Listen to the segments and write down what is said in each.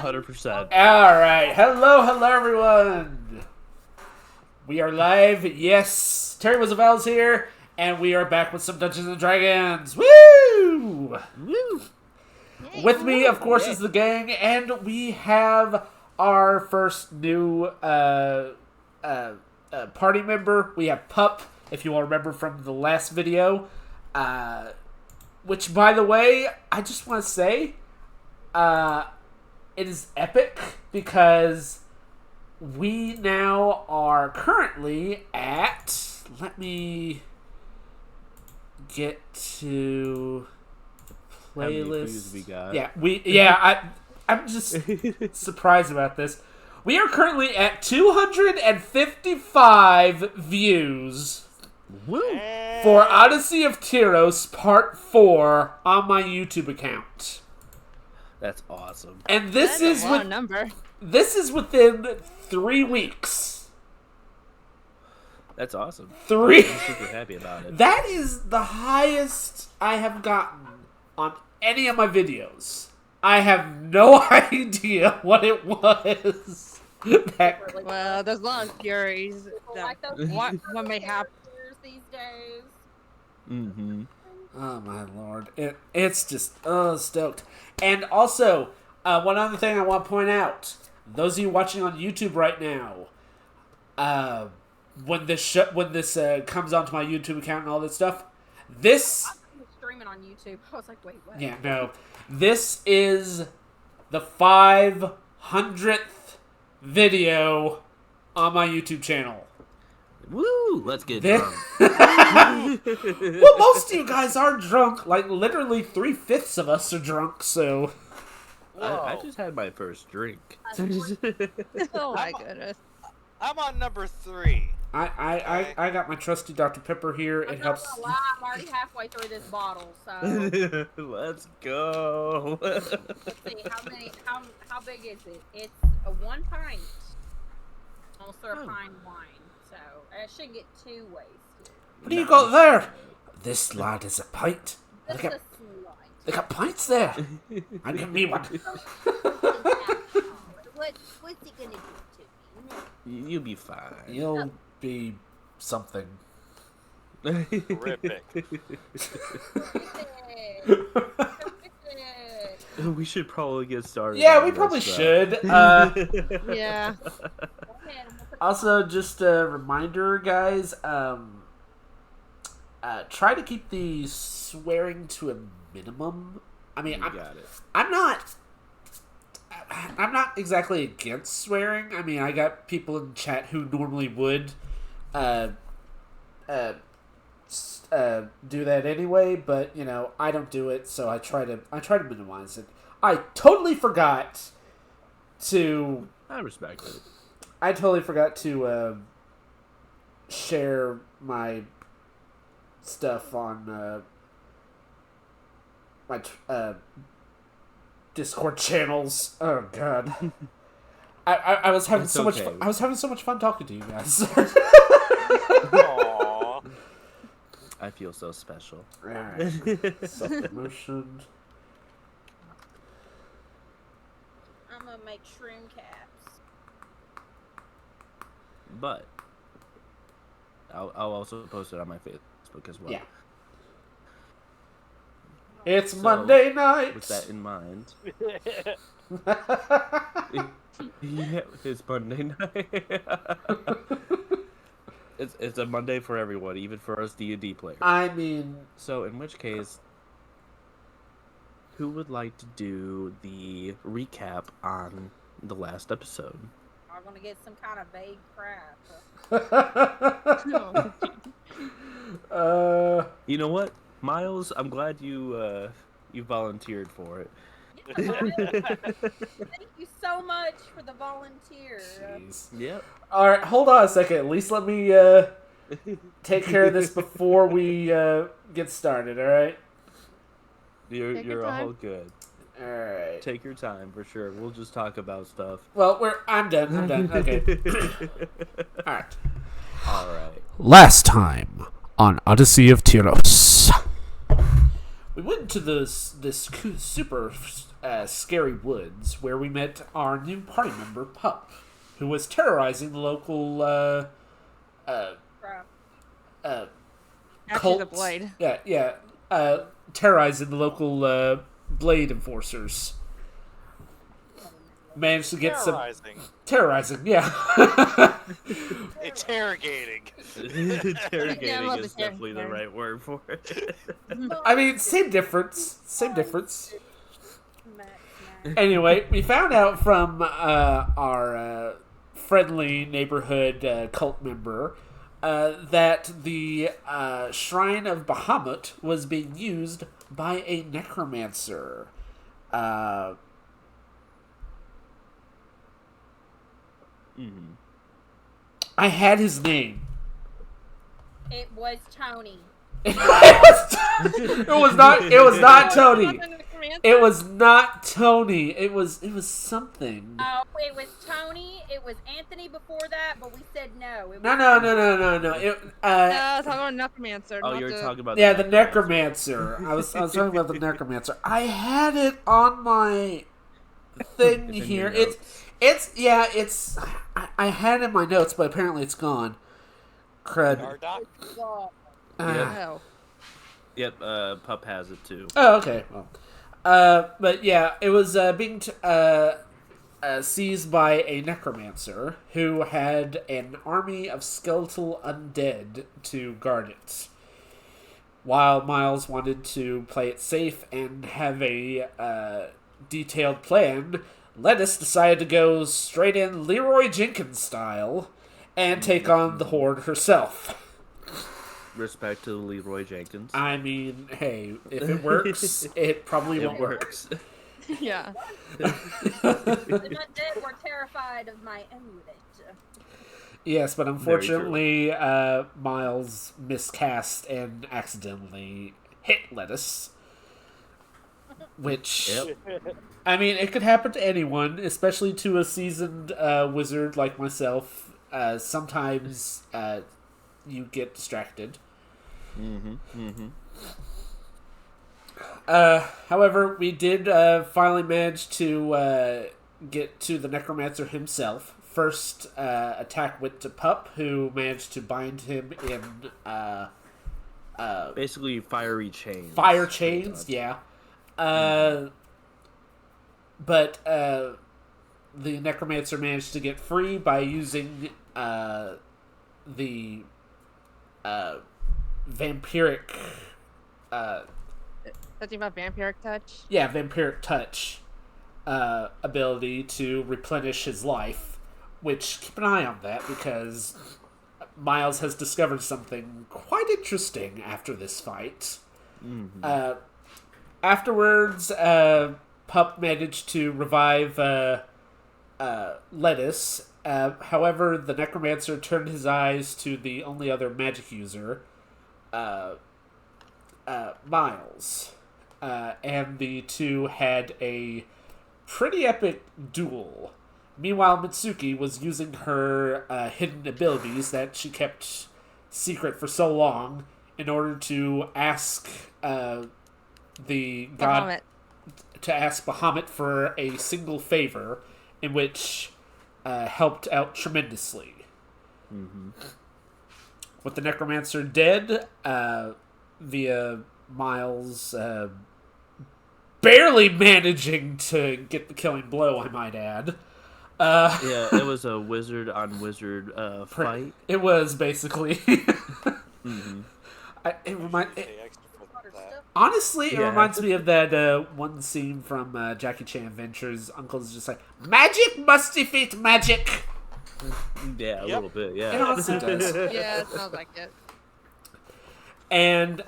100%. All right. Hello, everyone. We are live. Yes, Terry Roosevelt's here, and we are back with some Dungeons and Dragons. Woo! Woo! With me, of course, is the gang, and we have our first new party member. We have Pup, if you all remember from the last video. Which, by the way, I just want to say, it is epic because we now are currently at. Let me get to the playlist. How many views we got? I'm just surprised about this. We are currently at 255 views. Woo. For Odyssey of Tyros Part 4 on my YouTube account. That's awesome. And this is within 3 weeks. That's awesome. I'm super happy about it. That is the highest I have gotten on any of my videos. I have no idea what it was. Well, there's a lot of furies that one may have these days. Mm-hmm. Oh my lord. It's just stoked. And also, one other thing I want to point out. Those of you watching on YouTube right now, when this comes onto my YouTube account and all this stuff, this... I'm streaming on YouTube. I was like, wait, what? Yeah, no. This is the 500th video on my YouTube channel. Woo! Let's get drunk. Well, most of you guys are drunk. Like, literally 3/5 of us are drunk, so... I just had my first drink. Oh my goodness. I'm on number 3. I got my trusty Dr. Pepper here. I'm It not helps. gonna lie, I'm already halfway through this bottle, so Let's go. let's see how big is it? It's a 1 pint. Almost a pint wine, so I shouldn't get too wasted. What do you got there? This lad is a pint. Just Look a at, slight. they got pints there. I'll give me one. What's he gonna do to me? You'll be fine. You'll be something. Terrific. We should probably get started. Yeah, on we this, probably should. Yeah. Also, just a reminder, guys. Try to keep the swearing to a minimum. I mean, Got it. I'm not exactly against swearing. I mean, I got people in chat who normally would do that anyway, but you know, I don't do it, so I try to minimize it. I totally forgot to I respect it. share my stuff on my Discord channels. Oh god. I was having It's so much okay. fun. I was having so much fun talking to you guys. Aww. I feel so special. Alright. Self-promotion. I'm gonna make shroom caps. But I'll also post it on my Facebook as well. Yeah. It's So, Monday night. With that in mind. Yeah, it's Monday night. It's a Monday for everyone, even for us D&D players. I mean, So, in which case, who would like to do the recap on the last episode? I'm gonna get some kind of vague crap. You know what, Miles? I'm glad you volunteered for it. Thank you so much for the volunteer. jeez. Yep. All right, hold on a second. At least let me take care of this before we get started. All right. Take your You're all time. good. All right. Take your time for sure. We'll just talk about stuff. Well, I'm done. Okay. All right. All right. Last time on Odyssey of Tyros, we went to this super scary woods where we met our new party member, Pup, who was terrorizing the local Crap. Actually, the cult. blade. Yeah. Terrorizing the local blade enforcers. Managed to get terrorizing. Yeah. Interrogating. Interrogating love is the definitely the terror. right word for it. I mean, same difference. Smack. Anyway, we found out from our friendly neighborhood cult member that the Shrine of Bahamut was being used by a necromancer. I had his name. It was Tony. It was not Tony. It was not Tony. It was something. Oh, it was Tony. It was Anthony before that, but we said no. It was No. It, No, talking about necromancer. Oh, not you're the... talking about yeah, the necromancer. I was talking about the necromancer. I had it on my thing It's in here. your notes. I had it in my notes, but apparently it's gone. Crud. Dardock. God. Oh. Yep, Pup has it too. Oh, okay. Well, but yeah, it was being seized by a necromancer who had an army of skeletal undead to guard it. While Miles wanted to play it safe and have a detailed plan, Lettuce decided to go straight in Leroy Jenkins style and take on the Horde herself. Respect to Leroy Jenkins. I mean, hey, if it works, it probably It won't work. works. Yeah. The undead were terrified of my amulet. Yes, but true. unfortunately, Miles miscast and accidentally hit Lettuce. Which, Yep. I mean, it could happen to anyone, especially to a seasoned wizard like myself. Sometimes you get distracted. However, we did finally manage to get to the Necromancer himself. First attack went to Pup, who managed to bind him in Basically, fiery chains. fire chains, yeah. But the Necromancer managed to get free by using the vampiric... Something about vampiric touch. Yeah, vampiric touch ability to replenish his life, which, keep an eye on that, because Miles has discovered something quite interesting after this fight. Afterwards, Pup managed to revive Lettuce. However, the Necromancer turned his eyes to the only other magic user, Miles. And the two had a pretty epic duel. Meanwhile, Mitsuki was using her hidden abilities that she kept secret for so long in order to ask the god Bahamut. to ask Bahamut for a single favor, in which helped out tremendously. With the Necromancer dead, via Miles barely managing to get the killing blow, I might add. Yeah, it was a wizard on wizard fight. It was basically. Honestly, it reminds me of that one scene from Jackie Chan Adventures. Uncle's just like, magic must defeat magic! Yeah, a little bit, yeah. It honestly does. Yeah, it sounds like it. And,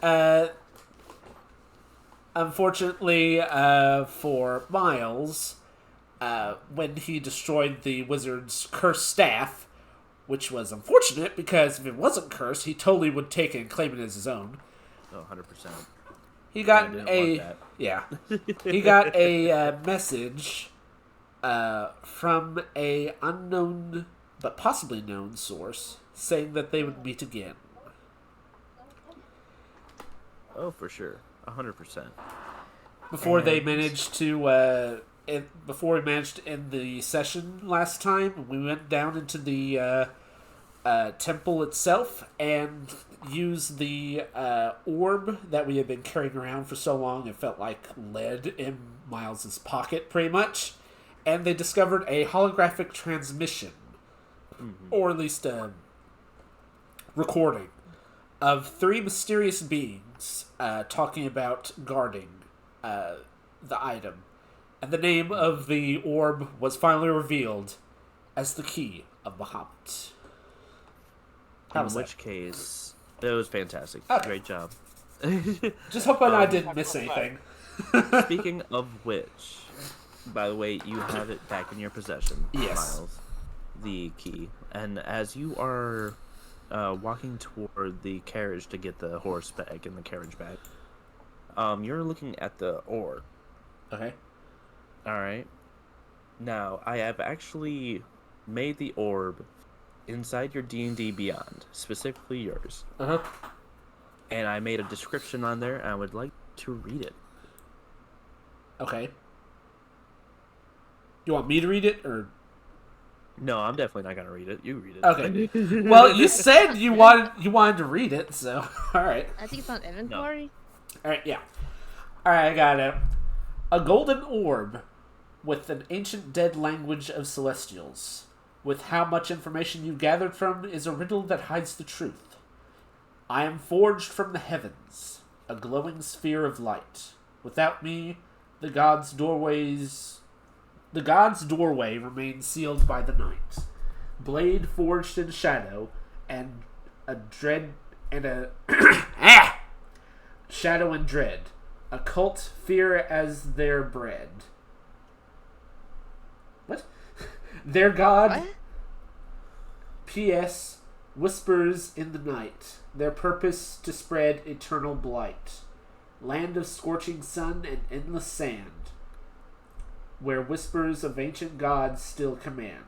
unfortunately for Miles, when he destroyed the wizard's cursed staff, which was unfortunate because if it wasn't cursed, he totally would take it and claim it as his own. Oh, 100%. He got he got a message from a unknown but possibly known source saying that they would meet again. Oh, for sure. 100%. Before they managed to before we managed to end the session last time, we went down into the temple itself and used the orb that we had been carrying around for so long. It felt like lead in Miles's pocket, pretty much. And they discovered a holographic transmission, or at least a recording, of three mysterious beings talking about guarding the item. And the name of the orb was finally revealed as the key of Bahamut. In which case, it was fantastic. Okay. Great job. Just hoping I didn't miss anything. Speaking of which, by the way, you have it back in your possession, Yes. Miles, the key. And as you are walking toward the carriage to get the horse back and the carriage back, you're looking at the orb. Okay. All right. Now, I have actually made the orb inside your D&D Beyond, specifically yours. Uh-huh. And I made a description on there, and I would like to read it. Okay. You want me to read it, or... No, I'm definitely not going to read it. You read it. Okay. Well, you said you wanted to read it, so... Alright. I think it's on inventory. Alright, yeah. Alright, I got it. A golden orb with an ancient dead language of celestials. With how much information you gathered from is a riddle that hides the truth. I am forged from the heavens, a glowing sphere of light. Without me, the gods' doorway remains sealed by the night. Blade forged in shadow, and a dread and a shadow and dread. Occult fear as their bread. What? Their god. What? P.S. Whispers in the night. Their purpose to spread eternal blight. Land of scorching sun and endless sand, where whispers of ancient gods still command.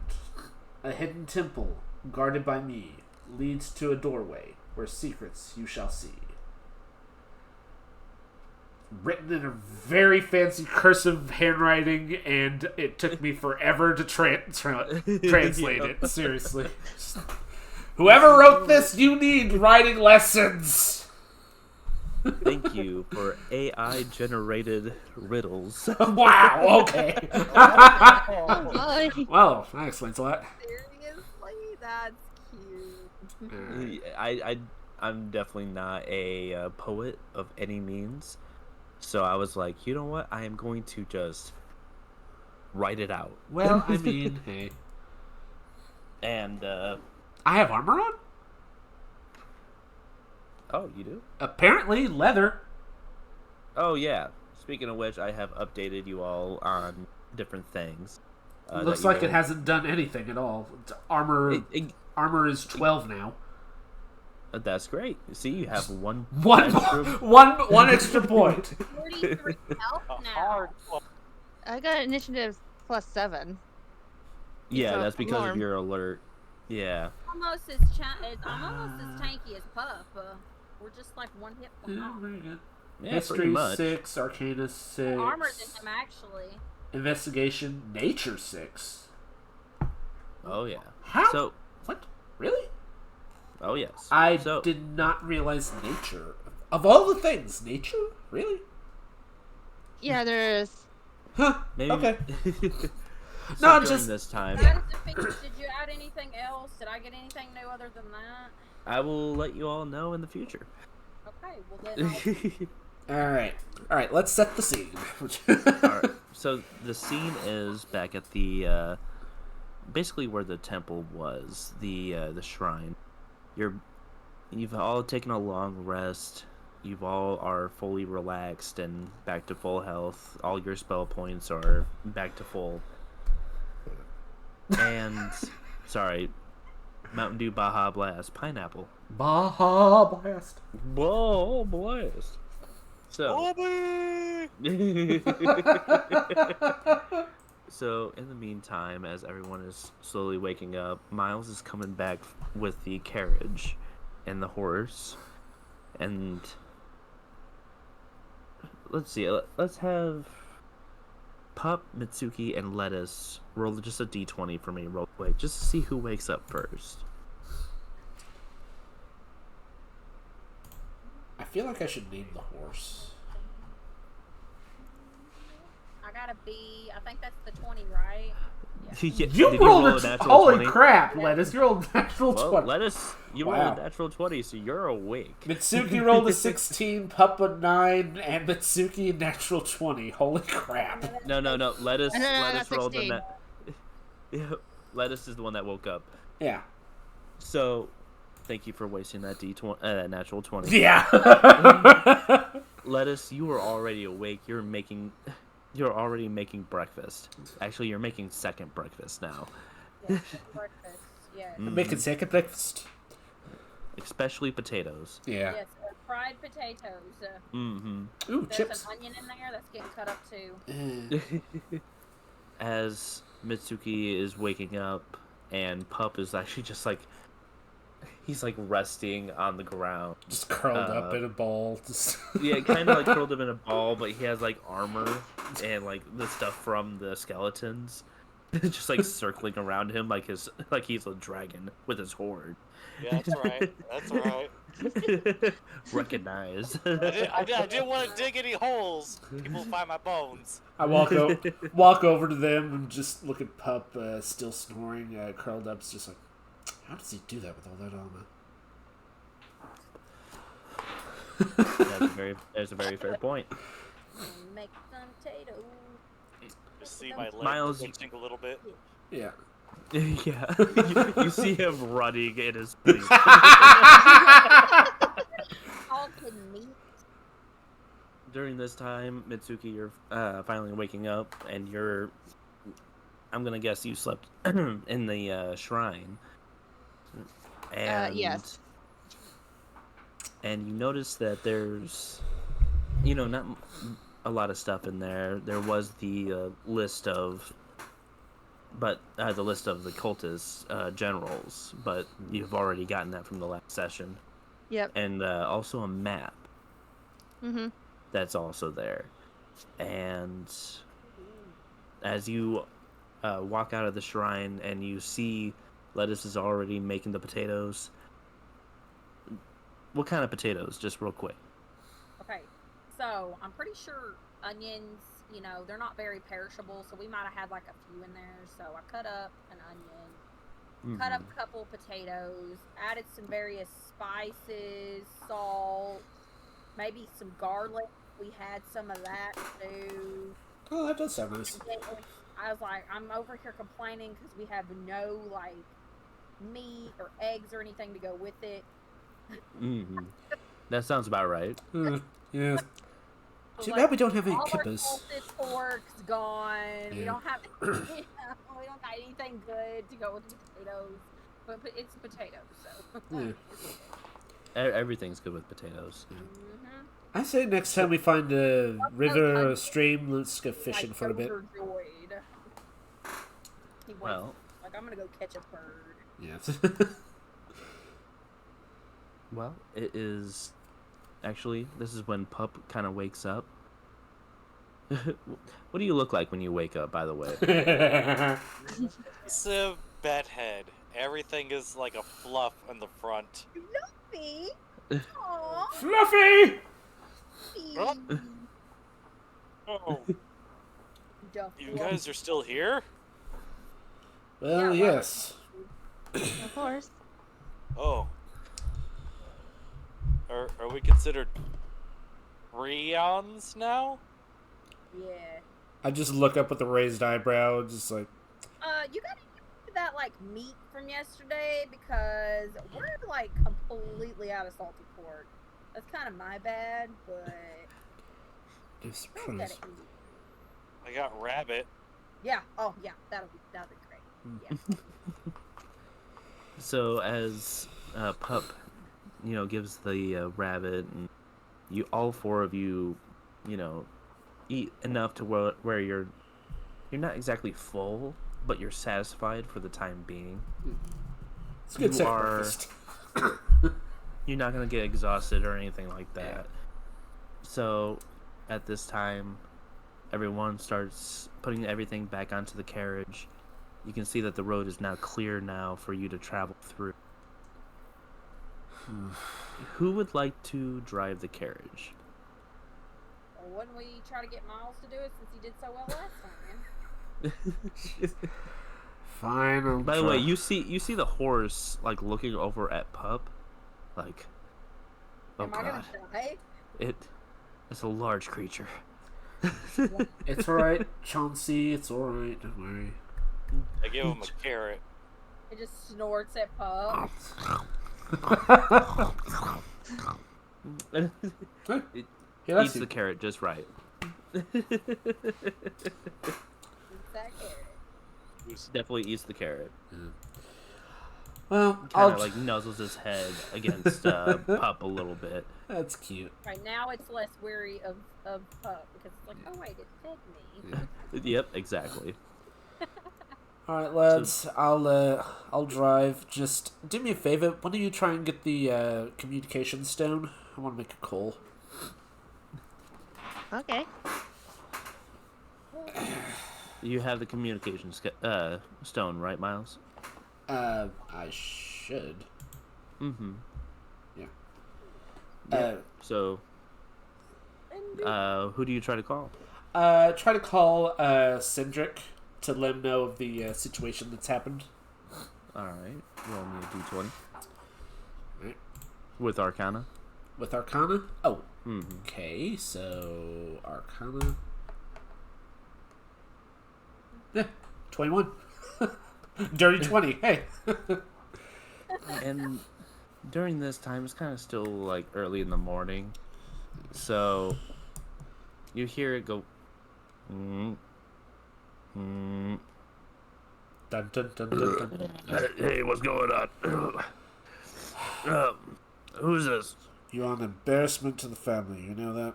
A hidden temple, guarded by me, leads to a doorway where secrets you shall see. Written in a very fancy cursive handwriting, and it took me forever to translate it. Seriously. Whoever wrote this, you need writing lessons. Thank you for AI-generated riddles. Wow, okay. Oh, Well, that explains a lot. seriously, that's cute. I'm definitely not a poet of any means, so I was like, you know what? I am going to just write it out. Well, I mean, hey. And I have armor on? oh, you do? Apparently, leather. Oh yeah. Speaking of which, I have updated you all on different things. Looks like it hasn't done anything at all. Armor is 12 now. That's great. See, you have one One extra point. 43 health now. I got initiative +7. Yeah, So, that's because of alarm. your alert. Yeah. Almost as almost as tanky as Puff. We're just like one hit point Yeah, off. very good. Yeah, History pretty much. 6, Arcana 6. Armor than him actually. Investigation, Nature 6. Oh yeah. How? So, What? Really? oh yes. I So, did not realize nature. Of all the things, nature? Really? Yeah, there is. Huh. maybe Okay. so No, during just- this time, That is the feature. Did you add anything else? Did I get anything new other than that? I will let you all know in the future. Okay, well then I'll Alright, let's set the scene. Alright, so the scene is back at the basically where the temple was, the shrine. You've all taken a long rest. You all are fully relaxed and back to full health. All your spell points are back to full. And sorry, Mountain Dew Baja Blast Pineapple. Baja Blast. Whoa, blast! So, so in the meantime, as everyone is slowly waking up, Miles is coming back with the carriage and the horse, and let's see. Let's have Pup, Mitsuki, and Lettuce roll just a d20 for me, real quick, just to see who wakes up first. I feel like I should name the horse. I gotta be. I think that's the 20, right? Yeah, You did rolled roll a natural holy 20? crap, Lettuce! You rolled a natural Well, 20. Lettuce, you Wow. rolled a natural 20, so you're awake. Mitsuki rolled a 16, Pup a 9, and Mitsuki a natural 20. Holy crap! No. Lettuce, No, I Lettuce got rolled the 16. yeah, Lettuce is the one that woke up. Yeah. So, thank you for wasting that d20, natural 20. Yeah. Lettuce, you are already awake. You're already making breakfast. Actually, you're making second breakfast now. Yeah, breakfast. Yes. Making second breakfast. Especially potatoes. Yeah. Yes, fried potatoes. Mm-hmm. Ooh, There's chips. an onion in there that's getting cut up too. As Mitsuki is waking up, and Pup is actually just like, he's like resting on the ground. Just curled up in a ball. Just Yeah, kind of like curled up in a ball, but he has like armor and like the stuff from the skeletons, just like circling around him like he's a dragon with his horde. Yeah, that's right. That's right. Recognize. I didn't want to dig any holes. People find my bones. I walk over to them and just look at Pup still snoring, curled up. It's just like, how does he do that with all that armor? That's a very fair point. Make some potatoes. Just see my leg Miles, twitching a little bit. Yeah. Yeah, you see him running in his sleep. Salted meat. During this time, Mitsuki, you're finally waking up, and I'm gonna guess you slept in the shrine. And Yes. and you notice that there's, not a lot of stuff in there. There was the list of, but the list of the cultist generals, but you've already gotten that from the last session, Yep. and also a map Mhm. that's also there. And as you walk out of the shrine and you see Lettuce is already making the potatoes. What kind of potatoes? Just real quick. Okay, so I'm pretty sure onions, they're not very perishable, so we might have had like a few in there. So I cut up an onion, cut up a couple potatoes, added some various spices, salt, maybe some garlic. We had some of that too. Oh, that does sound nice. And then I was like, I'm over here complaining because we have no like meat or eggs or anything to go with it. That sounds about right. Yeah. So, Too like, bad we don't have any all our kippers. salted pork's gone. Yeah. We don't have, we don't got anything good to go with the potatoes. But it's potatoes, so. Yeah. Everything's good with potatoes. Mm-hmm. I say next time we find a river or a stream, let's go fishing for a bit. Overjoyed. He went, Well, like, I'm gonna go catch a bird. Yes. well, it is. Actually, this is when Pup kind of wakes up. What do you look like when you wake up, by the way? It's a bedhead. Everything is like a fluff in the front. Fluffy? Aww. Fluffy! Oh, Duff you guys are still here? Well, Yeah, yes. Of course. Oh. Are we considered Rions now? Yeah. I just look up with a raised eyebrow, just like, You gotta give me that, like, meat from yesterday, because we're, like, completely out of salty pork. That's kind of my bad, but... this Still gotta eat. I got rabbit. Yeah, oh, yeah, that'll be great. Yeah. So as Pup, gives the rabbit, and all four of you, eat enough to where you're not exactly full, but you're satisfied for the time being. it's a good set breakfast. You're not gonna get exhausted or anything like that. So at this time, everyone starts putting everything back onto the carriage. You can see that the road is now clear now for you to travel through. Who would like to drive the carriage? Well, wouldn't we try to get Miles to do it since he did so well last time? Fine, I'll By the try. way, you see the horse like looking over at Pup, like, oh Am I god, gonna die? it's a large creature. It's alright, Chauncey, it's alright, don't worry. I give him a carrot. It just snorts at Pup. It Yeah, eats the carrot just right. Eats that carrot. Definitely eats the carrot. Well, Kind I'll of like nuzzles his head against Pup a little bit. That's cute. Right now, it's less weary of Pup because it's like, oh wait, it fed me. Yep, exactly. Alright, lads, I'll drive. Just do me a favor. Why don't you try and get the communication stone? I want to make a call. Okay. You have the communication stone, right, Miles? I should. Mm-hmm. Yeah. So, who do you try to call? Try to call Cindric to let him know of the situation that's happened. All right, roll me a d20 Right. with Arcana. With Arcana? Oh. Mm-hmm. Okay, so Arcana. Yeah, 21. Dirty 20. Hey. And during this time, it's kind of still like early in the morning, so you hear it go, Dun, dun, dun, dun, dun. Hey, what's going on? Who's this? You are an embarrassment to the family, you know that?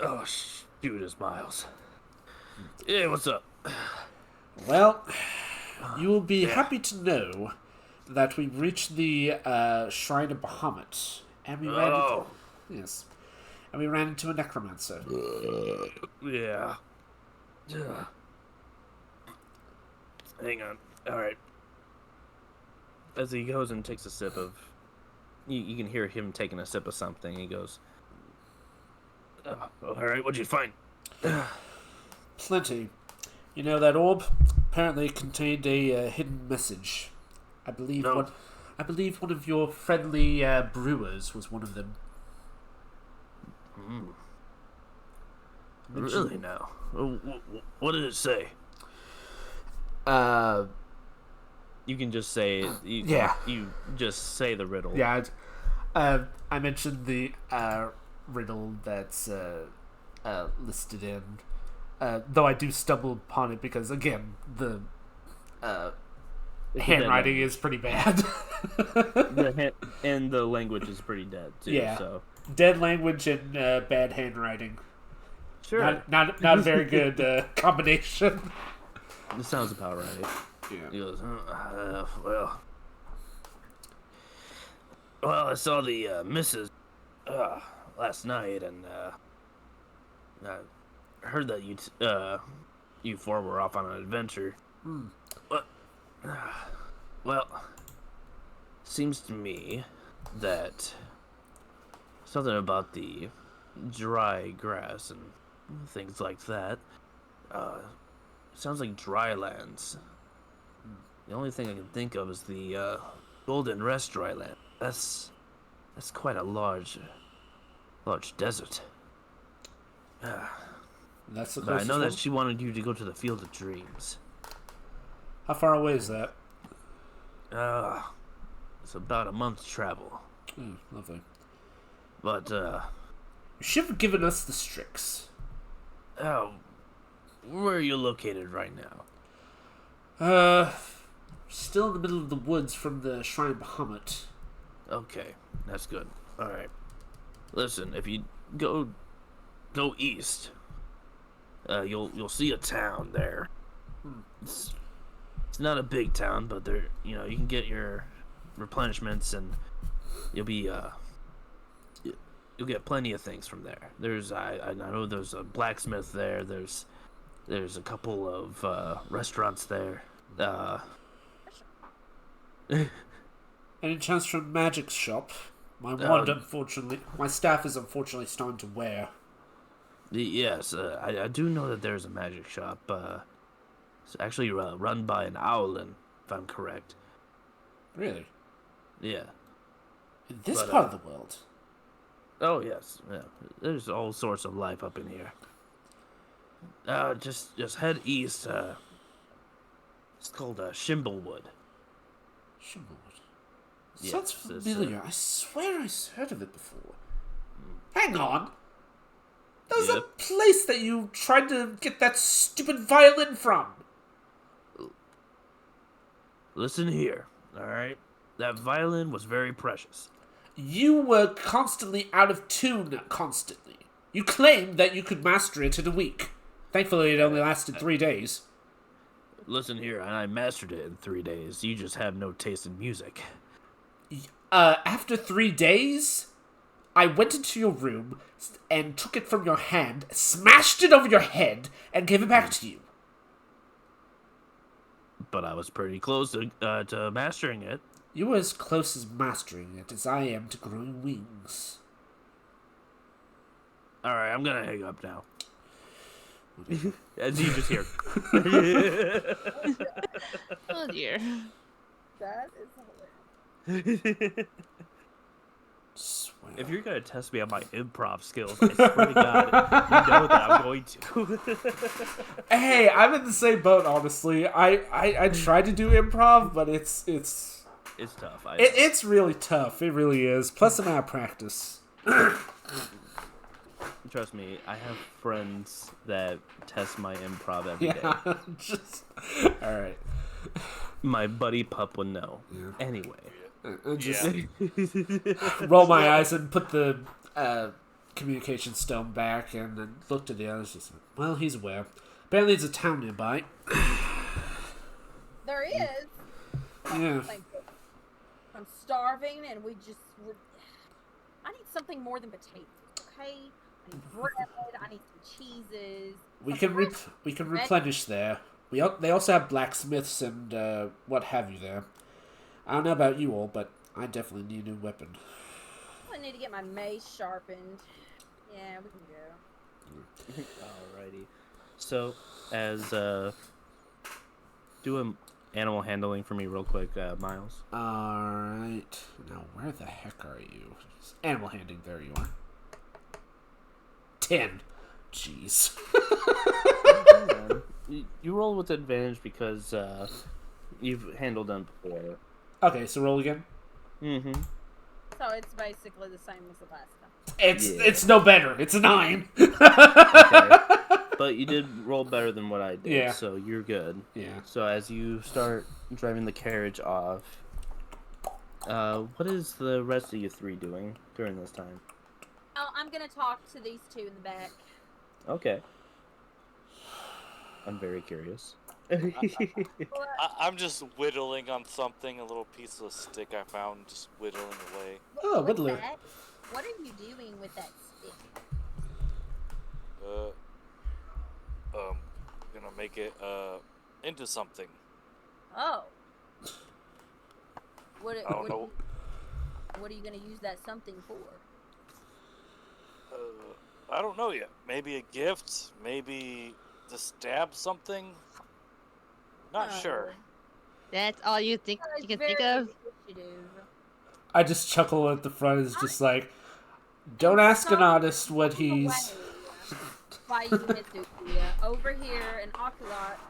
Oh, shoot, it's Miles. Hey, what's up? Well, you will be happy to know that we reached the Shrine of Bahamut, and we ran into, and we ran into a necromancer. Yeah. Hang on. All right. As he goes and takes a sip of, you can hear him taking a sip of something. He goes, all right, what'd you find? Plenty. You know that orb apparently contained a hidden message. I believe one of your friendly brewers was one of them. Really now? What did it say? You can just say You just say the riddle. Yeah. I mentioned the riddle that's listed in. Though I do stumble upon it because, again, the handwriting is pretty bad. And the language is pretty dead, too. Yeah. So. Dead language and bad handwriting. Sure. Not a very good combination. This sounds about right. Yeah. He goes, well, I saw the missus last night, and I heard that you four were off on an adventure. But, well, seems to me that something about the dry grass and things like that sounds like dry lands. The only thing I can think of is the Golden Rest dry land. That's quite a large desert. That's the But I closest know that one? she wanted you to go to the Field of Dreams. How far away is that? It's about a month's travel. Lovely. But You should have given us the Strix. where are you located right now? Still in the middle of the woods from the Shrine of Bahamut. Okay, that's good. All right. Listen, if you go east, you'll see a town there. It's not a big town, but there, you can get your replenishments, and you'll get plenty of things from there. I know there's a blacksmith there. There's a couple of restaurants there. Any chance from Magic's shop? My staff is unfortunately starting to wear. Yes, I do know that there's a magic shop. It's actually run by an owlin, if I'm correct. Really? Yeah. In this part of the world? Oh yes, yeah. There's all sorts of life up in here. Just head east. It's called Shimblewood. Shimblewood. Yes, Sounds familiar. I swear I heard of it before. Hang on. That was a place that you tried to get that stupid violin from. Listen here, alright? That violin was very precious. You were constantly out of tune, constantly. You claimed that you could master it in a week. Thankfully, it only lasted 3 days. Listen here, and I mastered it in 3 days. You just have no taste in music. After 3 days, I went into your room and took it from your hand, smashed it over your head, and gave it back to you. But I was pretty close to mastering it. You were as close as mastering it as I am to growing wings. Alright, I'm gonna hang up now. As you just hear. Oh dear. That is hilarious. Swear. If you're gonna test me on my improv skills, I swear to God, you know that I'm going to. Hey, I'm in the same boat, honestly. I tried to do improv, but it's tough. It's really tough. It really is. Plus, I'm out of practice. Trust trust me, I have friends that test my improv every day. Yeah, just all right. My buddy Pup would know. Yeah. Anyway. I just Yeah. roll my eyes and put the communication stone back and then look to the others. Just, well, he's aware. Apparently, it's a town nearby. There is. Yeah. I'm starving, and I need something more than potatoes. Okay. I need bread. I need some cheeses. We can replenish there. They also have blacksmiths and what have you there. I don't know about you all, but I definitely need a new weapon. I need to get my mace sharpened. Yeah, we can go. Alrighty. So, as do an animal handling for me real quick, Miles. Alright. Now, where the heck are you? Animal handling, there you are. 10. Jeez. You roll with advantage because you've handled them before. Okay, so roll again. Mm-hmm. So it's basically the same as the last time. It's no better. It's a 9. Okay. But you did roll better than what I did, Yeah. so you're good. Yeah. So as you start driving the carriage off, what is the rest of you three doing during this time? Oh, I'm gonna talk to these two in the back. Okay. I'm very curious. I'm just whittling on something, a little piece of stick I found, just whittling away. Oh, What's Whittler. that? What are you doing with that stick? Gonna make it into something. Oh. What I don't know. What are you gonna use that something for? I don't know yet. Maybe a gift. Maybe to stab something. Not sure. That's all you think you can think of? I just chuckle at the front. It's just like, don't ask an artist what he's... By you, Mitsuya. Over here in Oculot,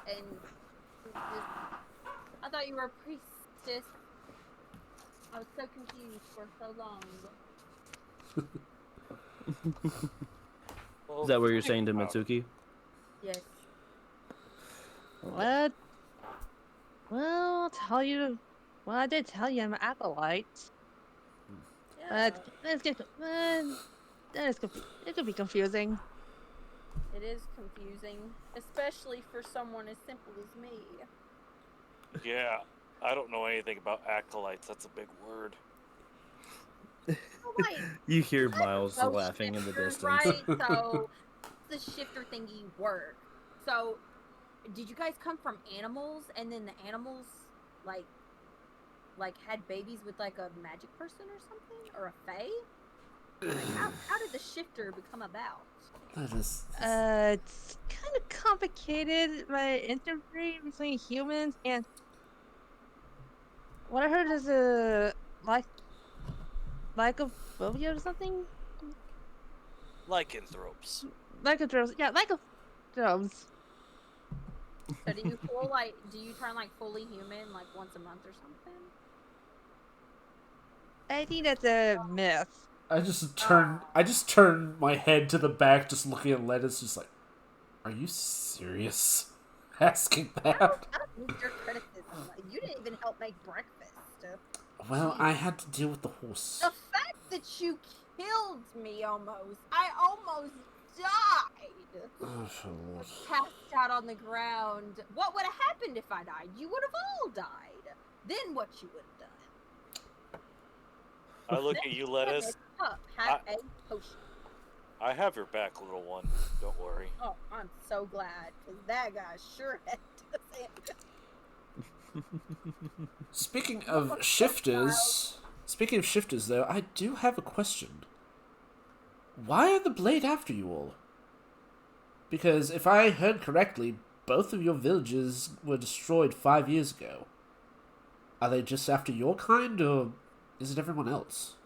and I thought you were a priestess. I was so confused for so long. Is that what you're saying to Mitsuki? Yes. What? Well, I'll tell you. Well, I did tell you I'm an acolyte. Yeah. It could be confusing. It is confusing, especially for someone as simple as me. Yeah, I don't know anything about acolytes. That's a big word. You hear Miles So laughing in the shifters, distance. right? So the shifter thingy work. So did you guys come from animals, and then the animals like had babies with like a magic person or something, or a fae? Like, how did the shifter become about? It's Kind of complicated. My interbreed between humans and what I heard is a lycophobia or something. Lycanthropes. Lycanthropes. Yeah, lycanthropes. So do you turn like fully human like once a month or something? I think that's a myth. I just turn my head to the back, just looking at Lettuce, just like, are you serious? Asking that? I don't need your criticism. You didn't even help make breakfast. Well, I had to deal with the horse. The fact that you killed me I almost died. Oh, Lord. Passed out on the ground. What would have happened if I died? You would have all died. Then what you would have done? I look at you, Lettuce. Have a potion. I have your back, little one. Don't worry. Oh, I'm so glad, because that guy sure had to. Speaking of shifters, though, I do have a question. Why are the Blade after you all? Because if I heard correctly, both of your villages were destroyed 5 years ago. Are they just after your kind, or is it everyone else?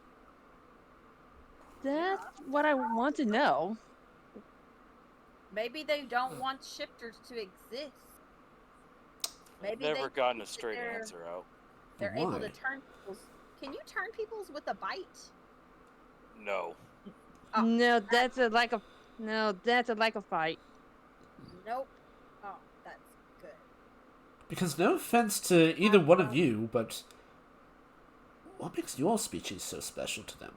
That's what I want to know. Maybe they don't want shifters to exist. Maybe Never they gotten a think straight they're- answer out. They're Why? able to turn people's. Can you turn people's with a bite? No. Oh, No, that's like a fight. nope. Oh, that's good. Because no offense to either one of you, but what makes your species so special to them?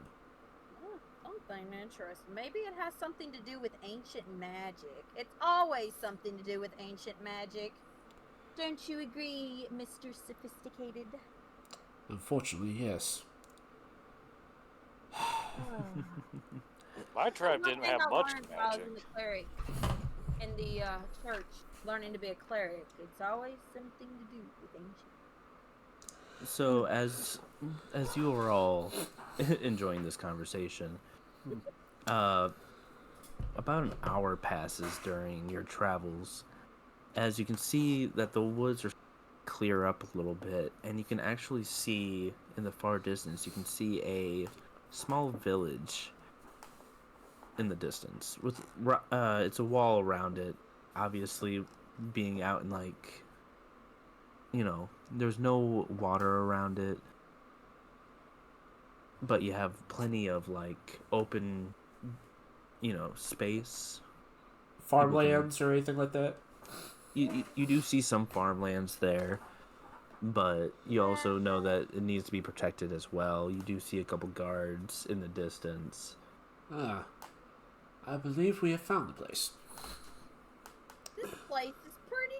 Something interesting. Maybe it has something to do with ancient magic. It's always something to do with ancient magic. Don't you agree, Mr. Sophisticated? Unfortunately, yes. My tribe One didn't thing have I much learned while I was magic. in the cleric, in the church, learning to be a cleric. It's always something to do with ancient. So as you are all enjoying this conversation, uh, about an hour passes during your travels, as you can see that the woods are clear up a little bit, and you can actually see in the far distance, you can see a small village in the distance with it's a wall around it, obviously being out in like, there's no water around it, but you have plenty of like open, space. Farmlands or anything like that? You do see some farmlands there, but you also know that it needs to be protected as well. You do see a couple guards in the distance. Ah, I believe we have found the place. This place is pretty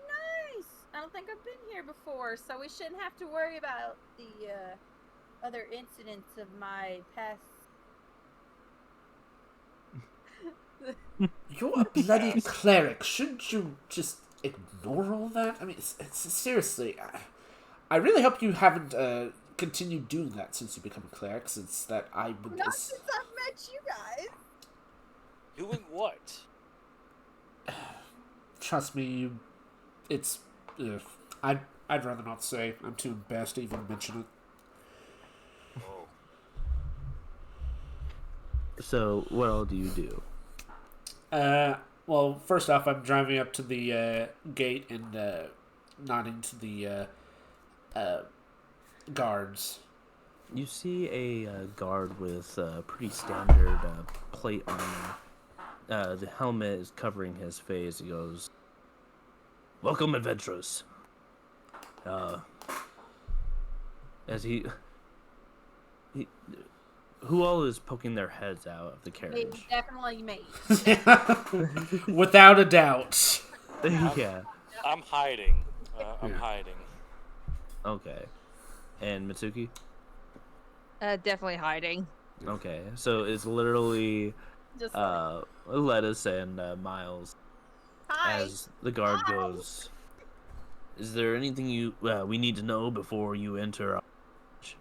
nice. I don't think I've been here before, so we shouldn't have to worry about the other incidents of my past. You're a bloody cleric. Shouldn't you just ignore all that? I mean, seriously, I really hope you haven't continued doing that since you become a cleric, since that I would... Not since I've met you guys. Doing what? Trust me, it's... I'd rather not say. I'm too embarrassed to even mention it. Oh. So what all do you do? Well, first off, I'm driving up to the gate and nodding to the guards. You see a guard with pretty standard plate armor. The helmet is covering his face. He goes, "Welcome, adventurers." As he, who all is poking their heads out of the carriage? It's definitely me. Without a doubt. Yeah. I'm hiding. I'm hiding. Okay. And Mitsuki? Definitely hiding. Okay. So it's literally Just Lettuce and Miles. hi. As the guard goes, "Is there anything we need to know before you enter our lodge?"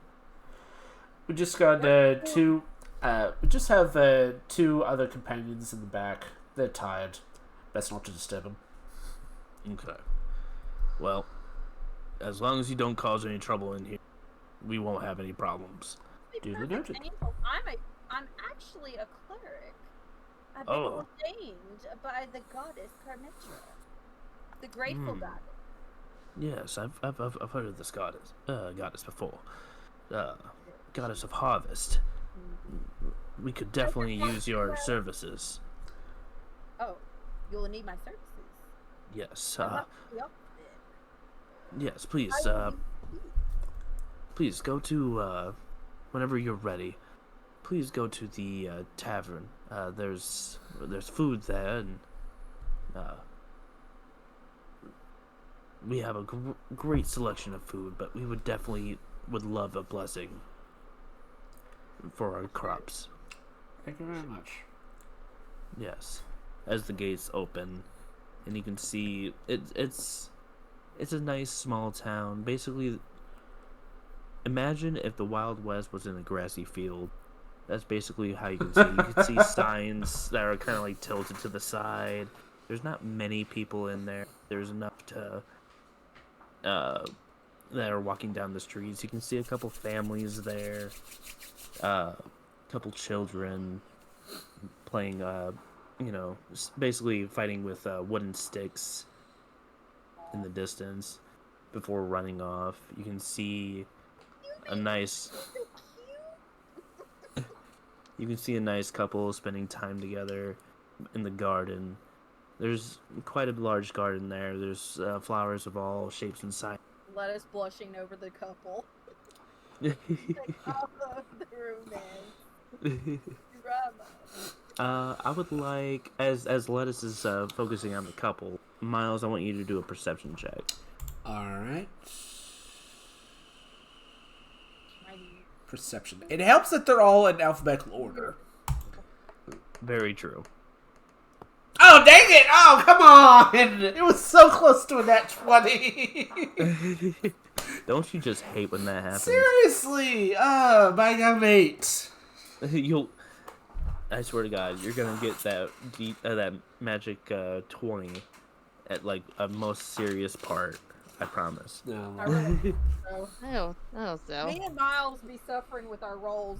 We just got two... we just have two other companions in the back. They're tired. Best not to disturb them. Okay. Well, as long as you don't cause any trouble in here, we won't have any problems. Duly noted. I'm actually a cleric. I've been Oh. ordained by the goddess Carmitra, the grateful goddess. Yes, I've heard of this goddess before. Goddess of harvest. We could definitely use your services. Oh, you'll need my services. Yes. Yep. Yes, please. Please go to whenever you're ready. Please go to the tavern. There's food there, and we have a great selection of food. But we would love a blessing for our crops. Thank you very much. Yes. As the gates open, and you can see it's a nice small town. Basically, imagine if the Wild West was in a grassy field. That's basically how you can see. You can see signs that are kind of like tilted to the side. There's not many people in there. There's enough to that are walking down the streets. You can see a couple families there, couple children playing, basically fighting with wooden sticks in the distance before running off. You can see a nice... You can see a nice couple spending time together in the garden. There's quite a large garden there. There's flowers of all shapes and sizes. Lettuce blushing over the couple. All of the romance. Drama. I would like, as Lettuce is focusing on the couple, Miles, I want you to do a perception check. Alright. Perception. It helps that they're all in alphabetical order. Very true. Oh, dang it! Oh, come on! It was so close to a nat 20. Don't you just hate when that happens? Seriously! Oh, my God, mate. I swear to God, you're gonna get that magic 20 at like a most serious part. I promise. No. Oh, so. Me and Miles be suffering with our roles.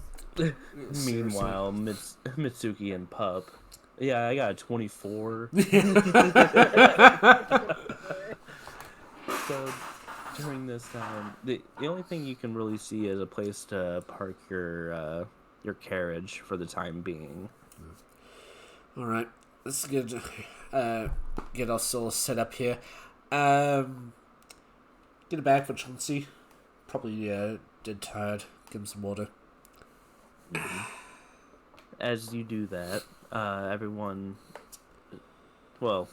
Meanwhile, Mitsuki and Pup. Yeah, I got a 24. So during this time, the only thing you can really see is a place to park your carriage for the time being. All right, let's get us all set up here. Get a bag for Chauncey. Probably dead tired. Give him some water. As you do that, everyone, well,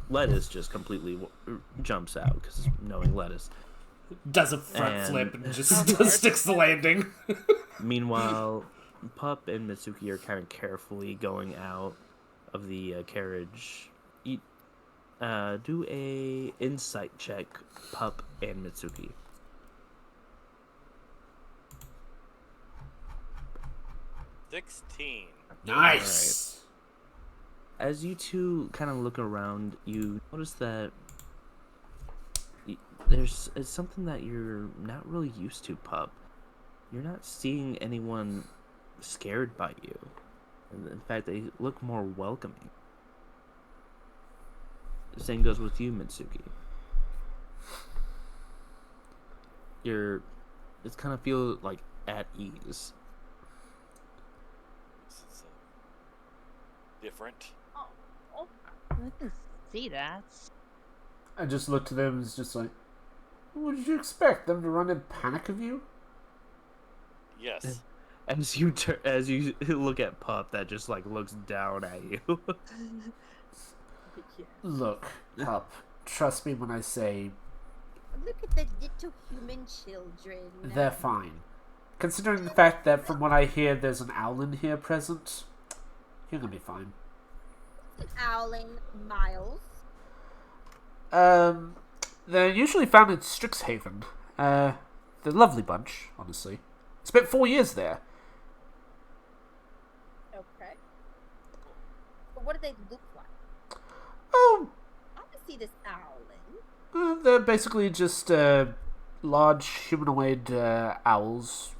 Lettuce just completely jumps out because knowing Lettuce. Does a front flip and just sticks the landing. Meanwhile, Pup and Mitsuki are kind of carefully going out of the carriage. Do a insight check, Pup and Mitsuki. Nice. Right. As you two kind of look around, you notice that it's something that you're not really used to, Pup. You're not seeing anyone scared by you. In fact, they look more welcoming. The same goes with you, Mitsuki. It's kind of feel like at ease. It's different. Oh, I can see that. I just looked at them and was just like, what did you expect? Them to run in panic of you? Yes. As you look at Pup, that just like looks down at you. Look, Pup, trust me when I say Look at the little human children. they're fine. Considering the fact that from what I hear there's an owl in here present, you're gonna be fine. Owling Miles. They're usually found in Strixhaven. They're a lovely bunch, honestly. Spent 4 years there. Okay. But what do they look like? Oh, I want to see this owling. they're basically just large humanoid owls.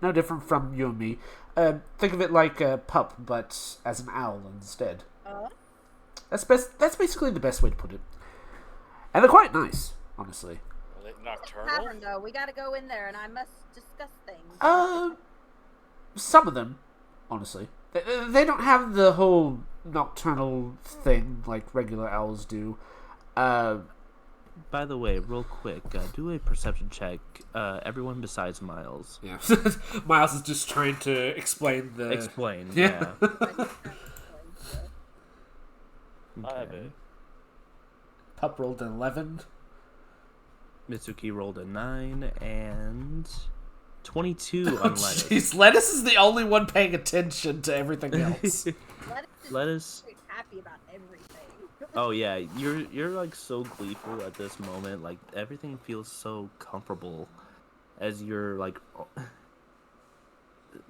No different from you and me. Think of it like a pup, but as an owl instead. That's basically the best way to put it. And they're quite nice, honestly. Are they nocturnal? Tavern, though. We gotta go in there, and I must discuss things. Some of them, honestly. They don't have the whole nocturnal thing like regular owls do. By the way, real quick, do a perception check. Everyone besides Miles. Yeah. Miles is just trying to explain the... Explain, yeah. Okay. Pup rolled an 11. Mitsuki rolled a 9 and 22 on Lettuce. Jeez, Lettuce is the only one paying attention to everything else. Lettuce. Happy about everything. Oh yeah, you're like so gleeful at this moment. Like everything feels so comfortable, as you're like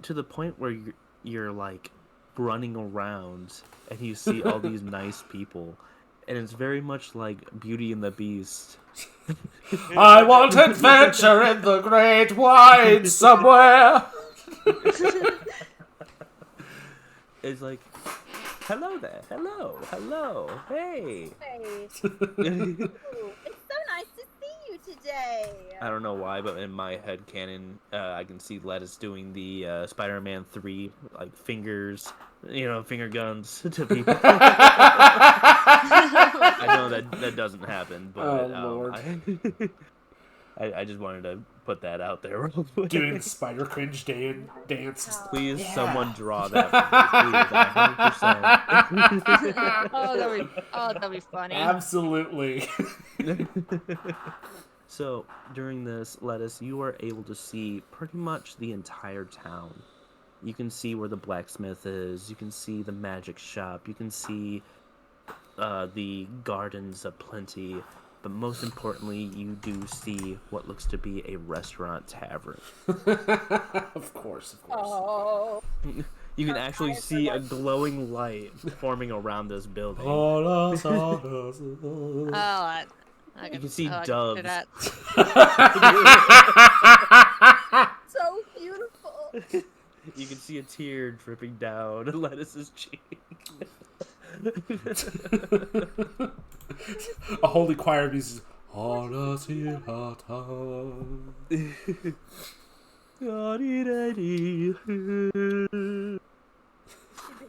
to the point where you're like running around and you see all these nice people, and it's very much like Beauty and the Beast. I want adventure in the great wide somewhere. It's like, hello there, hello, hey. Hey. Ooh, it's so nice to see you today. I don't know why, but in my head canon, I can see Lettuce doing the Spider-Man 3 like fingers, finger guns to people. I know that doesn't happen, but Lord. I just wanted to put that out there real quick. Doing spider cringe dance. Please, Yeah. someone draw that for me, please. 100%. that'd be funny. Absolutely. So, during this, Lettuce, you are able to see pretty much the entire town. You can see where the blacksmith is, you can see the magic shop, you can see the gardens aplenty, but most importantly, you do see what looks to be a restaurant tavern. Of course. Oh. You can actually see a glowing light forming around this building. Oh, You can see doves. So beautiful. You can see a tear dripping down Lettuce's cheek. A holy choir of music.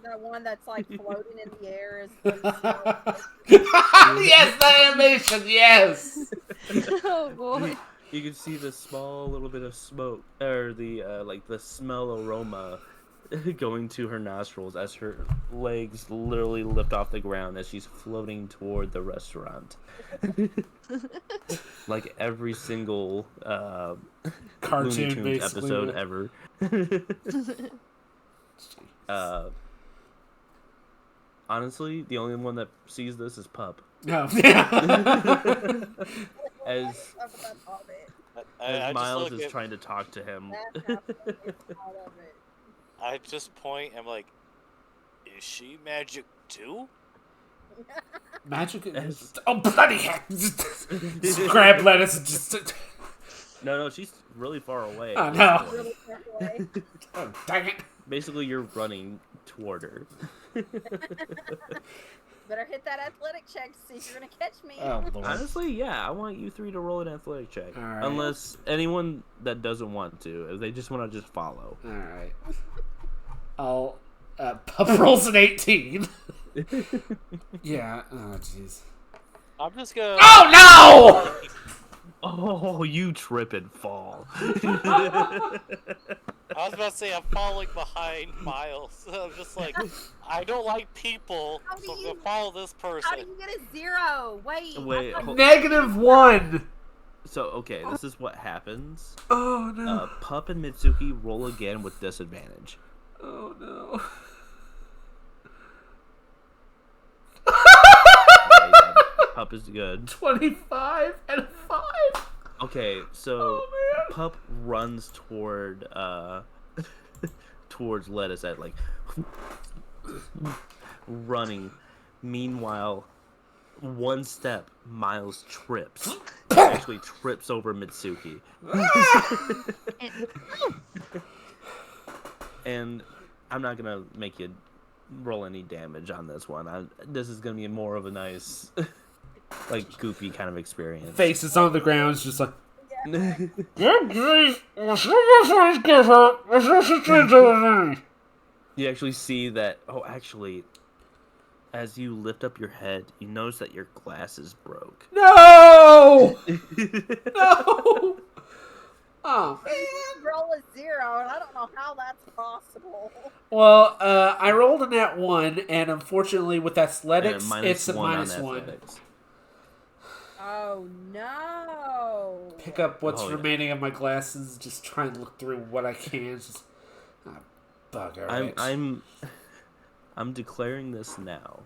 That one that's like floating in the air is. Yes, the animation. Yes. oh boy. You can see the small little bit of smoke, or the the smell aroma going to her nostrils as her legs literally lift off the ground as she's floating toward the restaurant. Like every single Cartoon, Looney Tunes basically. episode ever. Honestly, the only one that sees this is Pup. No. As I Miles is trying to talk to him. I just point. I'm like, is she magic too? Magic. Oh bloody heck! Just grab Lettuce and just. No, she's really far away. Oh no! Really far away. Oh, dang it! Basically, you're running toward her. Better hit that athletic check to see if you're gonna catch me. Oh Lord. Honestly, yeah, I want you three to roll an athletic check. All right. Unless anyone that doesn't want to, if they just want to just follow. All right. I'll. Pup rolls an 18. Yeah. Oh jeez. I'm just gonna. Oh no! Oh, you trip and fall. I was about to say I'm falling behind Miles. I'm just like, I don't like people, so I'm gonna follow this person. How do you get a 0? Wait. Wait, -1. So, okay, this is what happens. Oh no. Pup and Mitsuki roll again with disadvantage. Oh no. Okay, Pup is good. 25 and a 5. Okay, so Oh man. Pup runs toward towards Lettuce at running. Meanwhile, one step, Miles trips. Actually trips over Mitsuki. And I'm not gonna make you roll any damage on this one. This is gonna be more of a nice goofy kind of experience. Faces on the ground, it's just like. You actually see that. Oh, actually, as you lift up your head, you notice that your glasses broke. No! No! Oh, man. Roll a 0, and I don't know how that's possible. Well, I rolled a nat 1, and unfortunately with athletics, it's a -1. Athletics. Oh no! Pick up what's Oh, yeah. remaining of my glasses, just try and look through what I can. Just bugger it. I'm declaring this now.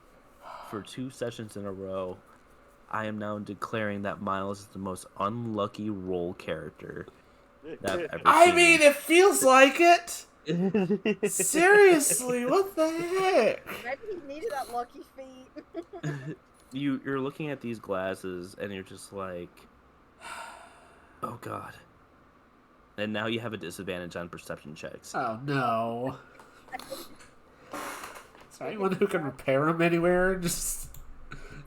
For 2 sessions in a row, I am now declaring that Miles is the most unlucky role character that I've ever seen. mean, it feels like it. Seriously, what the heck? Maybe he needed that lucky feet. You're looking at these glasses and you're just like, oh god. And now you have a disadvantage on perception checks. Oh no. Is there anyone who can repair them anywhere? Just.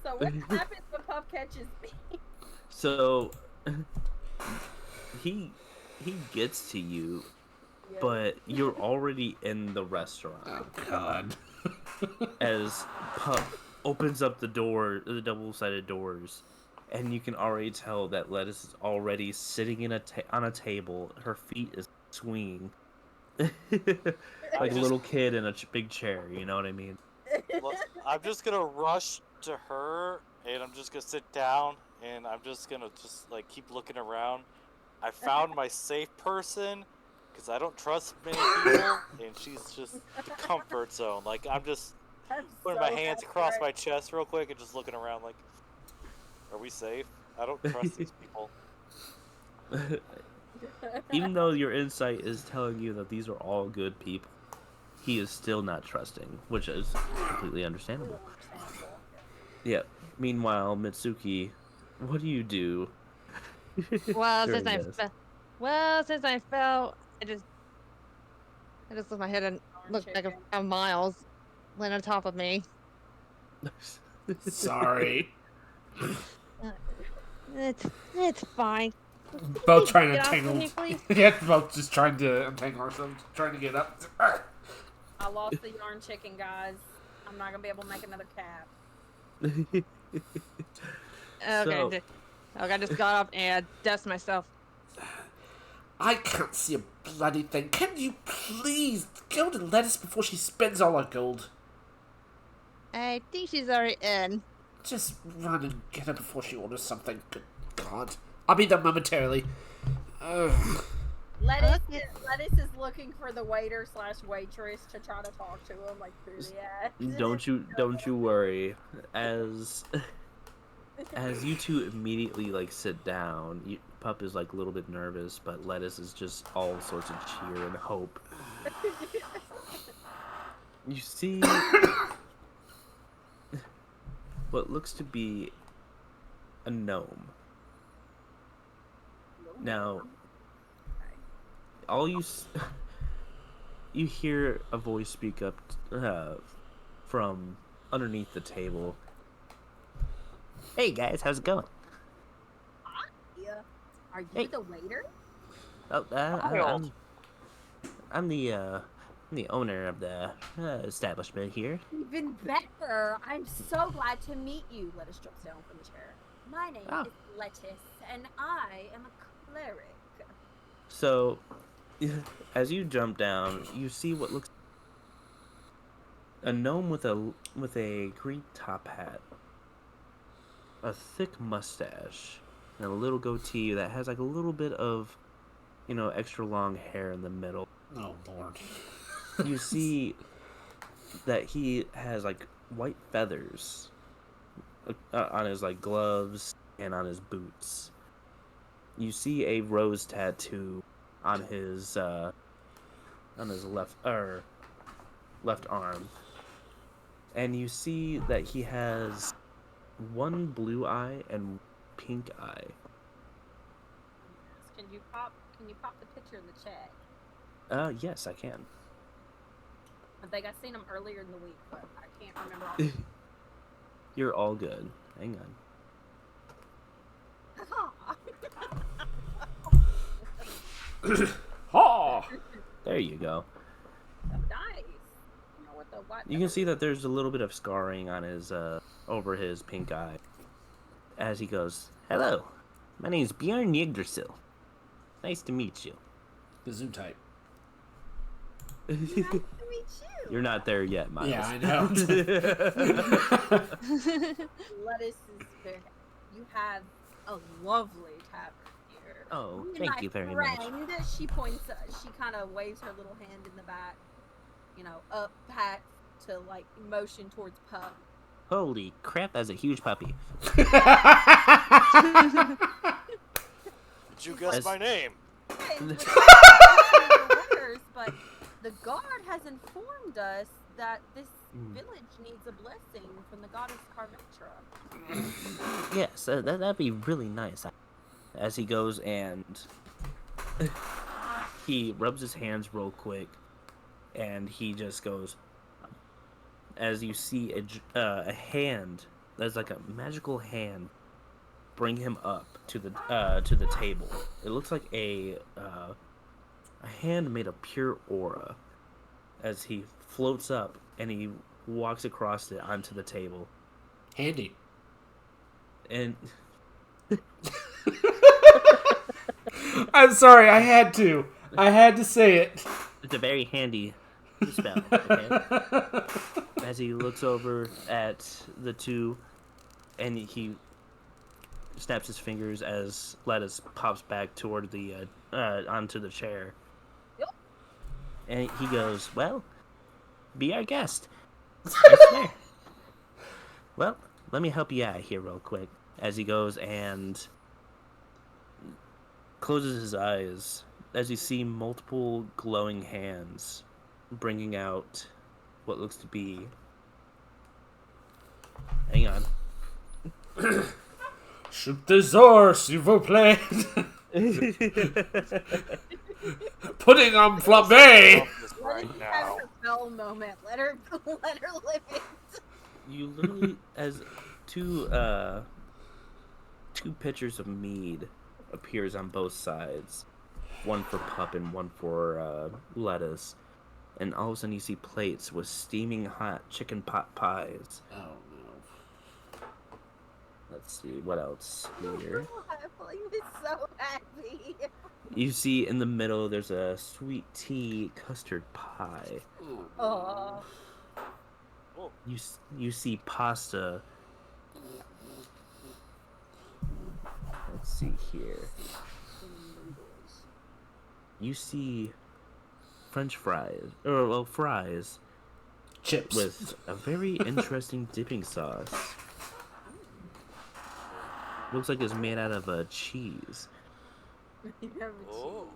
So what happens when Pup catches me? So he gets to you, but you're already in the restaurant. Oh God. As Pup opens up the double-sided doors, and you can already tell that Lettuce is already sitting on a table. Her feet is swinging like a little kid in a big chair. You know what I mean? I'm just gonna rush to her, and I'm just gonna sit down, and I'm just gonna like keep looking around. I found my safe person, because I don't trust many people, and she's just comfort zone. Like I'm just putting my hands across my chest real quick and just looking around like, are we safe? I don't trust these people. Even though your insight is telling you that these are all good people, he is still not trusting, which is completely understandable. Yeah. Meanwhile, Mitsuki, what do you do? Well, during this? since I fell, I just lift my head and look back at Miles laying on top of me. Sorry. It's fine. Both trying to Get off of entangle. me, please? Yeah, both just trying to entangle ourselves, trying to get up. I lost the yarn chicken, guys. I'm not gonna be able to make another cap. Okay, I just got up and dust myself. I can't see a bloody thing. Can you please go to Lettuce before she spends all her gold? I think she's already in. Just run and get her before she orders something. Good God. I'll be there momentarily. Ugh. Lettuce is looking for the waiter/waitress to try to talk to him, like through the ad. Don't you worry. As you two immediately like sit down, Pup is like a little bit nervous, but Lettuce is just all sorts of cheer and hope. You see what looks to be a gnome. Now, you hear a voice speak up from underneath the table. Hey guys, how's it going? Yeah. Are you the waiter? Oh, I'm the owner of the establishment here. Even better. I'm so glad to meet you. Lettuce drops down from the chair. My name is Lettuce, and I am a cleric. So, as you jump down, you see what looks a gnome with a green top hat, a thick mustache, and a little goatee that has like a little bit of, extra long hair in the middle. Oh, Lord. You see that he has like white feathers on his like gloves and on his boots. You see a rose tattoo on his left arm, and you see that he has one blue eye and pink eye. Can you pop the picture in the chat? Yes, I can. I think I seen him earlier in the week, but I can't remember all. You're all good. Hang on. Oh! There you go. Nice. You can see that there's a little bit of scarring on his over his pink eye. As he goes, "Hello, my name is Bjorn Yggdrasil. Nice to meet you." The Zoom type. Nice to meet you. You're not there yet, Miles. Yeah, I know. Lettuce is very. You have a lovely tavern here. Oh, thank you very much. She points. She kind of waves her little hand in the back. Up back to like motion towards Pup. Holy crap! That's a huge puppy. Did you guess my name? But the guard has informed us that this village needs a blessing from the goddess Carmetra. Yes, that'd be really nice. As he goes and he rubs his hands real quick, and he just goes. As you see a hand, there's like a magical hand bring him up to the table. It looks like a hand made of pure aura as he floats up and he walks across it onto the table. Handy. And I'm sorry, I had to. I had to say it. it's a very handy spell. Okay? As he looks over at the two, and he snaps his fingers as lettuce pops back toward the onto the chair. Yep. And he goes, "Well, be our guest. I swear." Well, let me help you out here real quick. As he goes and closes his eyes, as you see multiple glowing hands bringing out what looks to be... Hang on. Shoot the Zor, s'il vous plaît. Pudding on flambe. Let Right her have now. her bell moment. Let her live it. You literally, as two pitchers of mead appears on both sides, one for Pup and one for lettuce, and all of a sudden you see plates with steaming hot chicken pot pies. Oh no. Let's see what else here. He was so happy. You see in the middle there's a sweet tea custard pie. Oh. You see pasta. Let's see here. You see French fries, fries Chips. with a very interesting dipping sauce. Looks like it's made out of cheese. Oh.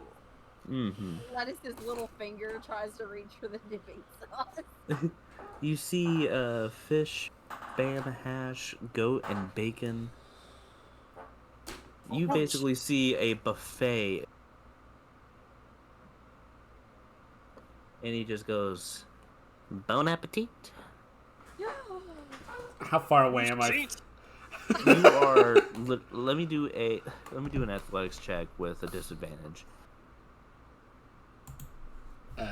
Mm-hmm. Lettuce's little finger tries to reach for the dipping sauce. You see fish, spam hash, goat, and bacon. You basically see a buffet. And he just goes, "Bon appetit." How far away am I? You are. Let me do an athletics check with a disadvantage.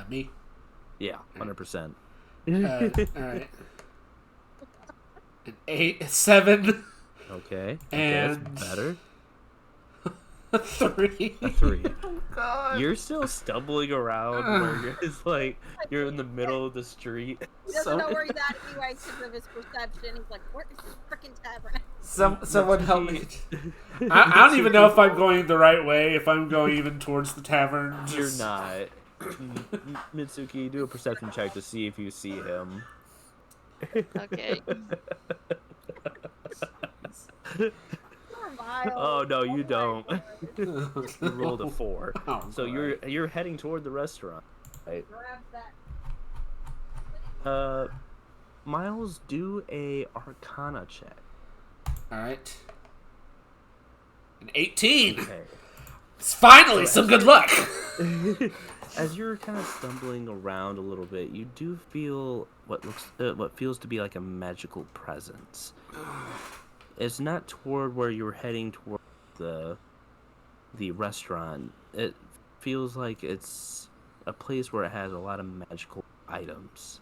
Me? Yeah, 100%. Alright. An 8, 7, Okay. And- That's better. 3. A 3. God. You're still stumbling around where you're in the middle of the street. He doesn't know where he's at anyway because of his perception. He's like, where is this freaking tavern? Someone help me. I don't even know if I'm going the right way, if I'm going even towards the tavern. You're not. Mitsuki, do a perception check to see if you see him. Okay. Poor Miles. Oh no, you my don't. God. You rolled a 4. Oh, So God. you're heading toward the restaurant, right? Grab that. Miles, do a Arcana check. Alright. An 18! Okay. It's finally some good luck! As you're kind of stumbling around a little bit, you do feel what feels to be like a magical presence. It's not toward where you were heading toward the restaurant. It feels like it's a place where it has a lot of magical items.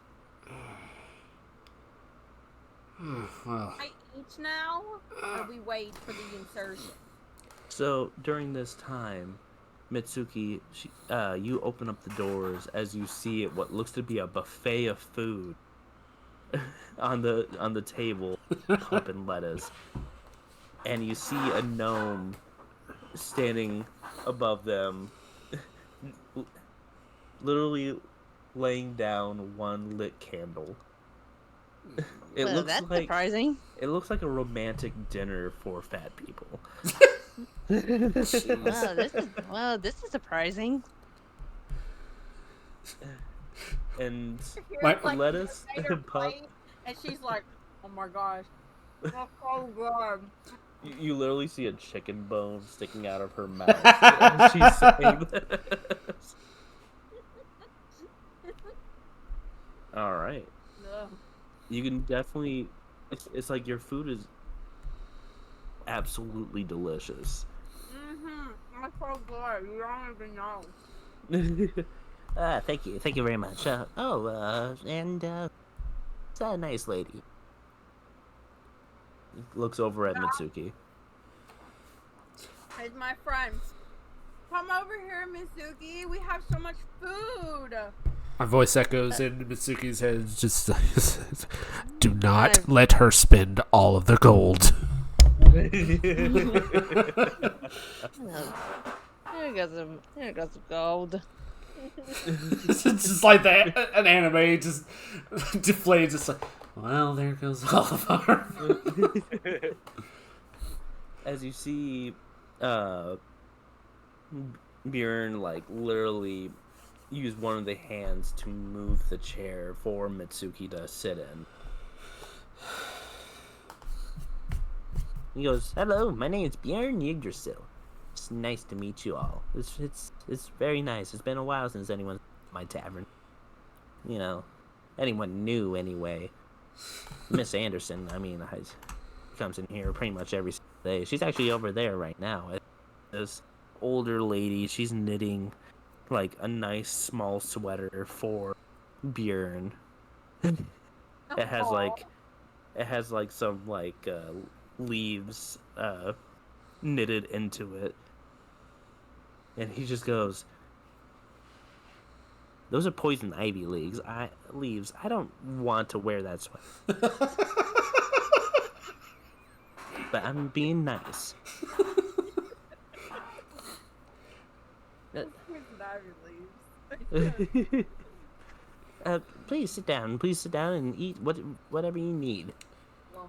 Well, I eat now, or we wait for the insertion? So during this time, Mitsuki, you open up the doors as you see what looks to be a buffet of food on the table, Pup and lettuce, and you see a gnome standing above them, literally laying down one lit candle. It Well, looks that's like surprising. it looks like a romantic dinner for fat people. This is surprising. And You're My- like, lettuce you made her and Pup. plate, and she's like, oh my gosh. That's so good. You literally see a chicken bone sticking out of her mouth as she's saying this. All right, Ugh. you can definitely. It's like your food is absolutely delicious. I'm so good. You don't even know. Thank you very much. It's a nice lady. Looks over at Mitsuki. He's my friend. Come over here, Mizuki. We have so much food. My voice echoes in Mitsuki's head. Just do not let her spend all of the gold. Here goes some gold. It's just like that, an anime just deflates. It's like, well, there goes all of our. As you see, Bjorn like literally use one of the hands to move the chair for Mitsuki to sit in. He goes, "Hello, my name is Bjorn Yggdrasil. It's nice to meet you all. It's very nice. It's been a while since anyone's at my tavern. You know, anyone new anyway. Miss Anderson, I mean, comes in here pretty much every day. She's actually over there right now. This older lady, she's knitting like a nice small sweater for Bjorn. It has some leaves knitted into it. And he just goes, "Those are poison ivy leaves. I don't want to wear that sweater." But I'm being nice. Please sit down. Please sit down and eat whatever you need. Oh,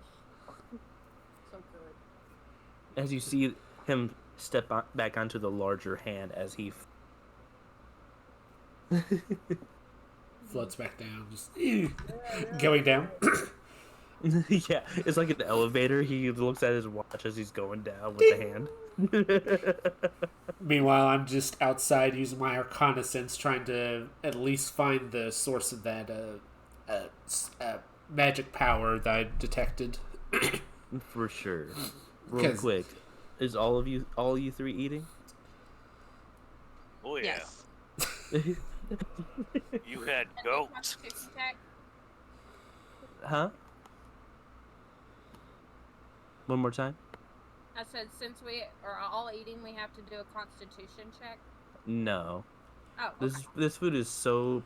so good. As you see him step back onto the larger hand as he Floats back down, just going down. yeah, it's like an elevator. He looks at his watch as he's going down with the hand. Meanwhile, I'm just outside using my Arcana sense, trying to at least find the source of that magic power that I detected. For sure. Real quick, is all you three eating? Oh yeah. Yes. You had goats. Huh? One more time? I said, since we are all eating, we have to do a constitution check. No. Oh, okay. This food is so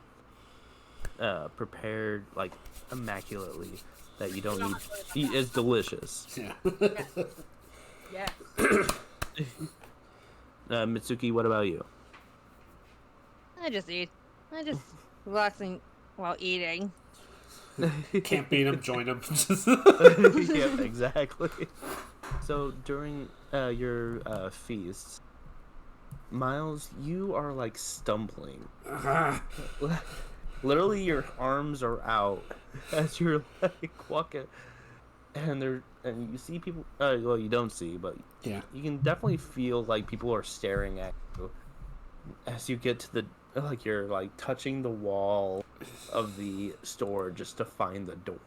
prepared like immaculately that you don't need. It's delicious. Yeah. Yes. Mitsuki, what about you? I just eat. I just relaxing while eating. Can't beat him, join him. Yep, exactly. So during your feasts, Miles, you are like stumbling. Literally, your arms are out as you're like walking, and you see people. Well, you don't see, but Yeah. you can definitely feel like people are staring at you as you get to you're like touching the wall of the store just to find the door.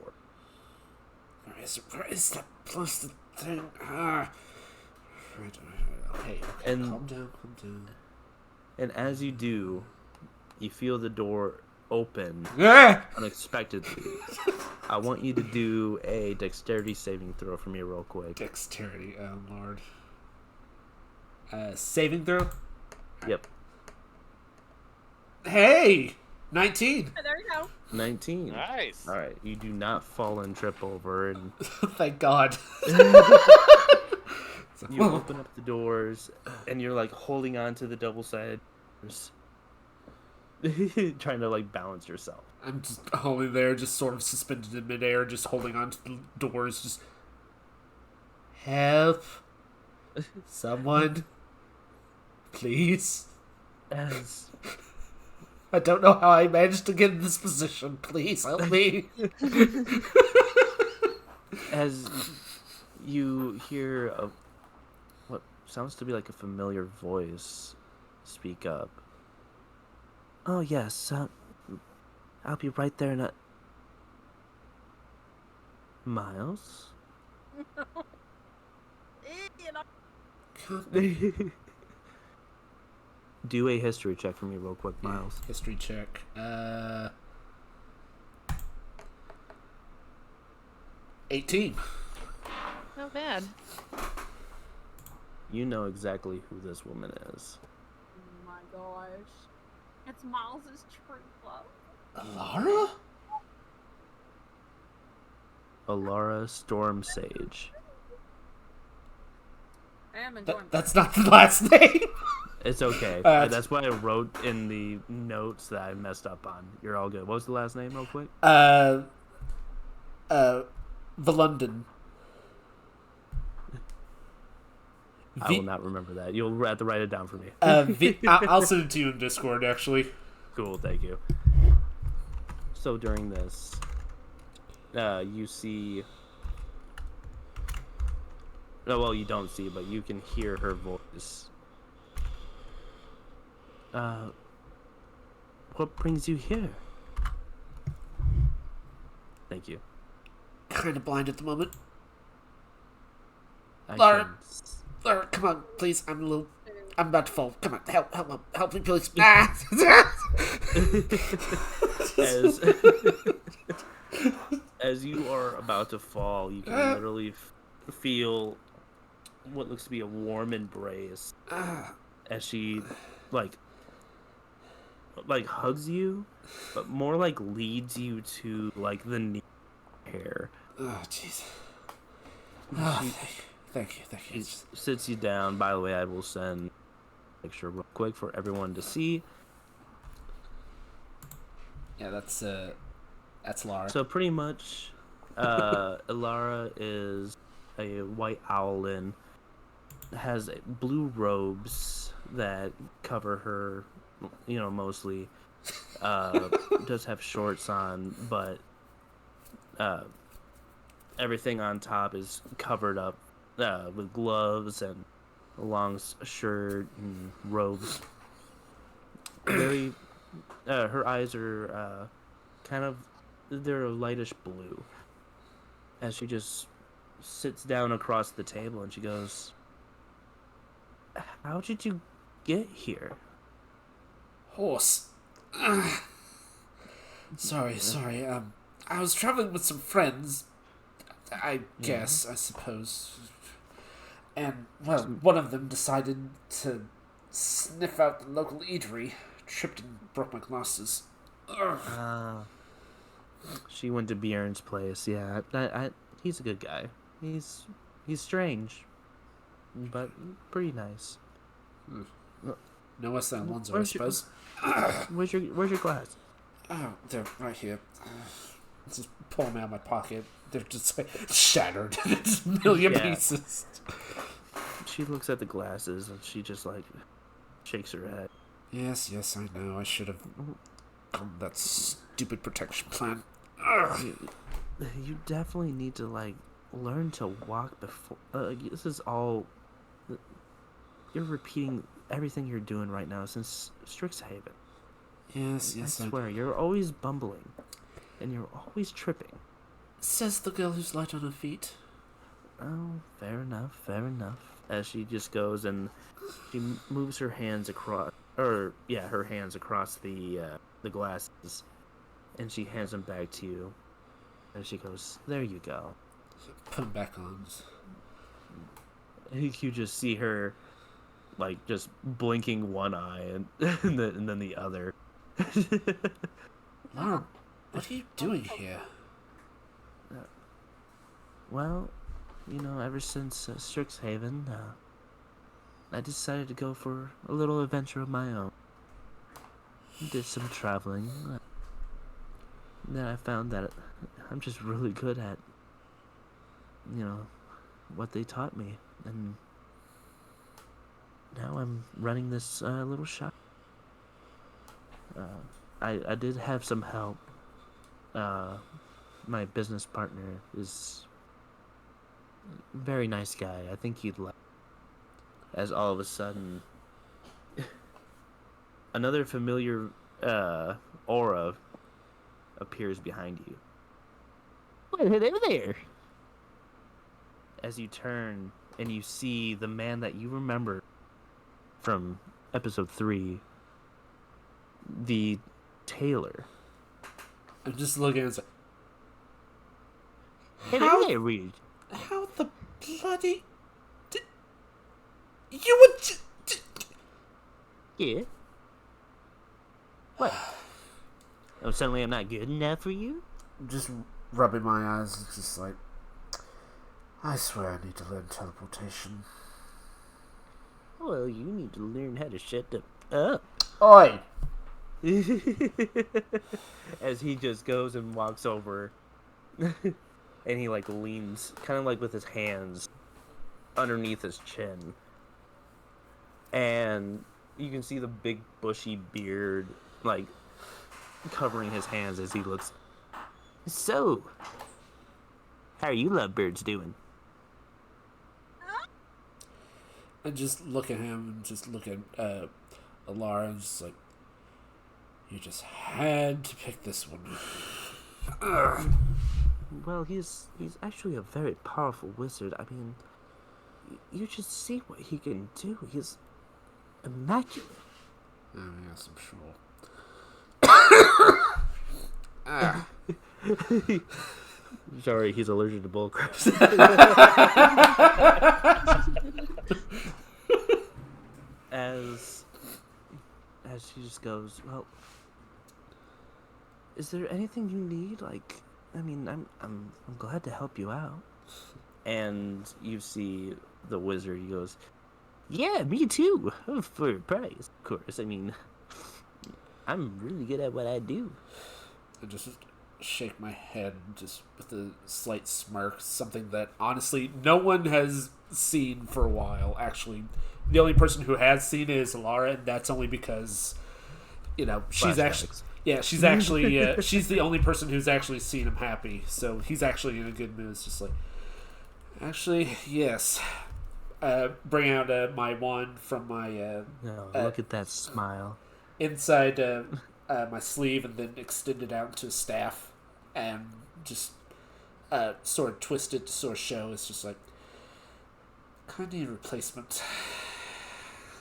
Where is that blessed thing? Okay, And- calm down. And as you do, you feel the door open unexpectedly. I want you to do a dexterity saving throw for me real quick. Dexterity, oh lord. Saving throw? Yep. Hey! 19! Oh, there you go. 19. Nice. All right, you do not fall and trip over, and Thank God. you open up the doors, and you're like holding on to the double-sided doors, trying to like balance yourself. I'm just holding there, just sort of suspended in midair, just holding on to the doors, just... Help! Someone! Please? As I don't know how I managed to get in this position. Please help me. as you hear what sounds to be like a familiar voice speak up. "Oh yes, I'll be right there in a..." Miles? Do a history check for me real quick, Yeah, Miles. history check. 18. Not bad. You know exactly who this woman is. Oh my gosh. It's Miles's true love. Alara? Alara Storm Sage. I am enjoying That's not the last name. It's okay. That's why I wrote in the notes that I messed up on. You're all good. What was the last name, real quick? The London. I will not remember that. You'll have to write it down for me. I'll send it to you in Discord, actually. Cool, thank you. So during this, you see... No, well, you don't see, but you can hear her voice. What brings you here? Thank you. Kind of blind at the moment. I Laura. can Laura, come on, please. I'm about to fall. Come on, help me, please. as you are about to fall, you can literally feel what looks to be a warm embrace as she like hugs you, but more like leads you to like the knee hair. Oh, jeez. Thank you. She sits you down. By the way, I will send a picture real quick for everyone to see. Yeah, that's Lara. So pretty much, Alara is a white owlin, has blue robes that cover her, mostly. Does have shorts on, but everything on top is covered up with gloves and a long shirt and robes. Very, her eyes are they're a lightish blue. As she just sits down across the table and she goes, "How did you get here?" Horse. Sorry. I was traveling with some friends. I guess, I suppose. And, well, one of them decided to sniff out the local eatery, tripped and broke my glasses. She went to Bjorn's place. Yeah, he's a good guy. He's strange, but pretty nice. No less than Alonzo, I suppose. Where's your glass? Oh, they're right here. Just pull them out of my pocket. They're just like shattered in a million pieces. She looks at the glasses and she just like shakes her head. Yes, I know. I should have done that stupid protection plan. You definitely need to like learn to walk before. This is all. You're repeating everything you're doing right now since Strixhaven. Yes, I swear, you're always bumbling, and you're always tripping. Says the girl who's light on her feet. Oh, fair enough. As she just goes and she moves her hands across, her hands across the glasses, and she hands them back to you. And she goes, "There you go." Put them back on. You just see her, like, just blinking one eye and then the other. Laura, what are you doing here? Well, ever since Strixhaven, I decided to go for a little adventure of my own. Did some traveling. Then I found that I'm just really good at, what they taught me. And now I'm running this little shop. I did have some help. My business partner is a very nice guy. I think he'd like. As all of a sudden, another familiar aura appears behind you. Hello there. as you turn and you see the man that you remember from episode 3, the tailor. I'm just looking and saying, Hello there, Reed. how the bloody... You would... Yeah? What? Oh, suddenly I'm not good enough for you? Just rubbing my eyes. It's just like... I swear I need to learn teleportation. Well, you need to learn how to shut up. Oi! As he just goes and walks over. And he, like, leans, kind of like with his hands underneath his chin. And you can see the big bushy beard, like, covering his hands as he looks. So, how are you lovebirds doing? I just look at him and just look at Alara and just like, you just had to pick this one. Well, he's actually a very powerful wizard. I mean, you should see what he can do. He's immaculate. Oh, yes, I'm sure. Sorry, he's allergic to bullcrap. As she just goes, well, is there anything you need? Like, I mean, I'm glad to help you out. And you see the wizard. He goes, yeah, me too. For a price, of course. I mean, I'm really good at what I do. I just shake my head just with a slight smirk, something that honestly no one has seen for a while. Actually, the only person who has seen it is Alara, and that's only because, you know, she's actually she's the only person who's actually seen him happy, so he's actually in a good mood. It's just like, actually, yes. Bring out my wand from my look at that smile inside my sleeve, and then extend it out to a staff, and just sort of twist it to sort of show. It's just like, kind of need a replacement.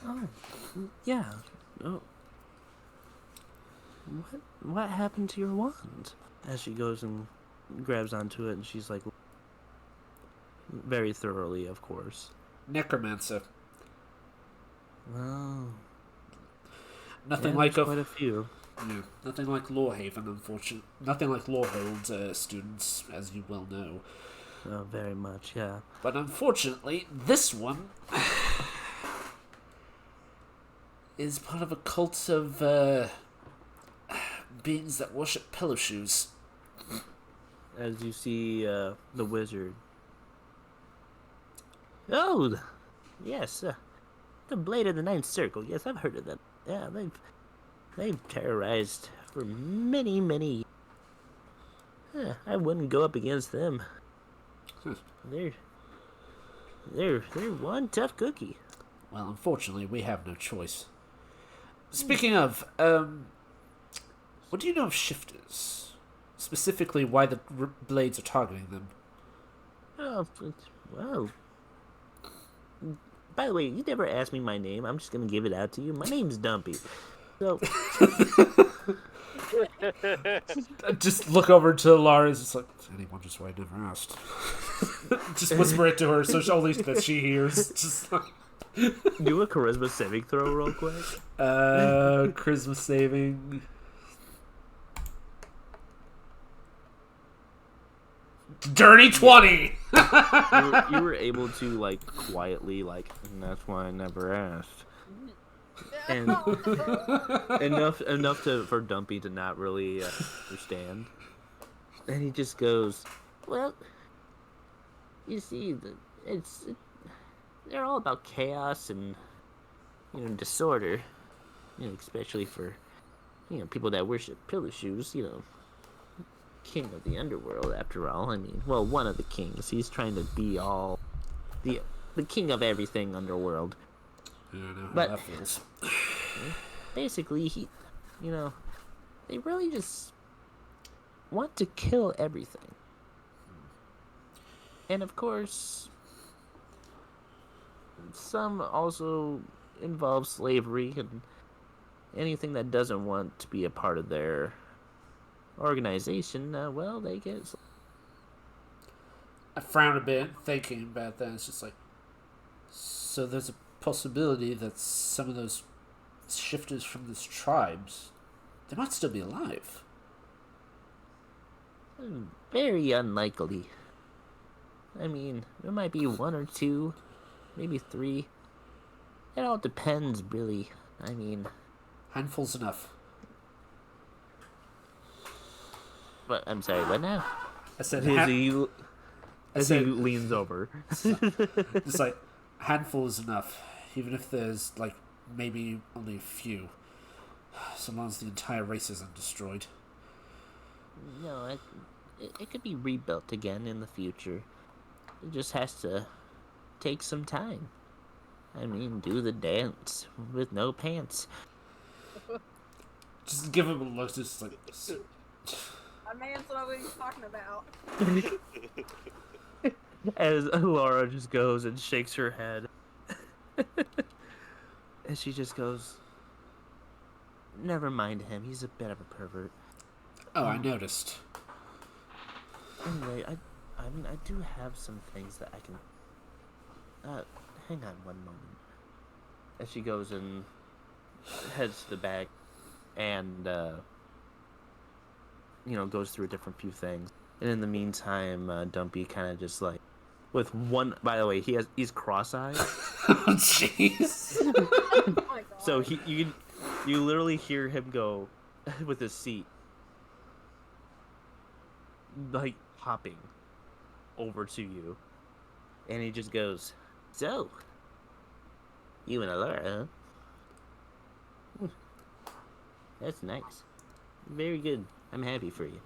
Oh, yeah. Oh. What happened to your wand? As she goes and grabs onto it, and she's like, very thoroughly, of course. Necromancer. Well, Nothing yeah, like quite a few. Yeah, nothing like Lorehaven, unfortunately. Nothing like Lorehold students, as you well know. Oh, very much, yeah. But unfortunately, this one is part of a cult of beings that worship pillow shoes. As you see the wizard. Oh, yes, the Blade of the Ninth Circle. Yes, I've heard of them. Yeah, they've terrorized for many, many. I wouldn't go up against them. They're one tough cookie. Well, unfortunately, we have no choice. Speaking of, what do you know of shifters? Specifically, why the blades are targeting them? Oh, well. By the way, you never asked me my name. I'm just gonna give it out to you. My name's Dumpy. So. Just look over to Lara. It's just like, anyone just why I never asked. Just whisper it to her so only that she hears. Just like... Do a charisma saving throw real quick. Charisma saving. Dirty 20. You were able to like quietly like, and that's why I never asked. And enough for Dumpy to not really understand. And he just goes, well, you see, they're all about chaos and, you know, disorder. You know, especially for, you know, people that worship pillow shoes. You know, king of the underworld, after all. I mean, well, one of the kings. He's trying to be all the king of everything underworld. I don't know how But that feels. basically, you know, they really just want to kill everything. And of course, some also involve slavery and anything that doesn't want to be a part of their organization. Well, they get. I frown a bit thinking about that. It's just like, so there's a possibility that some of those shifters from these tribes, they might still be alive. Very unlikely. I mean, there might be one or two, maybe three. It all depends, really. I mean, Handfuls enough. but I'm sorry, what now? I said, As he said- leans over. just like, handful is enough. Even if there's, like, maybe only a few. So long as the entire race isn't destroyed. No, it could be rebuilt again in the future. It just has to take some time. I mean, do the dance with no pants. Just give him a look, just like, My man's know what he's talking about. As Laura just goes and shakes her head. And she just goes, never mind him, he's a bit of a pervert. oh, I noticed. Anyway, I mean, I do have some things that I can... hang on one moment. As she goes and heads to the back and, goes through a different few things. And in the meantime, Dumpy kind of just like... With one... By the way, he's cross-eyed. Oh, jeez. Oh my god. So you literally hear him go with his seat, like hopping over to you, and he just goes, "So, you and Alora, huh? That's nice. Very good. I'm happy for you."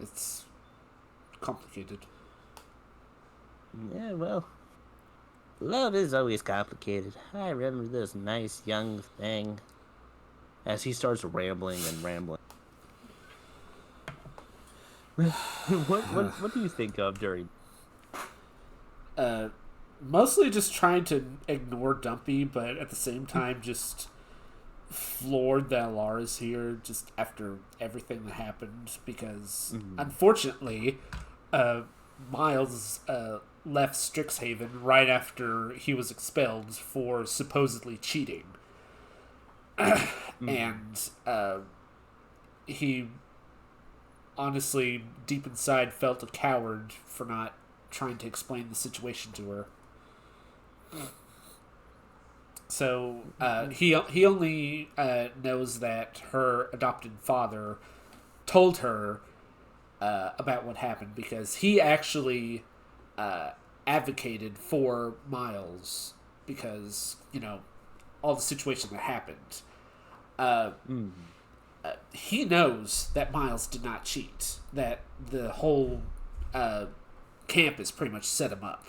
It's complicated. Yeah, well, love is always complicated. I remember this nice young thing. As he starts rambling and rambling. What do you think of during? Mostly just trying to ignore Dumpy, but at the same time just floored that Lara's here just after everything that happened because unfortunately Miles left Strixhaven right after he was expelled for supposedly cheating. And he honestly deep inside felt a coward for not trying to explain the situation to her. So he only knows that her adopted father told her about what happened because he actually advocated for Miles because, all the situation that happened. He knows that Miles did not cheat, that the whole campus pretty much set him up.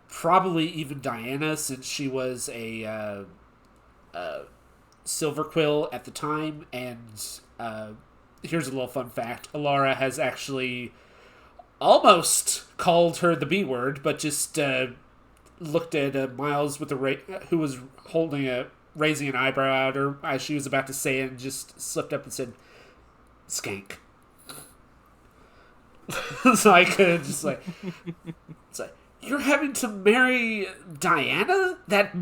Probably even Diana, since she was a Silver Quill at the time. And here's a little fun fact. Alara has actually almost called her the B word, but just looked at Miles with who was raising an eyebrow at her as she was about to say it and just slipped up and said, "Skank." So I could just it's like, you're having to marry Diana? That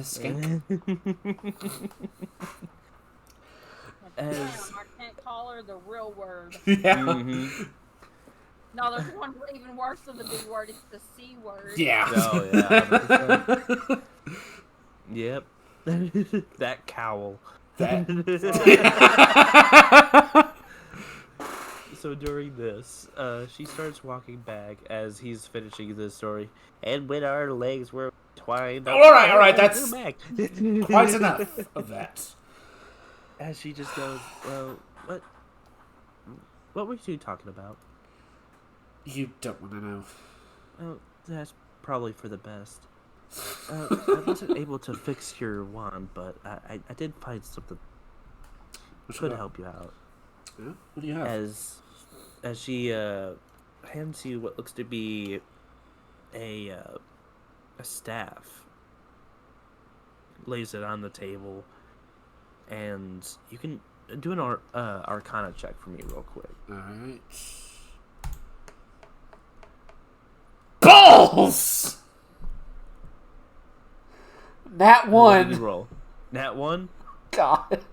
skank. Damn, I can't call her the real word. Yeah. Mm-hmm. No, there's one even worse than the B word. It's the C word. Yeah. Oh yeah. 100%. Yep. That cowl. So during this, she starts walking back as he's finishing this story. And when our legs were twined up... All right, that's back. quite enough of that. As she just goes, well, what were you talking about? You don't want to know. Oh, that's probably for the best. I wasn't able to fix your wand, but I did find something that could help you out. Yeah? What do you have? As she hands you what looks to be a staff, lays it on the table, and you can do an Arcana check for me real quick. All right. Balls. Nat What did you 1. roll? Nat 1? God.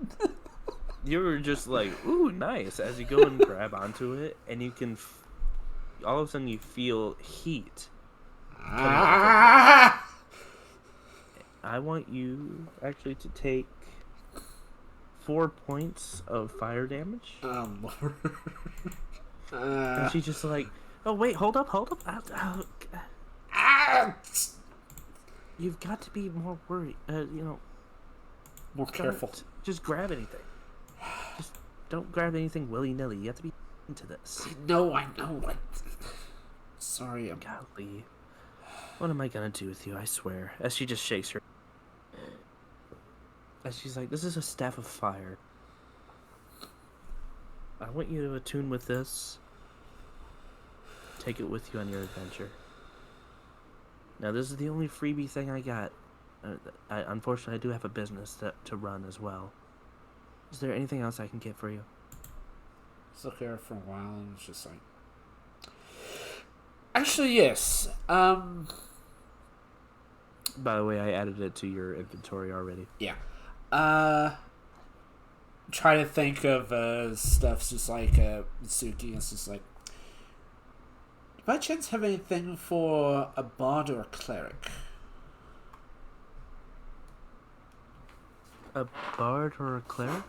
You were just like, ooh, nice, as you go and grab onto it, and you can, all of a sudden you feel heat coming off of it. I want you actually to take 4 points of fire damage. Oh, Lord. And she's just like, oh, wait, hold up. You've got to be more worried, More careful. Just grab anything. Just don't grab anything willy-nilly. You have to be into this. No, I know. Sorry, I'm... Golly. What am I gonna do with you, I swear? As she just shakes her... As she's like, this is a staff of fire. I want you to attune with this. Take it with you on your adventure. Now, this is the only freebie thing I got. Unfortunately, I do have a business to run as well. Is there anything else I can get for you? Just look here for a while and it's just like... Actually, yes. By the way, I added it to your inventory already. Yeah. Try to think of stuff just like Mitsuki. It's just like... By chance have anything for a bard or a cleric? A bard or a cleric?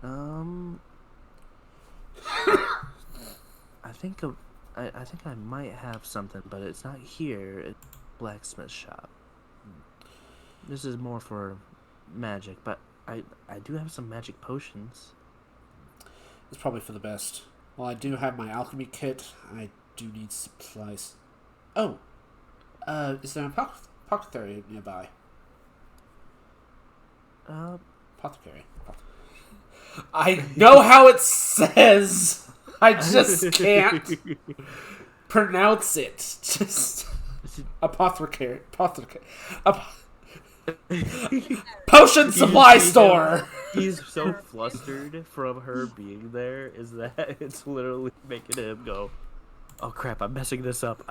I think I might have something, but it's not here. It's blacksmith shop. This is more for magic, but I do have some magic potions. It's probably for the best. Well, I do have my alchemy kit. I do need supplies. Oh, is there an apothecary nearby? Apothecary. I know how it says. I just can't pronounce it. Just apothecary. Potion supply store. He's so flustered from her being there is that it's literally making him go, oh crap, I'm messing this up.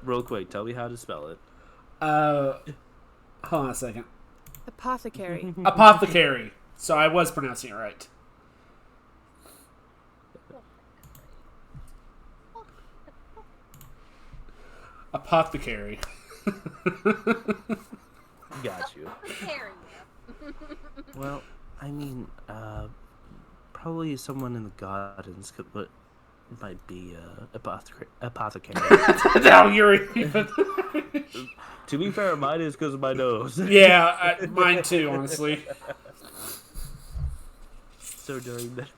Real quick, tell me how to spell it. Hold on a second. Apothecary. Apothecary. So I was pronouncing it right. Apothecary. Got you. Harry. Well, I mean, probably someone in the gardens might be apothecary. Now you're even. To be fair, mine is because of my nose. Yeah, mine too, honestly. So during that,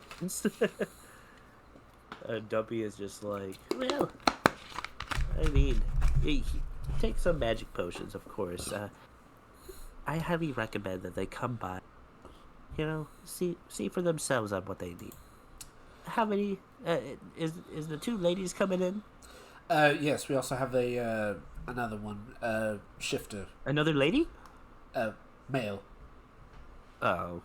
Dumpy is just like, well, I mean, take some magic potions, of course. I highly recommend that they come by. See for themselves on what they need. How many? Is the two ladies coming in? Yes, we also have another one. Shifter. Another lady? Male. Oh.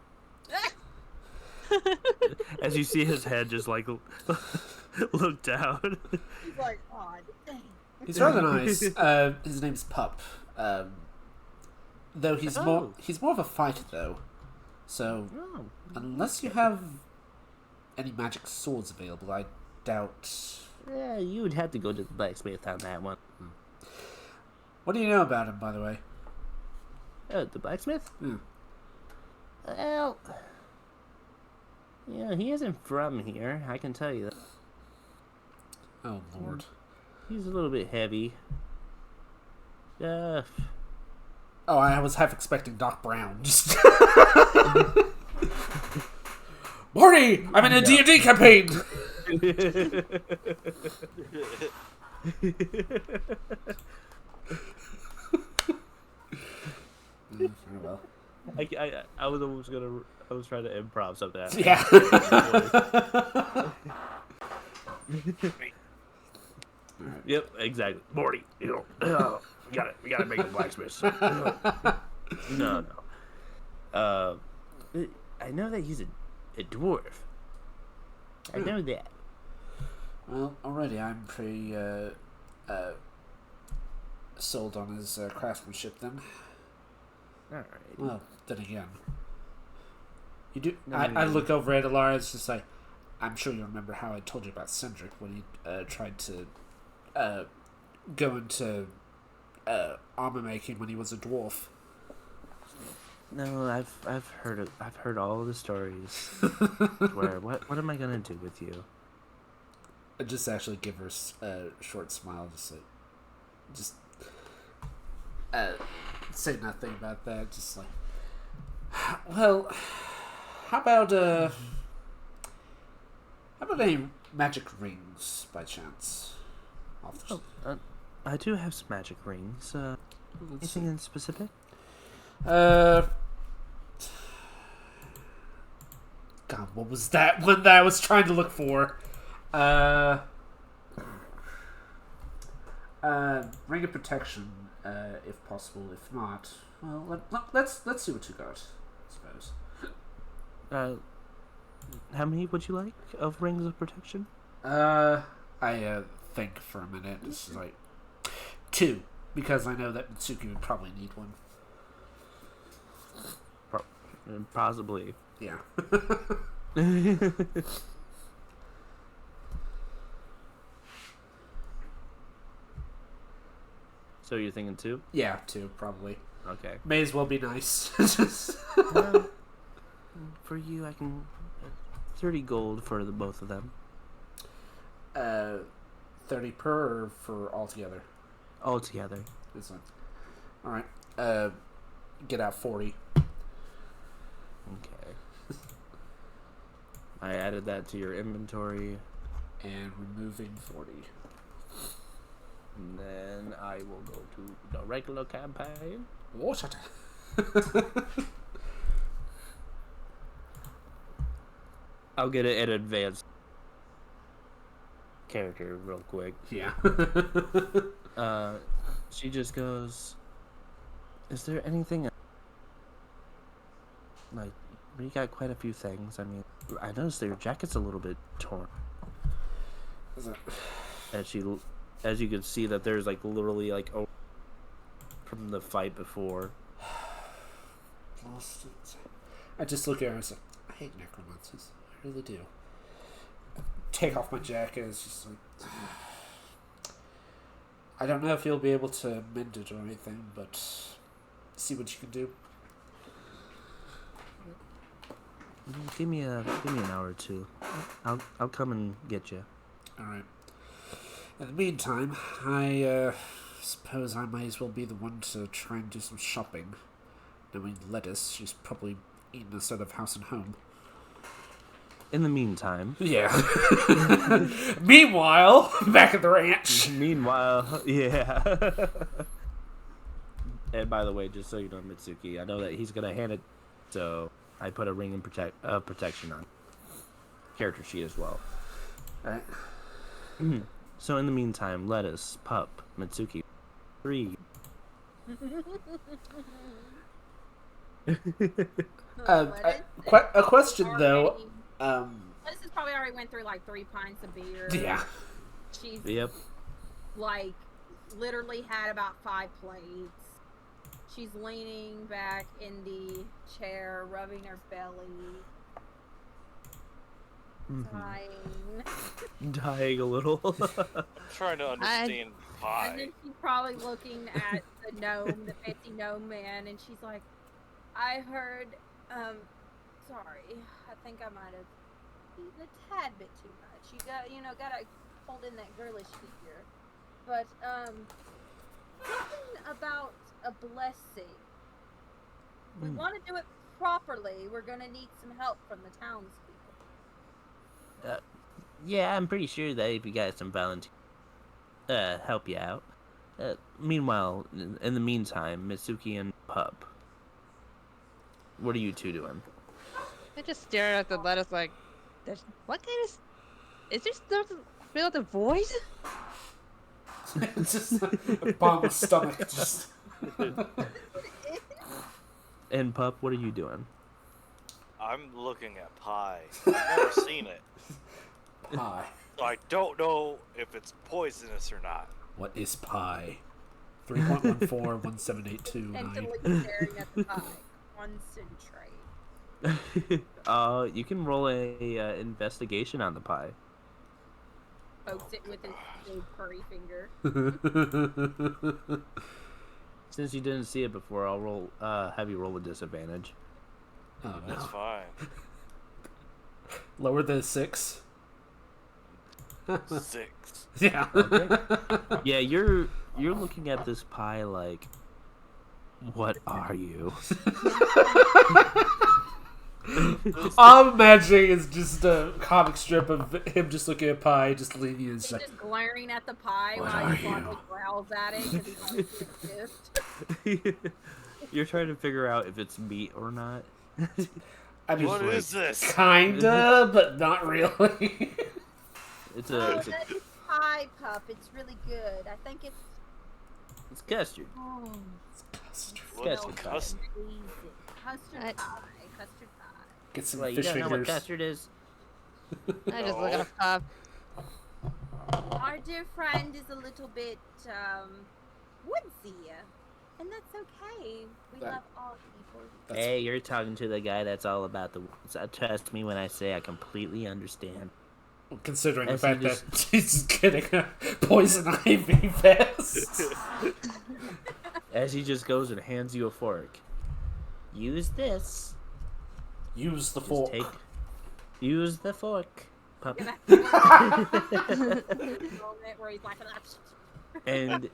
As you see his head just like look down. He's like, oh, dang. He's rather nice. His name's Pup. Though he's more of a fighter though. So unless you have any magic swords available, I doubt. Yeah, you would have to go to the blacksmith on that one. What do you know about him, by the way? The blacksmith? Well, he isn't from here. I can tell you that. Oh Lord. He's a little bit heavy. Oh, I was half expecting Doc Brown. Just Marty, I'm in a D&D campaign. I I was almost gonna. I was trying to improv something. Yeah. Yep, exactly. Morty, we gotta make a blacksmith. No. I know that he's a dwarf. I know that. Well, already I'm pretty sold on his craftsmanship then. All right. Well, then again, you do. I look over at Alara. It's just like, I'm sure you remember how I told you about Cendric when he tried to go into armor making when he was a dwarf. No, I've heard it. I've heard all the stories. Where what am I gonna do with you? I just actually give her a short smile, just say nothing about that. Just like, well, how about any magic rings by chance? I do have some magic rings. Anything in specific? God, what was that one that I was trying to look for? Ring of protection, if possible. If not, well, let's see what you got. I suppose. How many would you like of rings of protection? I think for a minute. This is like 2, because I know that Mitsuki would probably need one. Possibly. Yeah. So you're thinking 2? Yeah, 2 probably. Okay. May as well be nice. Well, for you, I can 30 gold for the both of them. 30 per or for all together? All together. This one. All right. Get out 40. Okay. I added that to your inventory. And removing 40. And then I will go to the regular campaign. What? I'll get an advanced character real quick. Yeah. She just goes, is there anything... Like, we got quite a few things. I mean, I noticed that your jacket's a little bit torn. As you can see that there's like literally like from the fight before. I just look at her and say, I hate necromancers. I really do. Take off my jacket. It's just like, I don't know if you'll be able to mend it or anything, but see what you can do. Give me an hour or two. I'll come and get you. All right. In the meantime, I suppose I might as well be the one to try and do some shopping. Knowing Lettuce, she's probably eaten us out of house and home. In the meantime. Yeah. Meanwhile, back at the ranch. Meanwhile, yeah. And by the way, just so you know, Mitsuki, I know that he's gonna hand it, so I put a ring in protection on character sheet as well. Alright. So in the meantime, Lettuce, Pup, Mitsuki, 3. A question though. This has probably already went through like 3 pints of beer. Yeah. She's Yep. Literally had about 5 plates. She's leaning back in the chair, rubbing her belly. Dying. Dying a little. I'm trying to understand pie. And then she's probably looking at the gnome, the fancy gnome man, and she's like, I heard, sorry, I think I might have eaten a tad bit too much. You gotta hold in that girlish figure. But, something about a blessing. We want to do it properly. We're gonna need some help from the townspeople. Yeah, I'm pretty sure that if you got some volunteers, help you out. Meanwhile, in the meantime, Mitsuki and Pup. What are you two doing? I just stare at the lettuce like, what kind of? Is there something filled the void? It's just a bottomless stomach. Just And Pup, what are you doing? I'm looking at pie. I've never seen it, pie. so I don't know if it's poisonous or not. What is pie? 3.141782. Intently staring at the pie. Concentrate. You can roll a investigation on the pie. Pokes it with his big furry finger. Since you didn't see it before, I'll roll. Have you roll a disadvantage. Oh That's no. fine. Lower than 6. 6. Yeah. Okay. Yeah, you're looking at this pie like, what are you? I'm imagining it's just a comic strip of him just looking at pie, just leaning in. He's Like, just glaring at the pie What while are he you? growls at it because he wants to exist. You're trying to figure out if it's meat or not. I mean, What is this? kinda, but not really. It's Oh, a that is pie, Pup. It's really good. I think it's. it's custard. Oh, What's Custard pie. custard? amazing. Custard I- pie. Custard pie. Get some Like, you fish don't know what fingers. custard is? I just look at a pup. Our dear friend is a little bit woodsy, and that's okay. We That- love all people. That's- Hey, you're talking to the guy that's all about the. Trust me when I say I completely understand. Considering the As he fact just- that he's getting a poison ivy vest. As he just goes and hands you a fork. Use this. Use the Just fork. use the fork, pup. Moment where he's like, And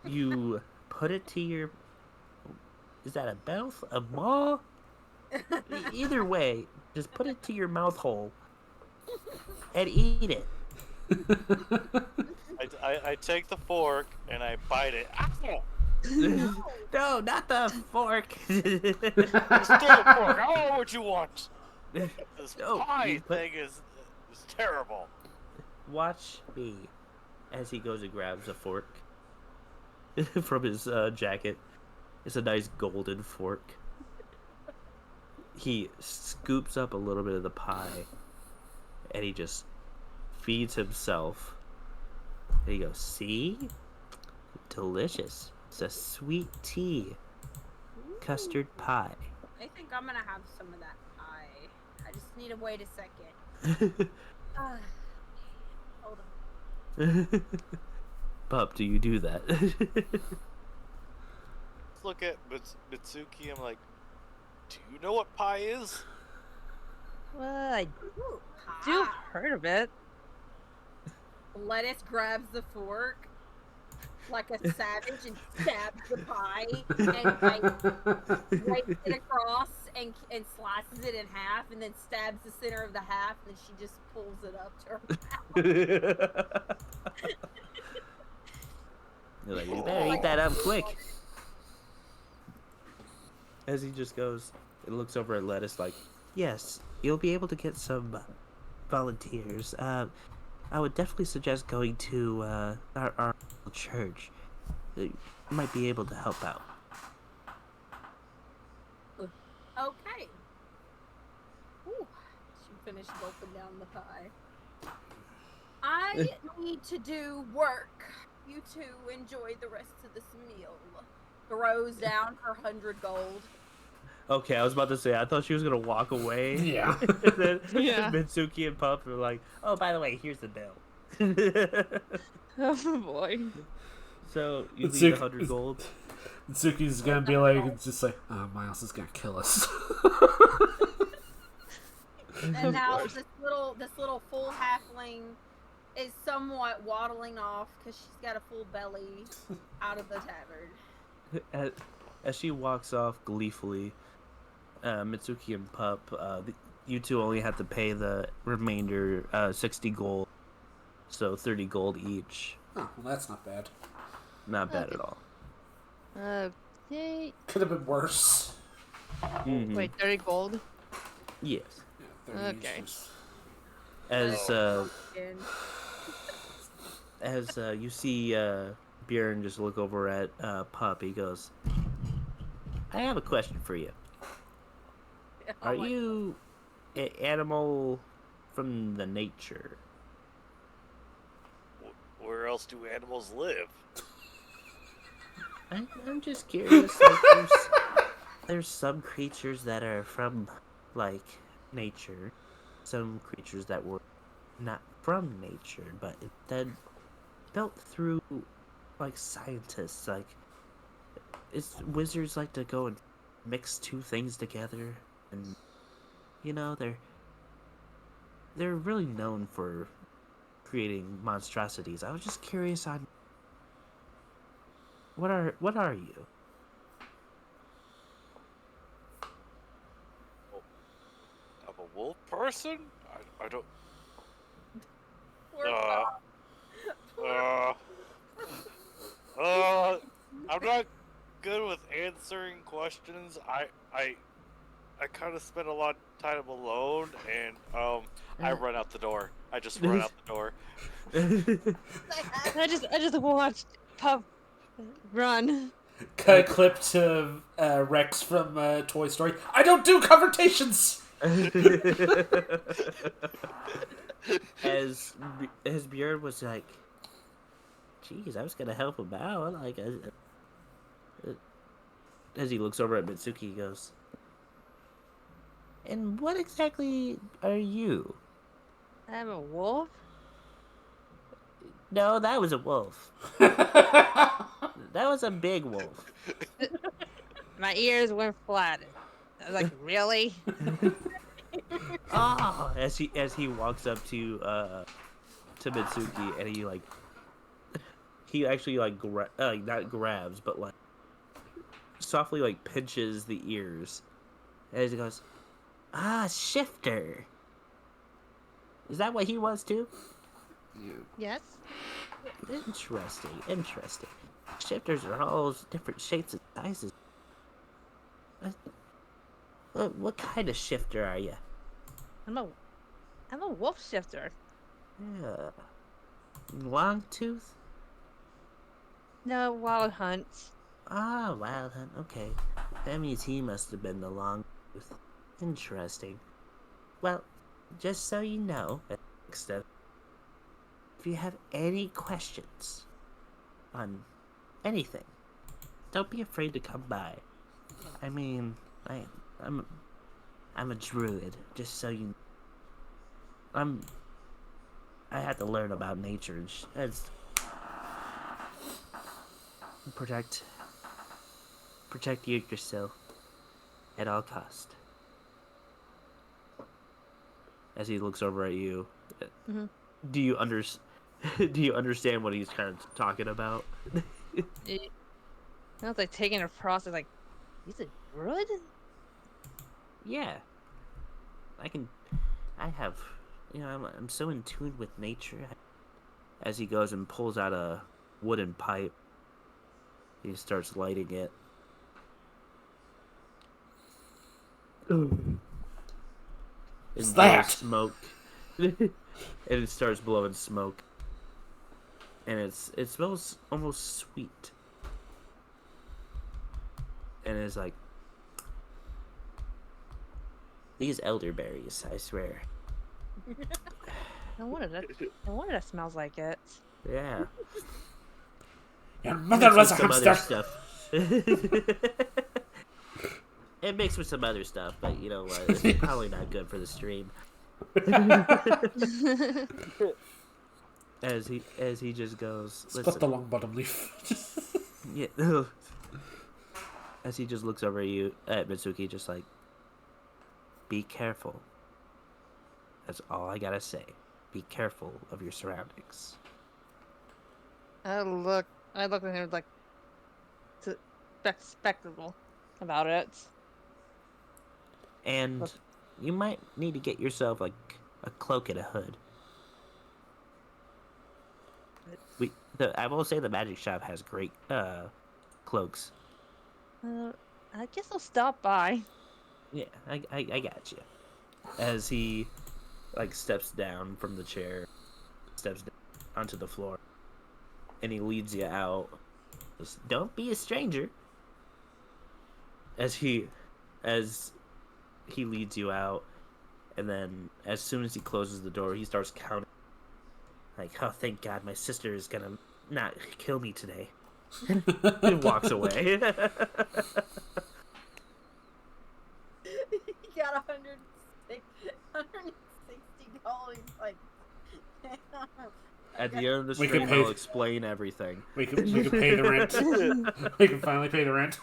you put it to your. Is that a mouth? A maw? Either way, just put it to your mouth hole and eat it. I take the fork and I bite it. Ow! No, not the fork. Steal the fork. I don't know what you want. This No, pie you put- thing is terrible. Watch me as he goes and grabs a fork from his jacket. It's a nice golden fork. He scoops up a little bit of the pie and he just feeds himself. And he goes, see? Delicious. It's a sweet tea. Custard pie. I think I'm gonna have some of that pie. I just need to wait a second. Hold on. Pup, do you do that? Look at Mitsuki. I'm like, do you know what pie is? Well, I Ooh, do pie. heard of it. Lettuce grabs the fork like a savage and stabs the pie and like breaks it across and slices it in half and then stabs the center of the half and then she just pulls it up to her mouth. You're like, you better eat that up quick. As he just goes and looks over at Lettuce like, yes, you'll be able to get some volunteers. I would definitely suggest going to our church. You might be able to help out. Okay. Ooh, she finished gulping down the pie. I need to do work. You two enjoy the rest of this meal. Throws down her 100 gold. Okay, I was about to say, I thought she was going to walk away. Yeah. And then Yeah. Mitsuki and Pup were like, oh, by the way, here's the bill. Oh boy. So, you leave Mitsuki- the 100 gold. Tsuki's gonna be like, just like, oh, Miles is gonna kill us. And now this little full halfling is somewhat waddling off because she's got a full belly out of the tavern. As she walks off gleefully, Mitsuki and Pup, you two only have to pay the remainder 60 gold. So 30 gold each. Oh, well, that's not bad. Not bad at all. Okay. Could have been worse. Mhm. Wait, 30 gold? Yes. Yeah, 30 Okay. each. As And you see Bjorn just look over at Pup, he goes, "I have a question for you. Are you an animal from the nature?" Where else do animals live? I'm just curious. Like, there's some creatures that are from like nature, some creatures that were not from nature, but instead built through like scientists. Like, it's wizards like to go and mix two things together, and they're really known for creating monstrosities. I was just curious on what are you? I'm a wolf person? I don't. poor Uh, Pup. uh, uh, I'm not good with answering questions. I kind of spend a lot of time alone, and I run out the door. I just run out the door. I just watched Pup run. Clip to Rex from Toy Story. I don't do conversations! as Björn was like, "Geez, I was gonna help him out." Like, as he looks over at Mitsuki, he goes, "And what exactly are you?" I'm a wolf? No, that was a wolf. That was a big wolf. My ears went flat. I was like, really? Ah, as he walks up to Mitsuki, and he actually like not grabs, but like softly like pinches the ears, as he goes, "Ah, Shifter. Is that what he was too?" Yes? Interesting. Shifters are all different shapes and sizes. What kind of shifter are you? I'm a wolf shifter. Yeah. Long tooth? No, wild hunts. Ah, wild hunt. Okay. That means he must have been the long tooth. Interesting. Well, just so you know, next step, if you have any questions on anything, don't be afraid to come by. I mean, I'm I'm a druid, just so you know. I had to learn about nature and protect you yourself at all cost. As he looks over at you, Mm-hmm. do you do you understand what he's kind of talking about? It's like taking a process. Like, he's a druid? Yeah, I can. I have. I'm so in tune with nature. As he goes and pulls out a wooden pipe, he starts lighting it. And What's blows that? smoke. And it starts blowing smoke. And it smells almost sweet. And it's like, these elderberries, I swear. No wonder that smells like it. Yeah. Your mother was a Some hamster! other stuff. It mixed with some other stuff, but you know what? It's probably not good for the stream. As he just goes, Split listen. the long bottom leaf. Yeah. As he just looks over at Mitsuki, just like, be careful. That's all I gotta say. Be careful of your surroundings. I look at him like spectacle about it. And you might need to get yourself like a cloak and a hood. I will say the magic shop has great cloaks. I guess I'll stop by. Yeah, I got you. As he steps down from the chair, steps down onto the floor, and he leads you out. Goes, don't be a stranger. As he leads you out, and then as soon as he closes the door, he starts counting. Like, oh, thank God, my sister is gonna not kill me today. And walks away. He got $160. Like, At the end of the We could stream, pay- I'll explain everything. We can pay the rent. We can finally pay the rent.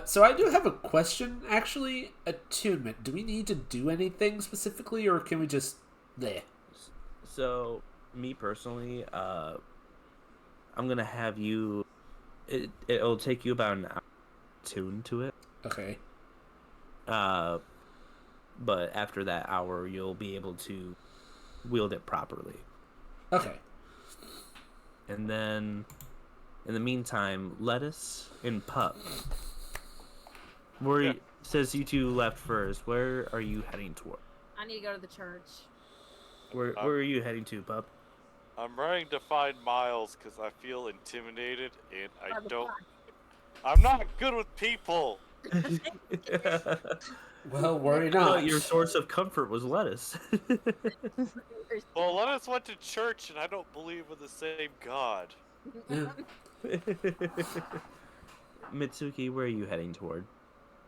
So I do have a question, actually. Attunement. Do we need to do anything specifically, or can we just there? So, me personally, I'm gonna have you. It'll take you about an hour to tune to it. Okay. But after that hour, you'll be able to wield it properly. Okay. And then, in the meantime, Lettuce and Pup. Says you two left first. Where are you heading toward? I need to go to the church. Where are you heading to, Pup? I'm running to find Miles because I feel intimidated and I By the don't. fire. I'm not good with people. Well, worry No, not. your source of comfort was Lettuce. Well, let us went to church and I don't believe in the same God. Yeah. Mitsuki, where are you heading toward?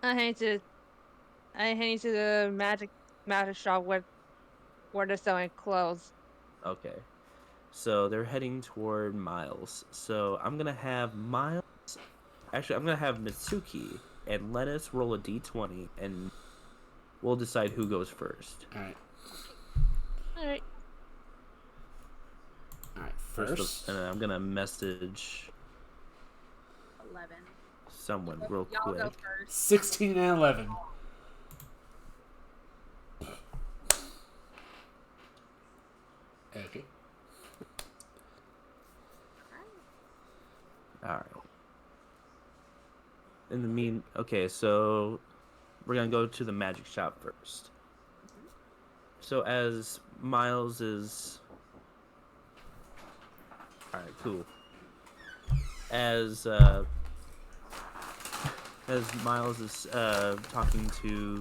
I hate to the magic shop where they're selling clothes. Okay. So they're heading toward Miles. So I'm going to have Miles... Actually, I'm going to have Mitsuki and Lettuce roll a d20, and we'll decide who goes first. Alright. Alright. Alright, first. And I'm going to message 11. someone real Y'all quick. go first. 16 and 11. Okay. Alright. Okay, so we're gonna go to the magic shop first. So as Miles is... Alright, cool. As Miles is talking to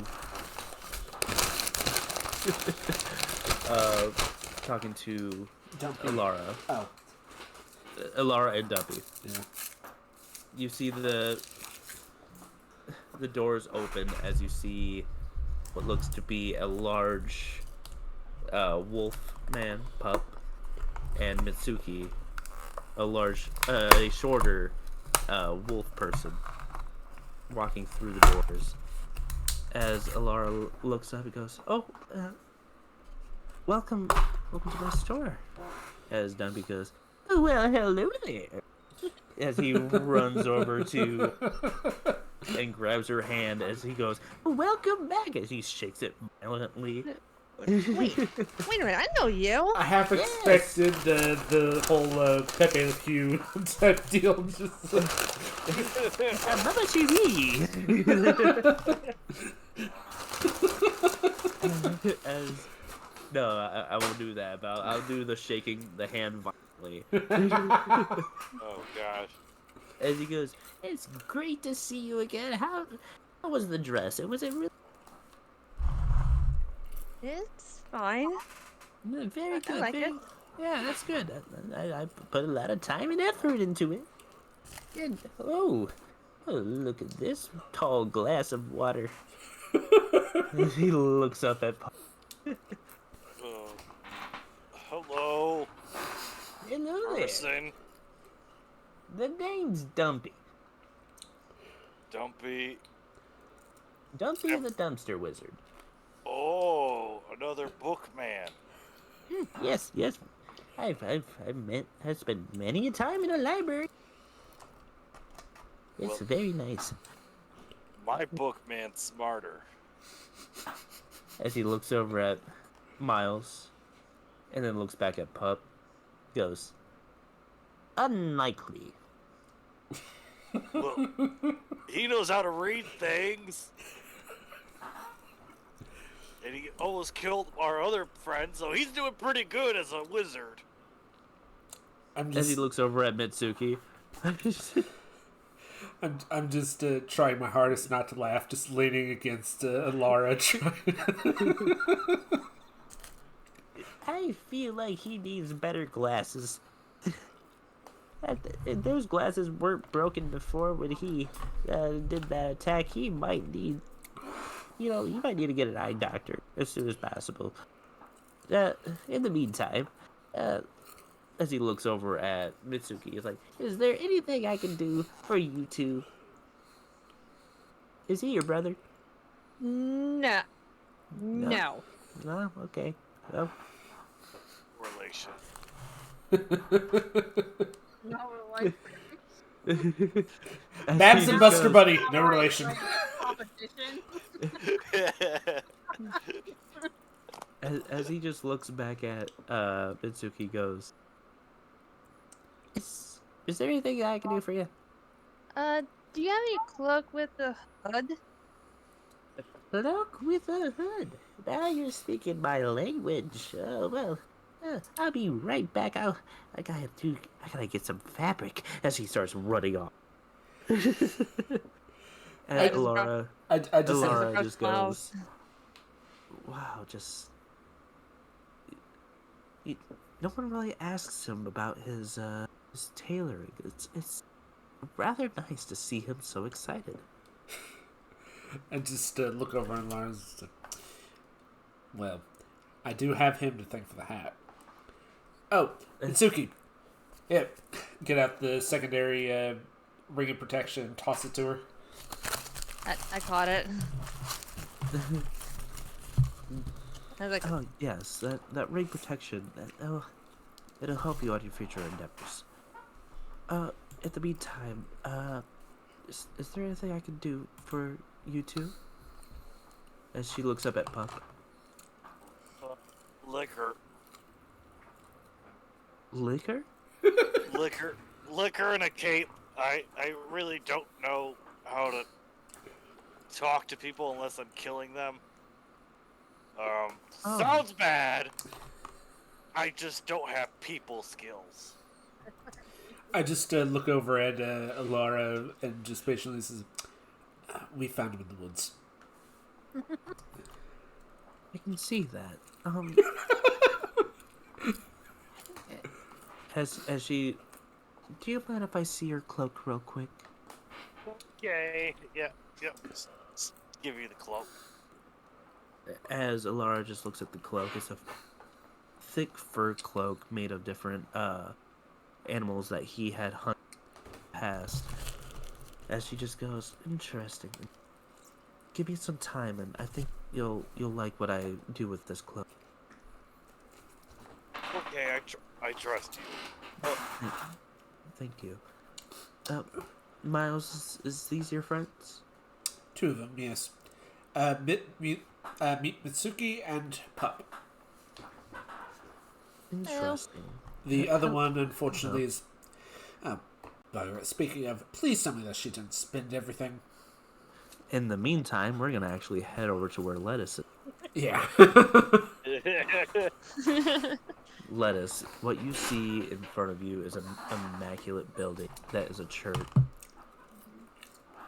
Dumpy. Ilara. Oh. Ilara and Dumpy. Yeah. You see the doors open as you see what looks to be a large wolf man pup, and Mitsuki, a shorter wolf person, walking through the doors. As Ilara looks up and goes, "Oh, welcome to my store." As Dumpy goes, "Oh, well, hello there." As he runs over to and grabs her hand as he goes, "Welcome back," as he shakes it violently. Wait a minute, I know you. I half expected the whole Pepe Le Pew type deal. Just Mama Cherie! No, I won't do that, but I'll do the shaking the hand violently. Oh gosh. As he goes, "It's great to see you again. How was the dress? Was it really It's fine. very good? I like it. Yeah, that's good. I put a lot of time and effort into it. And, oh, look at this tall glass of water." He looks up at Pop. Hello, Hello there. person. The name's Dumpy. Dumpy. Dumpy the Dumpster Wizard. Oh, another bookman. Yes. I've spent many a time in a library. It's Well- very nice. My bookman's smarter. As he looks over at Miles, and then looks back at Pup, goes, "Unlikely." Well, he knows how to read things. And he almost killed our other friend, so he's doing pretty good as a wizard. As he looks over at Mitsuki. I'm just trying my hardest not to laugh, just leaning against Laura. I feel like he needs better glasses. Those glasses weren't broken before when he did that attack. He might need, you might need to get an eye doctor as soon as possible. In the meantime, as he looks over at Mitsuki, he's like, "Is there anything I can do for you two?" Is he your brother? No. No. No? Okay. Well, Relation. No, like Babs and Buster Buddy, no relation. competition. As he just looks back at Mitsuki, goes, Is there anything I can do for you? Do you have any cloak with the hood? Cloak with a hood. Now you're speaking my language. Oh, well, I'll be right back. I gotta get some fabric. As he starts running off. And Laura just goes, wow, no one really asks him about his tailoring. It's rather nice to see him so excited. I just look over and Laura's like, well, I do have him to thank for the hat. Oh, Mitsuki. Yeah, get out the secondary ring of protection and toss it to her. I caught it. I was like, Oh yes, that ring protection. It'll help you on your future endeavors. In the meantime, is there anything I can do for you two? As she looks up at Puck. Liquor. Liquor? Liquor and a cape. I really don't know how to talk to people unless I'm killing them. Sounds bad. I just don't have people skills. I just look over at Laura and just patiently says, we found him in the woods. I can see that. As she, do you mind if I see your cloak real quick? Okay. Yeah. Just give you the cloak. As Alara just looks at the cloak, it's a thick fur cloak made of different animals that he had hunted past. As she just goes, interesting. Give me some time, and I think you'll like what I do with this cloak. Okay, I trust you. Thank you. Miles, is these your friends? 2 of them, yes. Meet Mitsuki and Pup. Interesting. The other one, unfortunately, is... by the way, speaking of, please tell me that she didn't spend everything. In the meantime, we're gonna actually head over to where Lettuce is. Yeah. Lettuce, what you see in front of you is an immaculate building that is a church.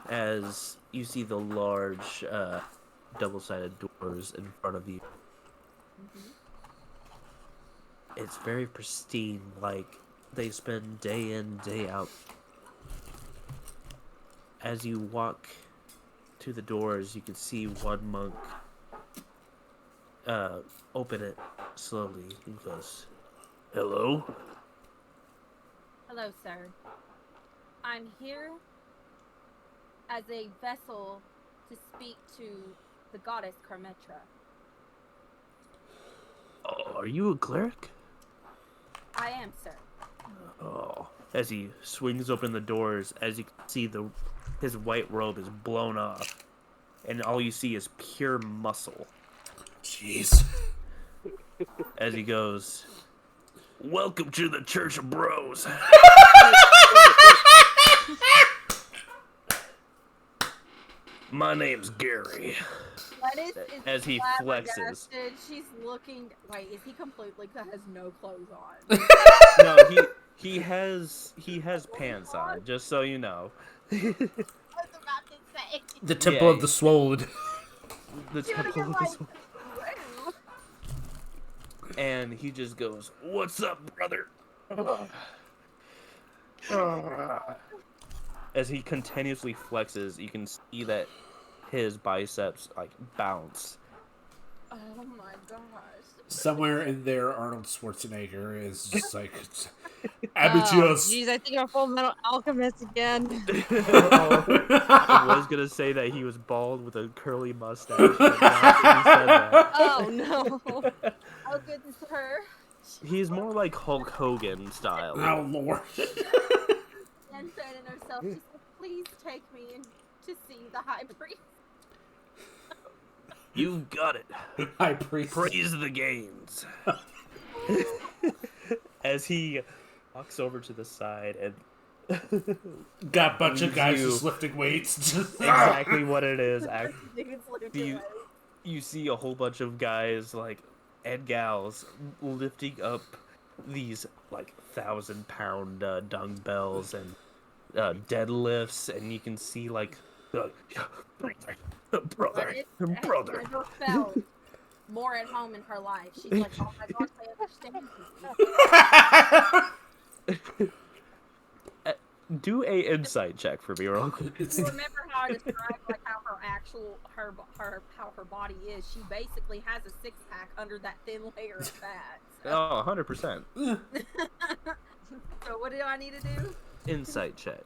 As you see the large double-sided doors in front of you. It's very pristine, like they spend day in, day out. As you walk to the doors, you can see one monk open it slowly. He goes, "Hello?" Hello, sir. I'm here as a vessel to speak to the goddess Carmetra. Oh, are you a cleric? I am, sir. Oh. As he swings open the doors, as you can see, his white robe is blown off, and all you see is pure muscle. Jeez. As he goes, "Welcome to the Church of Bros." My name's Gary. Lettuce is As he flexes. flabbergasted. She's looking. Wait, is he completely has no clothes on? No, he has pants on. Just so you know. I was about to say. The Temple of the Sword. The Temple of the Sword. Whoa. And he just goes, "What's up, brother?" As he continuously flexes, you can see that his biceps like bounce. Oh my gosh. Somewhere in there, Arnold Schwarzenegger is just like, Oh, amateurs. jeez, I think I'm Full Metal Alchemist again. I was gonna say that he was bald with a curly mustache. But not that he said that. Oh no. Oh goodness, her. He's more like Hulk Hogan style. Oh, Lord. And saying to herself, she's like, please take me in to see the high priest. You've got it. High priest. Praise the gains. As he walks over to the side and Got a bunch of guys You- just lifting weights. Just, exactly what it is. You see a whole bunch of guys like and gals lifting up these like 1,000-pound dumbbells and deadlifts, and you can see like brother. Never felt more at home in her life. She's like, oh my gosh, they understand me. Do a insight check for me, real quick. You remember how I described like how how her body is? She basically has a six-pack under that thin layer of fat. Oh, 100%. So what do I need to do? Insight check.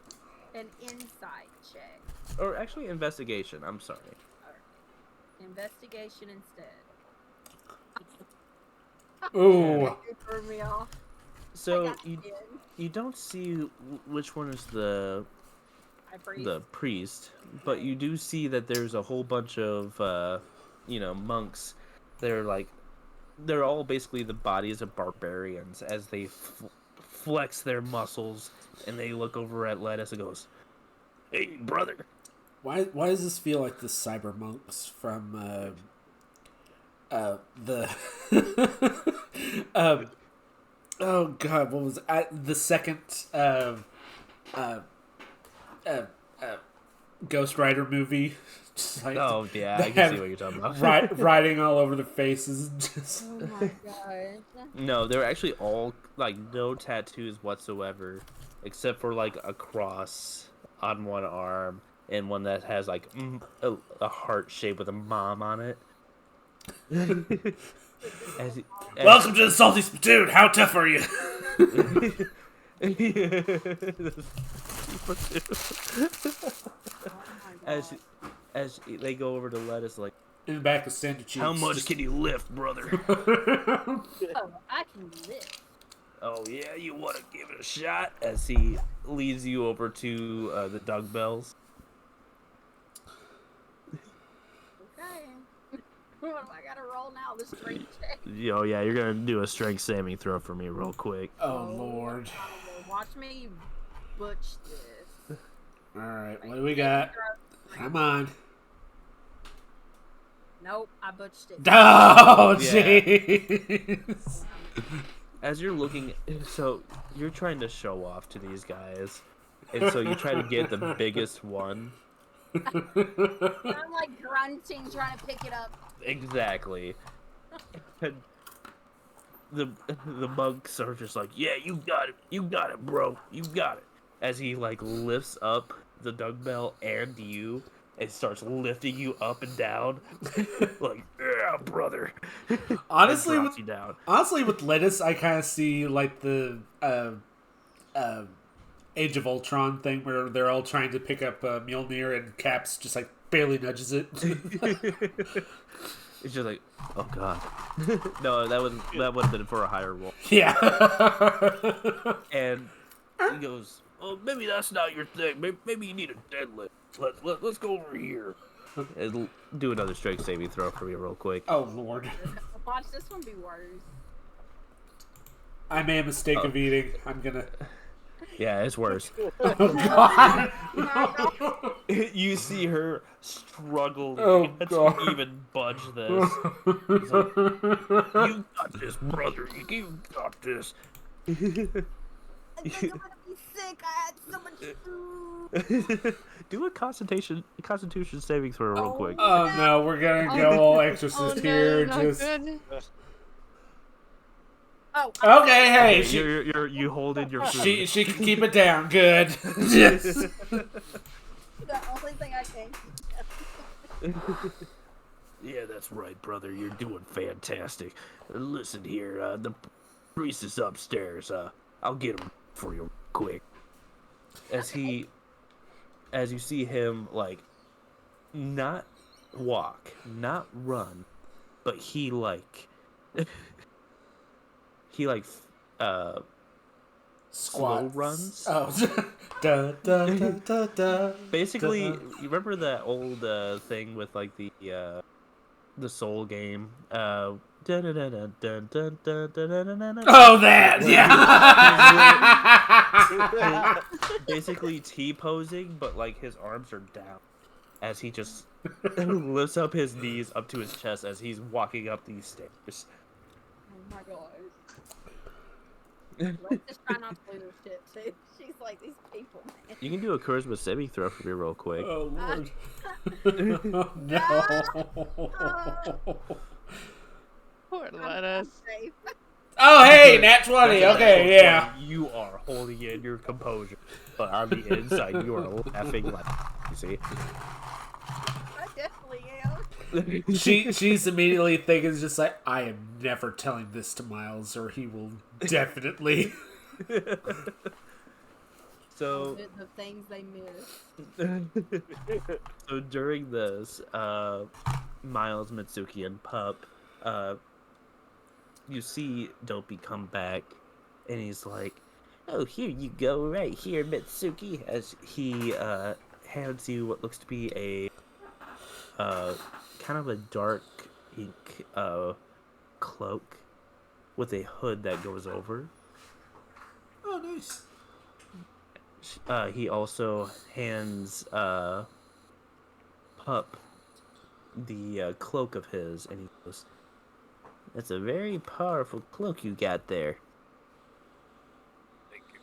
An insight check. Or actually, investigation. I'm sorry. Investigation instead. ooh. You threw me off. So you don't see which one is the priest, but you do see that there's a whole bunch of monks. They're all basically the bodies of barbarians as they flex their muscles, and they look over at Lettuce and goes, "Hey, brother." Why does this feel like the cyber monks from the oh god, what was the second Ghost Rider movie? Just like Oh yeah, they I can see have what you're talking about. riding all over the faces. Just Oh my god. No, they're actually all like no tattoos whatsoever, except for like a cross on one arm and one that has like a heart shape with a mom on it. welcome to the Salty Spittoon. How tough are you? as they go over to Lettuce, like, In the back of Santa Cheeks. how much can you lift, brother? Oh, I can live. Oh yeah, you want to give it a shot? As he leads you over to the dumbbells. Okay. What do I gotta roll now? The strength check. Oh yeah, you're gonna do a strength saving throw for me real quick. Oh Lord. Watch me butch this. Alright, what do we got? Come on. Nope, I butched it. Oh, Yeah. jeez. As you're looking, so you're trying to show off to these guys, and so you try to get the biggest one. I'm like grunting, trying to pick it up. Exactly. And the monks are just like, yeah, you got it, bro, you got it. As he like lifts up the dumbbell and you, and starts lifting you up and down, like, yeah, brother. Honestly, drops you down. with Lettuce, I kind of see like the Age of Ultron thing where they're all trying to pick up Mjolnir and Caps just like barely nudges it. It's just like, oh god. No, that would have been for a higher roll. Yeah. And he goes, "Oh, maybe that's not your thing. Maybe you need a deadlift. Let's go over here." And do another strength saving throw for me real quick. Oh Lord. Watch this one be worse. I made a mistake of eating. I'm gonna. Yeah, it's worse. Oh god. You see her struggling Oh, to God. even budge this. He's like, you got this, brother. You got this. I think I'm gonna be sick. I had so much food. Do a constitution saving throw real quick. Oh no, we're gonna go all exorcist Oh no, here. not Just good. Oh, okay. Hey, Okay, you hold in your food. she can keep it down. Good. Yes. the only thing I can. Yeah, that's right, brother. You're doing fantastic. Listen here, the priest is upstairs. I'll get him for you quick. As you see him, like, not walk, not run, but he slow Squats. runs. Oh. Da, da, da, da, da, Basically, da. you remember that old thing with like the Soul game? Oh, that yeah. Basically T-posing, but like his arms are down as he just lifts up his knees up to his chest as he's walking up these stairs. Oh my god. Let's just try not to lose shit too. She's like these people, man. You can do a charisma saving throw for me real quick. Oh lord. Oh, no. Poor lettuce. Safe. Oh hey, nat 20. Okay, yeah. You are holding in your composure, but on the inside you are laughing like you see. I definitely am. She's immediately thinking just like, I am never telling this to Miles or he will definitely. So The things they miss. so during this, Miles, Mitsuki, and Pup, you see Dopey come back, and he's like, "Oh, here you go, right here, Mitsuki." As he hands you what looks to be a kind of a dark ink cloak with a hood that goes over. Oh, nice. He also hands Pup the cloak of his, and he goes, "That's a very powerful cloak you got there. Thank you.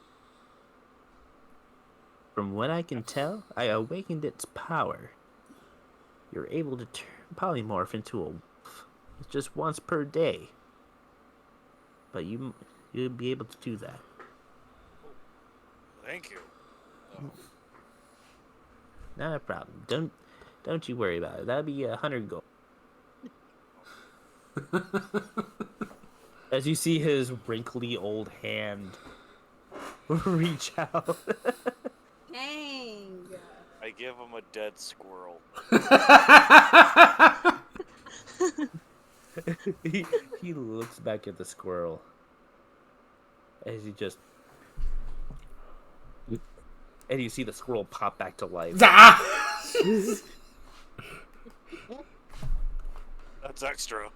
From what I can tell, I awakened its power. You're able to polymorph into a wolf just once per day. But you'll be able to do that." Thank you. Not a problem. Don't you worry about it. That'll be 100 gold. As you see his wrinkly old hand reach out. Dang. I give him a dead squirrel. he looks back at the squirrel as he just, and you see the squirrel pop back to life. That's extra.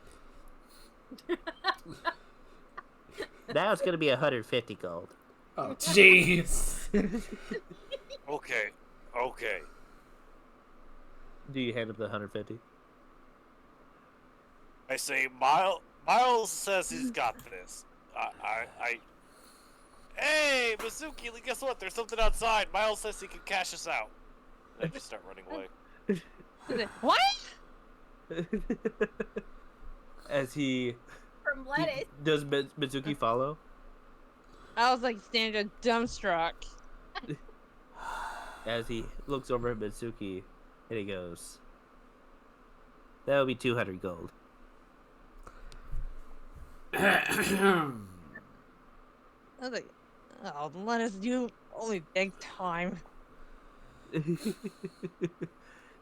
Now it's gonna be 150 gold. Oh, jeez. Okay. Do you hand him the 150? I say, Miles says he's got this. Hey, Mizuki, guess what? There's something outside. Miles says he can cash us out. And I just start running away. What? As he From lettuce. does Mitsuki follow? I was like standing dumbstruck. As he looks over at Mitsuki and he goes, "That'll be 200 gold." I was like, oh, lettuce, you only big time. Do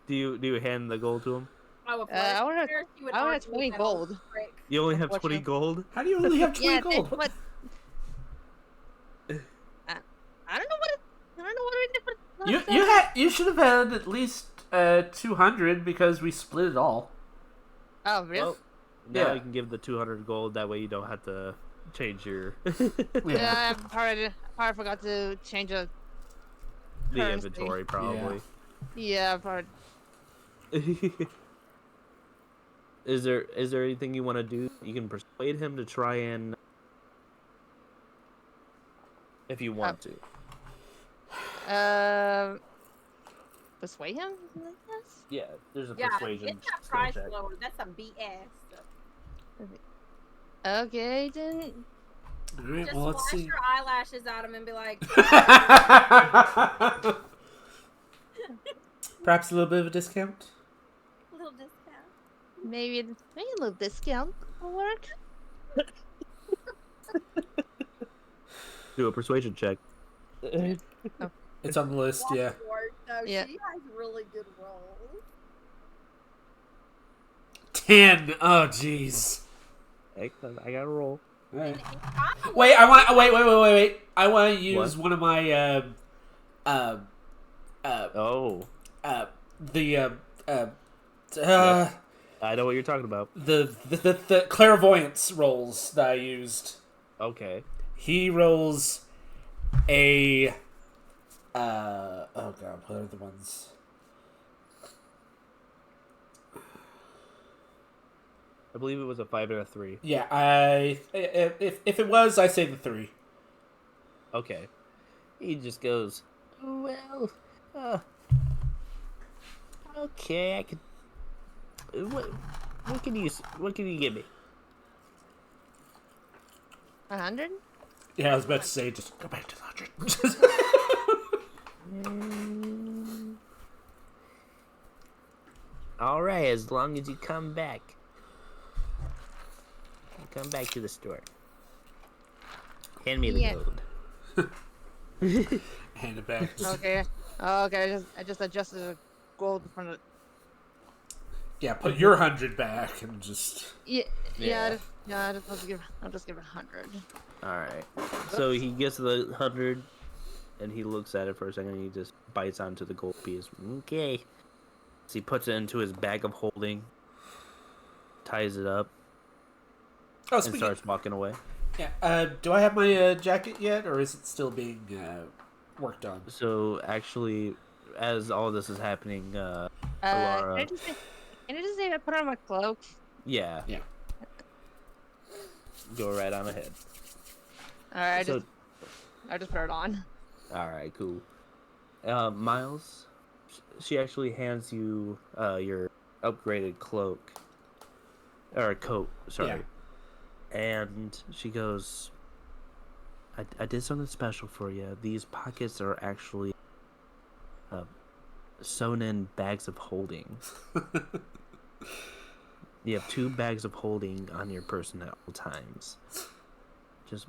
you hand the gold to him? Oh, if I would have- Lettuce she would I would have argue 20 that gold. old trick. You only have What 20 you- gold? How do you only have 20 Yeah, gold? what? I don't know what we did for. You should have had at least 200 because we split it all. Oh, really? Well, now Yeah. you can give the 200 gold. That way you don't have to change your Yeah, I probably forgot to change the the currency. inventory probably. Yeah, but Is there anything you want to do? You can persuade him to try and if you want to. persuade him. Yes. Yeah, there's a Yeah, persuasion get that skill price check. lower. That's some BS. Okay, then. All right, Just well, let's flash see. your eyelashes at him and be like, Perhaps a little bit of a discount. little discount. Maybe a little discount will work. Do a persuasion check. It's on the list, yeah. No, Yeah. she has really good rolls. 10. Oh, jeez. Excellent. I got to roll. All right. I Wait, I want. Wait. I want to use What? one of my Oh, the I know what you're talking about. the clairvoyance rolls that I used. Okay. He rolls a oh god, what are the ones? I believe it was a 5 and a 3. Yeah, if it was, I say the 3. Okay. He just goes, well, okay, I could. What can you give me? 100. Yeah, I was about to say just go back to the 100. All right, as long as you come back. Come back to the store. Hand me the Yeah. gold. Hand it back. Okay. Okay. I just adjusted the gold from the. Yeah, put your 100 back and just. Yeah. Yeah. I'll just give it 100. All right. So he gets the 100, and he looks at it for a second, and he just bites onto the gold piece. Okay. So he puts it into his bag of holding, ties it up, Oh, and speaking. starts walking away. Yeah. Do I have my jacket yet, or is it still being worked on? So actually, as all this is happening, Can Alara, I just say I put on my cloak? yeah, go right on ahead. All right. So, I just put it on. all right, cool. Miles, she actually hands you your upgraded cloak or coat. Sorry. Yeah. And she goes, I did something special for you. These pockets are actually sewn in bags of holding. You have 2 bags of holding on your person at all times. Just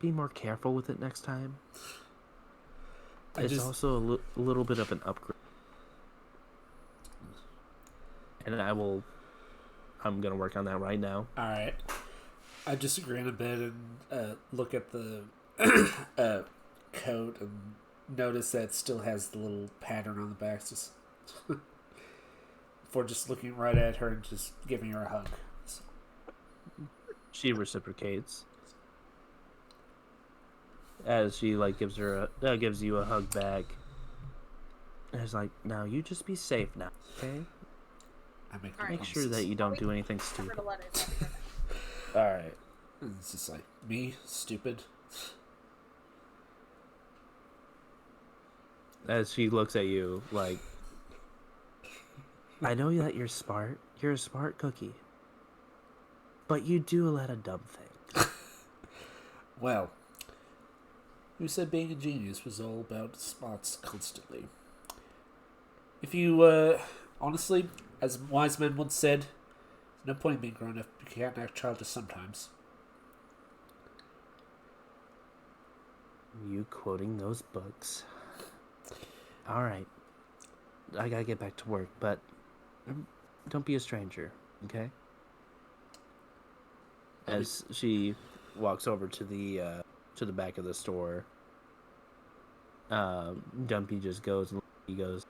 be more careful with it next time. It's also a little bit of an upgrade. And I'm going to work on that right now. All right. I just grin a bit and look at the coat and notice that it still has the little pattern on the back. Just before just looking right at her and just giving her a hug. She reciprocates. As she gives you a hug back. And it's like, now you just be safe now, okay? I Make sure that you don't do anything stupid. To let it All right. It's just like me, stupid. As she looks at you, like, I know that you're smart. You're a smart cookie. But you do a lot of dumb things. Well, who said being a genius was all about smarts constantly? If you, honestly, as wise men once said, there's no point in being grown up if you can't act childish sometimes. You quoting those books. All right. I gotta get back to work, but don't be a stranger, okay? As she walks over to the back of the store, Dumpy just goes and he goes,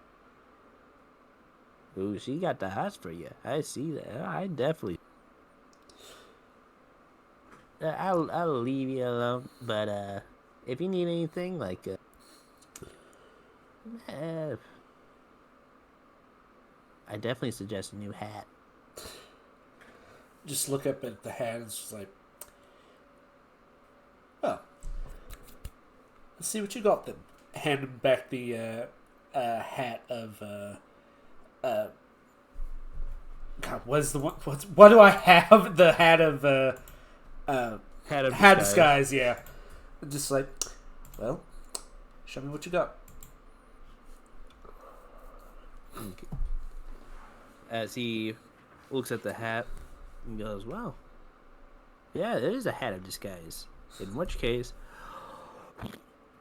"Ooh, she got the hots for you. I see that. I definitely." I'll leave you alone. But if you need anything, like, I definitely suggest a new hat. Just look up at the hat and it's just like, oh, let's see what you got then. Hand him back the hat of God, what's the one? What do I have? The hat of Hat disguise. Yeah, just like, well, show me what you got. Okay. As he looks at the hat and goes, well, yeah, it is a hat of disguise. In which case,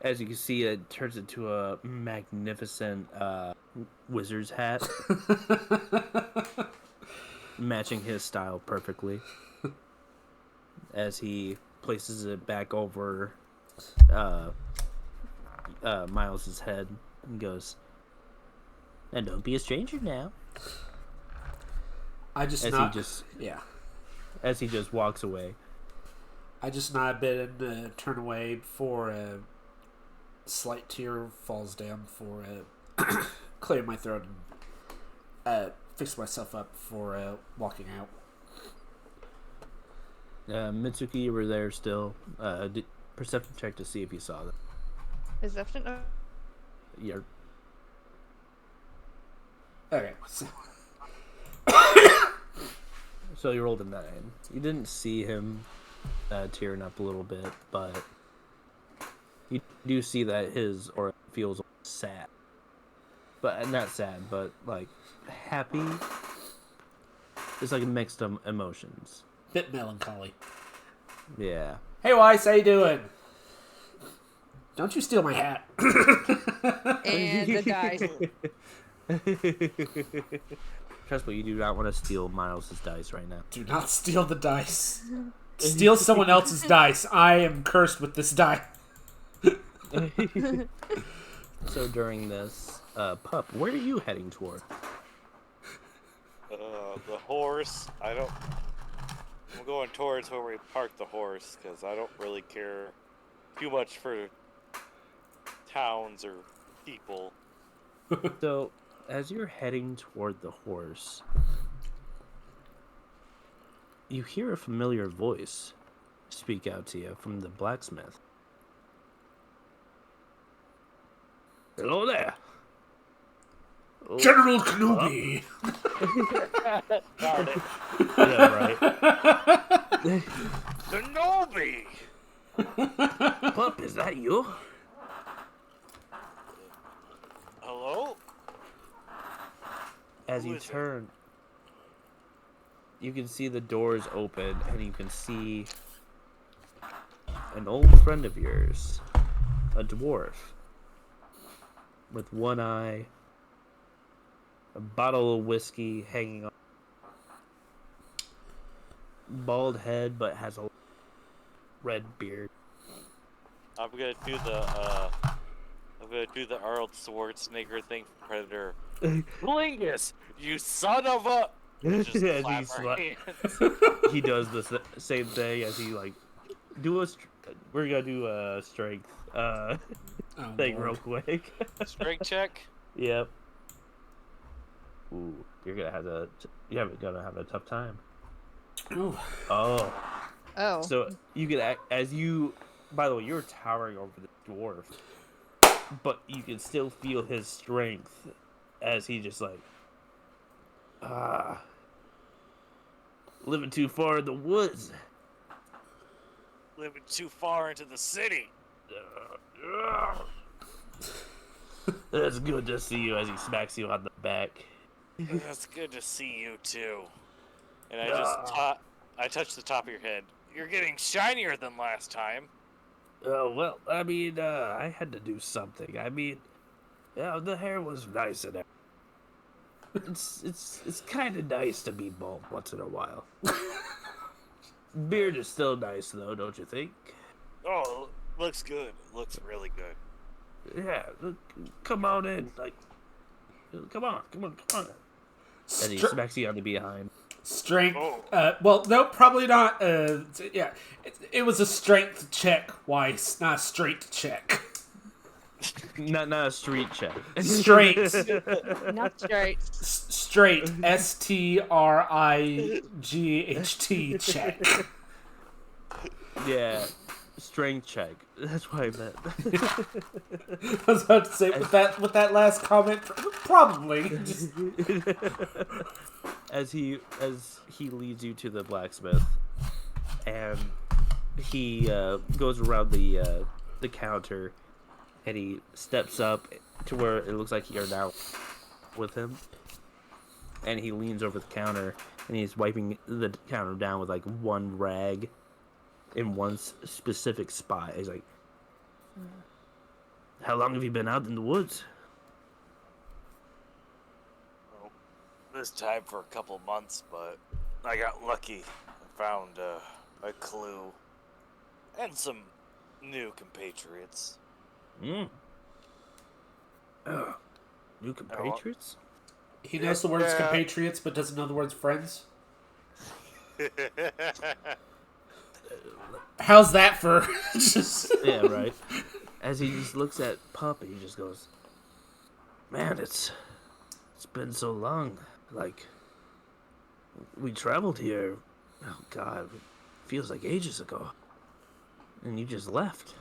as you can see, it turns into a magnificent wizard's hat, matching his style perfectly. As he places it back over Miles's head and goes, and don't be a stranger now. I just As nod. he just Yeah, as he just walks away. I just nod a bit and turn away before a slight tear falls down for clear my throat and fix myself up for walking out. Mitsuki, you were there still. Perception check to see if you saw them. Perception? Yeah. Okay. So you rolled a 9. You didn't see him tearing up a little bit, but you do see that his aura feels sad. But not sad, but like happy. It's like mixed emotions. Bit melancholy. Yeah. Hey, Weiss, how you doing? Don't you steal my hat. And the dice. Trust me, you do not want to steal Miles' dice right now. Do not steal the dice. Steal someone else's dice. I am cursed with this die. So during this, Pup, where are you heading toward? The horse. I'm going towards where we parked the horse because I don't really care too much for towns or people. So, as you're heading toward the horse, you hear a familiar voice speak out to you from the blacksmith. Hello there. General Kenobi. Darn it. Yeah, right. Kenobi! Pup, is that you? Hello? As Who you is it? turn, you can see the doors open, and you can see an old friend of yours, a dwarf, with one eye, a bottle of whiskey hanging on, bald head, but has a red beard. I'm gonna do the Arnold Schwarzenegger thing from Predator. Blingus, you son of a! Just As he clap our sla- hands. He does the same thing as he like we're gonna do a strength thing real quick. Strength check. Yep. Ooh, you're gonna have a tough time. Ooh. Oh. Oh. So you can by the way, you're towering over the dwarf, but you can still feel his strength as he just like living too far in the woods. Living too far into the city. That's good to see you as he smacks you on the back. That's good to see you too. And I touched the top of your head. You're getting shinier than last time. Oh, well, I mean, I had to do something. I mean, yeah, the hair was nice and it's kind of nice to be bald once in a while. Beard is still nice, though, don't you think? Oh, looks good. Looks really good. Yeah, look, come on in. Like, come on. And he smacks you on the behind. Strength. Oh. Well, no, probably not. Yeah, it was a strength check, Weiss, not a straight check. Not a street check. Straight. Not straight. Straight. STRIGHT check. Yeah, strength check. That's what I meant. I was about to say with that last comment, probably. Just... As he leads you to the blacksmith, and he goes around the counter, and he steps up to where it looks like you're now with him, and he leans over the counter, and he's wiping the counter down with like one rag in one specific spot. He's like, "How long have you been out in the woods?" Well, this time for a couple months, but I got lucky. I found a clue and some new compatriots. New compatriots? He knows the words compatriots, but doesn't know the words friends. How's that for? Yeah, right. As he just looks at Pup, he just goes, "Man, it's been so long. Like, we traveled here. Oh God, it feels like ages ago. And you just left.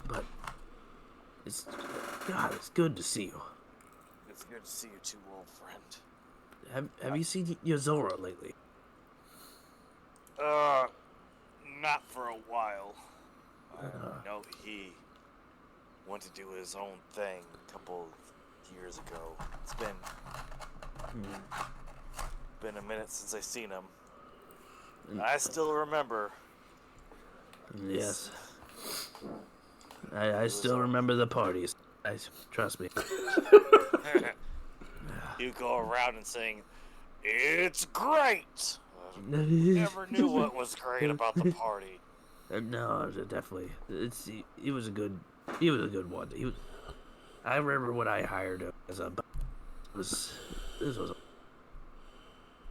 But it's good to see you. It's good to see you too, old friend. Have you seen Yozora lately?" Not for a while. I know he went to do his own thing a couple years ago. It's been a minute since I seen him. I still remember. Yes. I still remember the parties. Trust me. You go around and saying, "It's great." Never knew what was great about the party. No, definitely. He was a good one. I remember when I hired him as a. This was.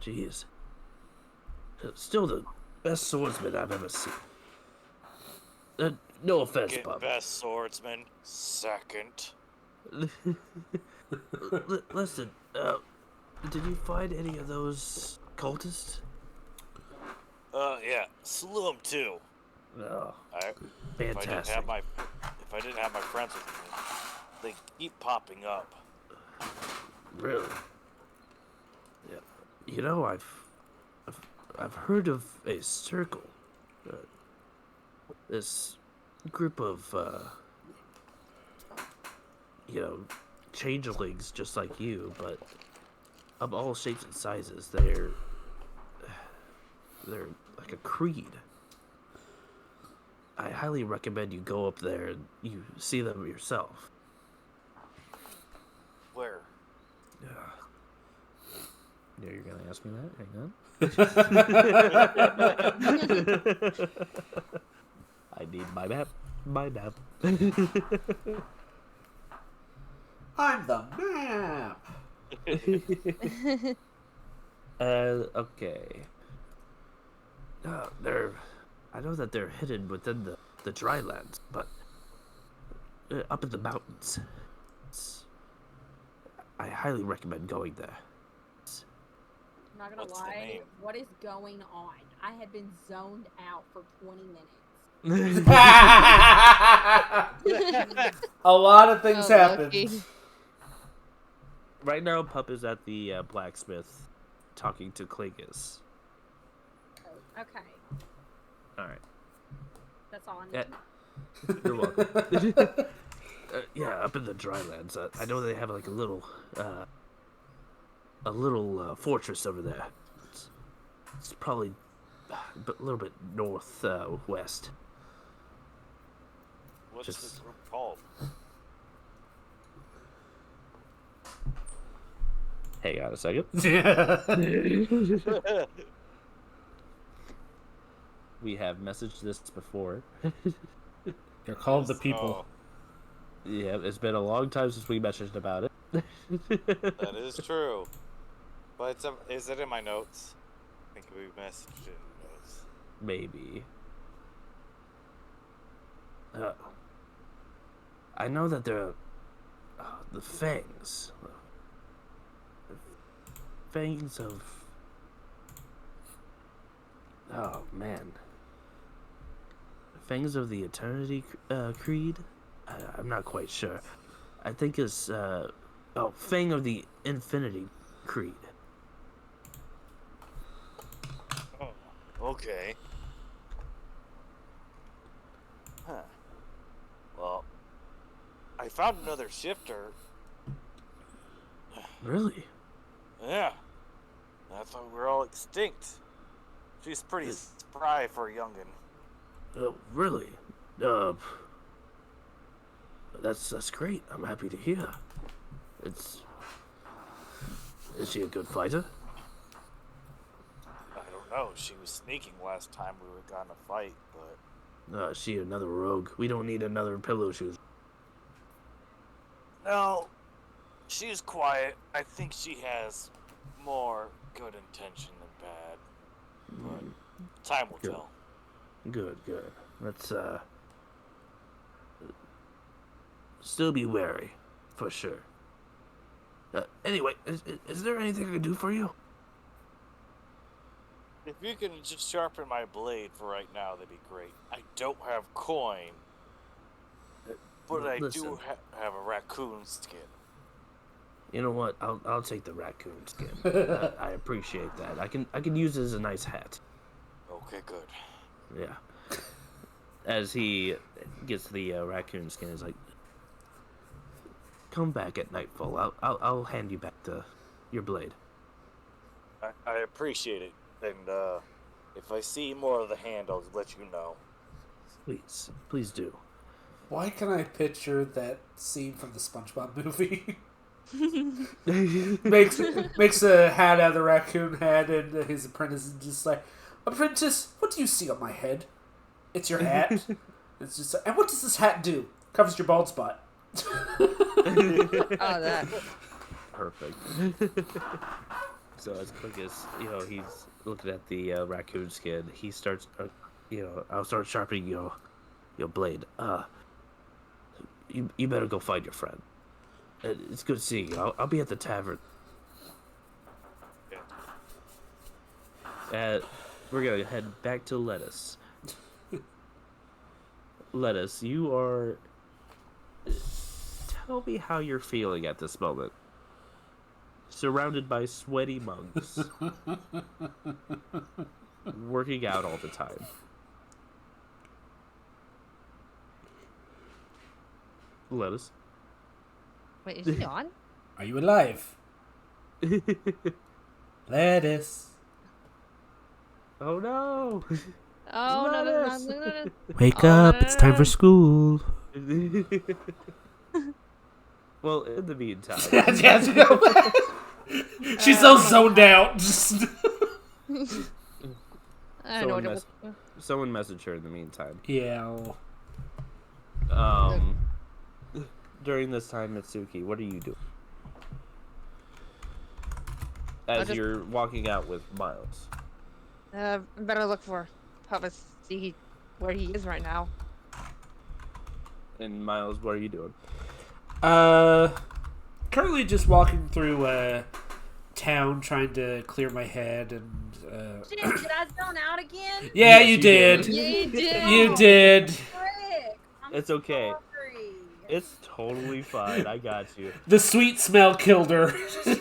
Jeez. Still the best swordsman I've ever seen. No offense, Get Bob. best swordsman second. Listen, did you find any of those cultists? Yeah, slew him too. Oh, Fantastic. fantastic. If I didn't have my friends with me, they keep popping up. Really? Yeah. You know, I've heard of a circle. This group of changelings just like you, but of all shapes and sizes. They're like a creed. I highly recommend you go up there and you see them yourself. Where? Yeah, you're gonna ask me that? Hang on. I need my map. My map. I'm the map. Okay. I know that they're hidden within the drylands, but up in the mountains. I highly recommend going there. I'm not gonna What's the lie. name? What is going on? I have been zoned out for 20 minutes. A lot of things Oh, happened. Loki. Right now, Pup is at the blacksmith talking to Clingus. Oh, okay. Alright. That's all I need. Yeah. You're welcome. Yeah, up in the drylands. I know they have like a little fortress over there. It's probably a little bit northwest. What's Just- this group called? Hang on a second. We have messaged this before. They're called the people. Yeah, it's been a long time since we messaged about it. That is true. But is it in my notes? I think we messaged it in the notes. Maybe. I know that the fangs. The fangs of. Oh man. Fangs of the Eternity Creed? I'm not quite sure. I think it's Fang of the Infinity Creed. Oh, okay. Huh. Well, I found another shifter. Really? Yeah. I thought we were all extinct. She's pretty spry for a youngin'. Really? That's great. I'm happy to hear. Is she a good fighter? I don't know. She was sneaking last time we were gonna fight, but... Is she another rogue? We don't need another pillow shoes. No. She's quiet. I think she has more good intention than bad. But time will tell. Good. Let's, still be wary, for sure. Anyway, is there anything I can do for you? If you can just sharpen my blade for right now, that'd be great. I don't have coin, but I do have a raccoon skin. You know what? I'll take the raccoon skin. I appreciate that. I can use it as a nice hat. Okay, good. Yeah. As he gets the raccoon skin, he's like, "Come back at nightfall. I'll hand you back your blade." I appreciate it, and if I see more of the hand, I'll let you know. Please do. Why can I picture that scene from the SpongeBob movie? makes a hat out of the raccoon head, and his apprentice is just like, "Apprentice, what do you see on my head? It's your hat." It's just, and what does this hat do? Covers your bald spot. Oh, that. Perfect. So as quick as he's looking at the raccoon skin, he starts. I'll start sharpening your blade. You better go find your friend. It's good seeing you. I'll be at the tavern. We're gonna head back to Lettuce. Lettuce, you are. Tell me how you're feeling at this moment. Surrounded by sweaty monks, working out all the time. Lettuce. Wait, is she on? Are you alive? Lettuce. Oh no! Oh, no, that's not. Wake up, it's time for school. Well, in the meantime, she's so zoned out. I don't know someone messaged her in the meantime. Yeah. During this time, Mitsuki, what are you doing? As you're walking out with Miles. Better look for Papa, see where he is right now. And Miles, what are you doing? Currently just walking through town, trying to clear my head and. Shit, did I zone out again? Yeah, Yes, you did. Yeah, you did. You did. Frick, I'm It's okay. sorry. It's totally fine. I got you. The sweet smell killed her. I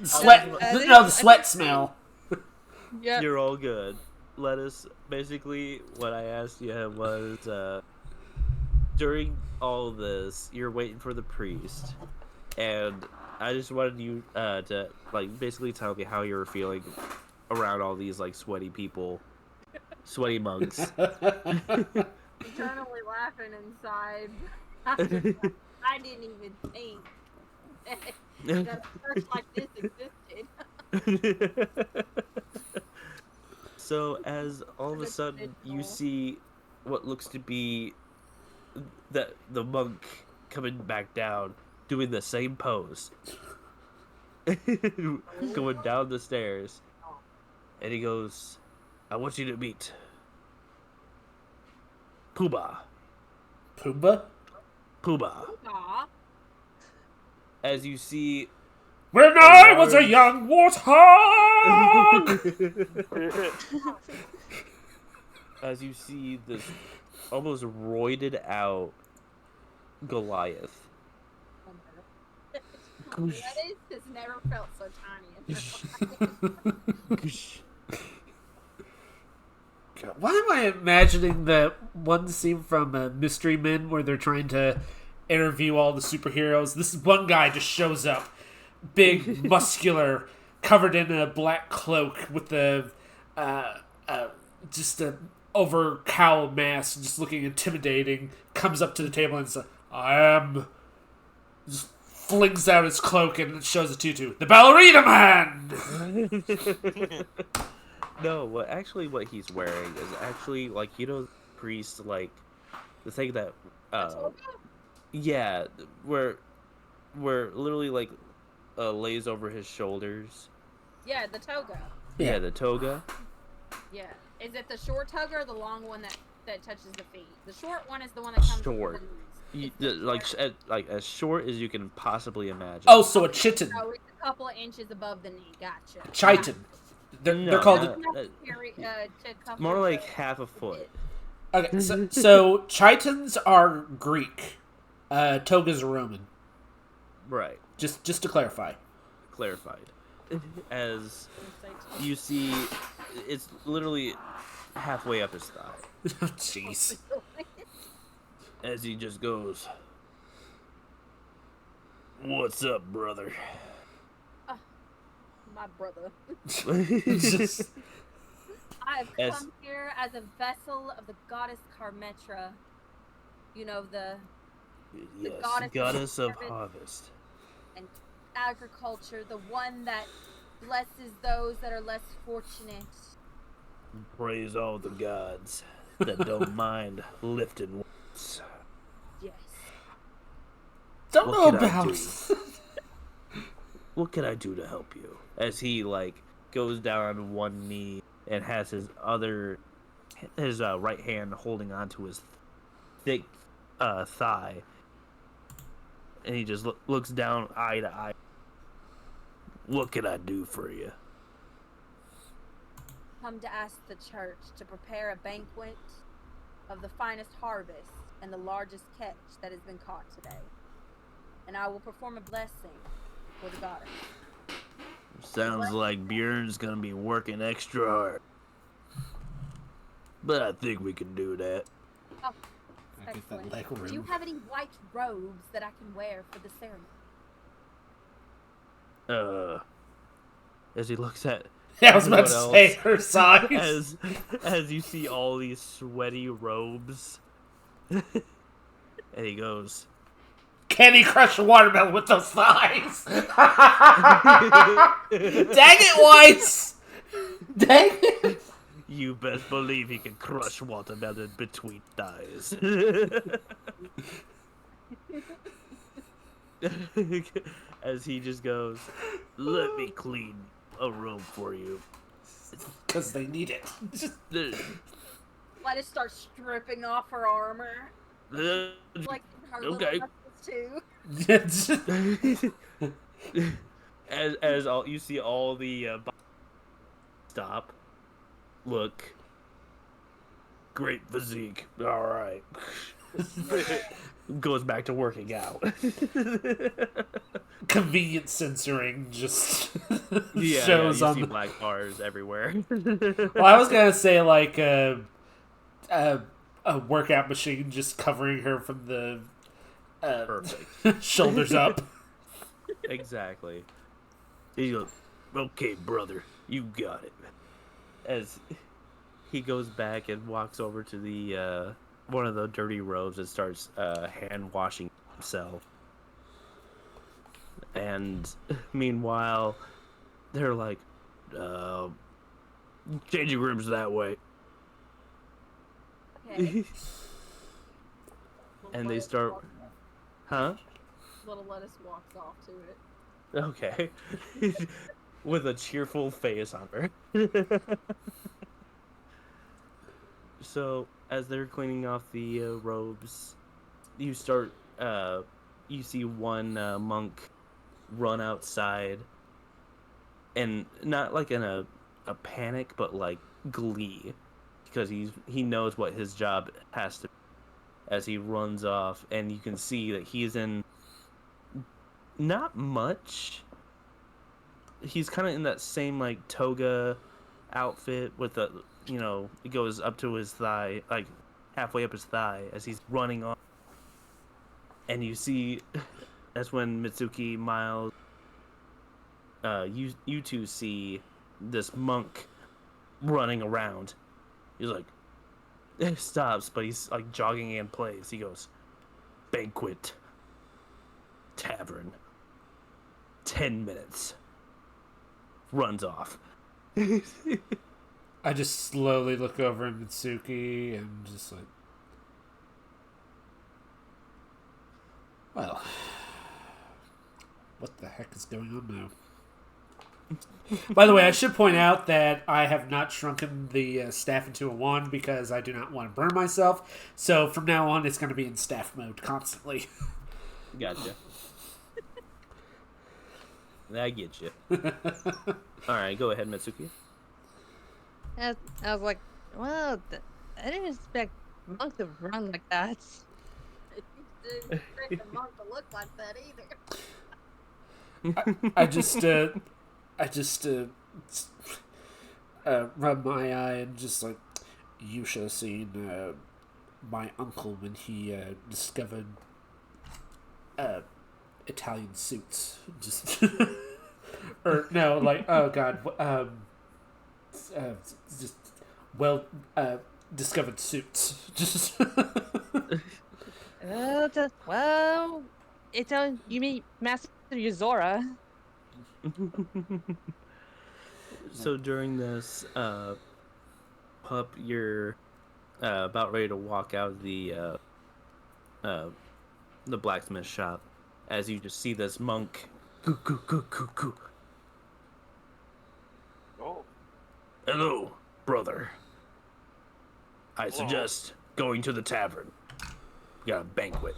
The sweat smell. Yep. You're all good. Lettuce, basically, what I asked you was, during all this, you're waiting for the priest, and I just wanted you to, basically tell me how you were feeling around all these, sweaty people, sweaty monks. Eternally laughing inside. I didn't even think that a church like this existed. So, as all of a sudden you see what looks to be the monk coming back down, doing the same pose. going down the stairs, and he goes, "I want you to meet Pumbaa." Pumbaa? Pumbaa. Aw. As you see, When I was a young warthog! as you see this almost roided out Goliath. Lettuce has never felt so tiny in her life. God, why am I imagining that one scene from Mystery Men where they're trying to interview all the superheroes? This one guy just shows up, big, muscular, covered in a black cloak with a just a over cowl mask, just looking intimidating. Comes up to the table and says, "I am." Just flings out his cloak and it shows a tutu. The Ballerina Man. No, what he's wearing is actually like priest like the thing that yeah, where literally like lays over his shoulders. Yeah, the toga. Yeah, the toga. Yeah. Is it the short toga or the long one that touches the feet? The short one is the one that comes Short. Like as short as you can possibly imagine. Oh, so a chitin. No, it's a couple of inches above the knee. Gotcha. Chitin. They're called... more like half a foot. Okay, so chitins are Greek. Togas are Roman. Right. Just to clarify. Clarified. As you see, it's literally halfway up his thigh. Jeez. As he just goes, "What's up, brother?" My brother. Just... I have come here as a vessel of the goddess Carmetra. You know, the goddess of harvest and agriculture, the one that blesses those that are less fortunate. Praise all the gods that don't mind lifting weights. Yes. Don't What know can I about... do? What can I do to help you? As he goes down on one knee and has his right hand holding onto his thick thigh, and he just looks down eye to eye. What can I do for you? Come to ask the church to prepare a banquet of the finest harvest and the largest catch that has been caught today. And I will perform a blessing for the goddess. Sounds like Bjorn's gonna be working extra hard. But I think we can do that. Oh, excellent. Do you have any white robes that I can wear for the ceremony? As he looks at I was about to say her size. As you see all these sweaty robes. And he goes, Can he crush a watermelon with those thighs? Dang it, Weiss! Dang it! "You best believe he can crush watermelon between thighs." As he just goes, "Let me clean a room for you." Because they need it. Let us start stripping off her armor. Like her Okay. little muscles too. as all you see all the stop, look, great physique. All right. Goes back to working out. Convenient censoring just shows you on see the black bars everywhere. Well, I was gonna say like a workout machine just covering her from the Perfect. shoulders up. Exactly. He goes, "Okay, brother, you got it." As he goes back and walks over to the one of the dirty robes and starts hand washing himself. And meanwhile, they're like, changing rooms that way. Okay. And they start, huh? Little lettuce walks off to it. Okay. With a cheerful face on her. So, as they're cleaning off the robes, you start, you see one monk run outside, and not like in a panic, but like glee, because he knows what his job has to be as he runs off, and you can see that he's in not much. He's kind of in that same like toga outfit with the, it goes up to his thigh, like halfway up his thigh as he's running on. And you see that's when Mitsuki, Miles, you two see this monk running around. He's like, it stops, but he's like jogging in place. He goes, banquet, tavern, 10 minutes. Runs off. I just slowly look over at Mitsuki and just like, well, what the heck is going on now? By the way, I should point out that I have not shrunken the staff into a wand because I do not want to burn myself. So from now on, it's going to be in staff mode constantly. Gotcha. I get you. Alright, go ahead, Mitsuki. I was like, well, I didn't expect monk to run like that. Didn't expect the monk to look like that either. I just rub my eye and just like, you should have seen my uncle when he discovered Italian suits. Just or no, like, oh god, just well discovered suits. Just Well, it's you mean Master Yuzora. So during this, Pup, you're about ready to walk out of the blacksmith shop as you just see this monk. Coo, coo, coo, coo, coo. Oh, Hello, brother. I suggest going to the tavern. We got a banquet.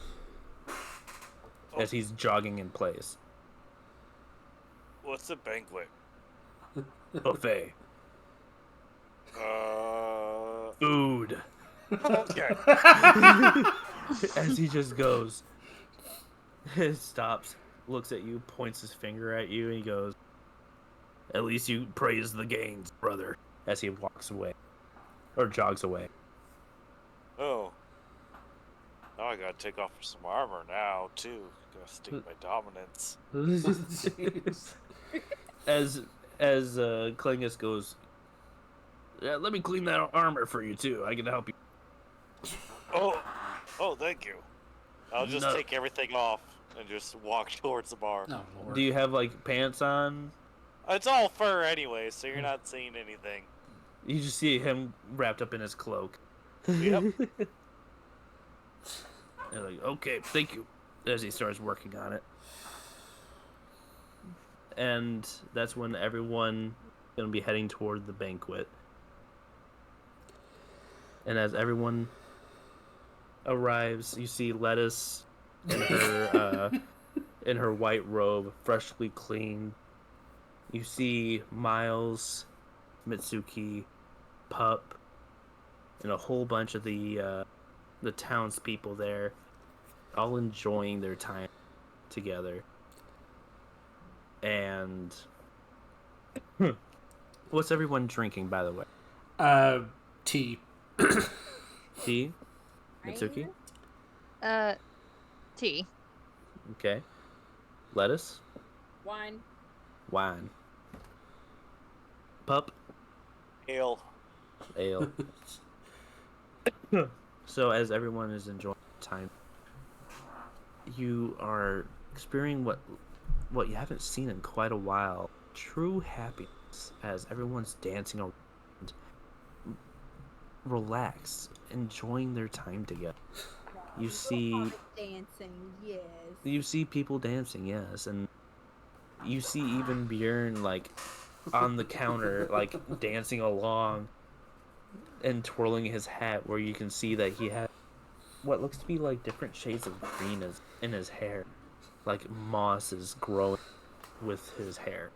As he's jogging in place. what's a banquet? Buffet. Food. Okay. As he just goes. Stops, looks at you, points his finger at you, and he goes, at least you praise the gains, brother. As he walks away. Or jogs away. Oh. Now I gotta take off some armor now, too. Gotta stick my dominance. As Klingus goes, yeah, let me clean that armor for you too. I can help you. Oh, thank you. I'll just take everything off and just walk towards the bar. oh, Lord. Do you have like pants on? It's all fur anyway, so you're not seeing anything. You just see him wrapped up in his cloak. Yep. They're like, okay, thank you. As he starts working on it. And that's when everyone gonna be heading toward the banquet. And as everyone arrives, you see Lettuce in her white robe, freshly clean. You see Miles, Mitsuki, Pup, and a whole bunch of the townspeople there, all enjoying their time together. And what's everyone drinking, by the way? Tea. Tea? Mitsuki? Tea. Okay. Lettuce? Wine. Wine. Pup? Ale. Ale. So as everyone is enjoying time, you are experiencing what you haven't seen in quite a while. True happiness as everyone's dancing around, relaxed, enjoying their time together. You see dancing, yes. You see people dancing, yes, and you see even Bjorn like on the counter, like dancing along and twirling his hat, where you can see that he has what looks to be like different shades of green in his hair, like moss is growing with his hair.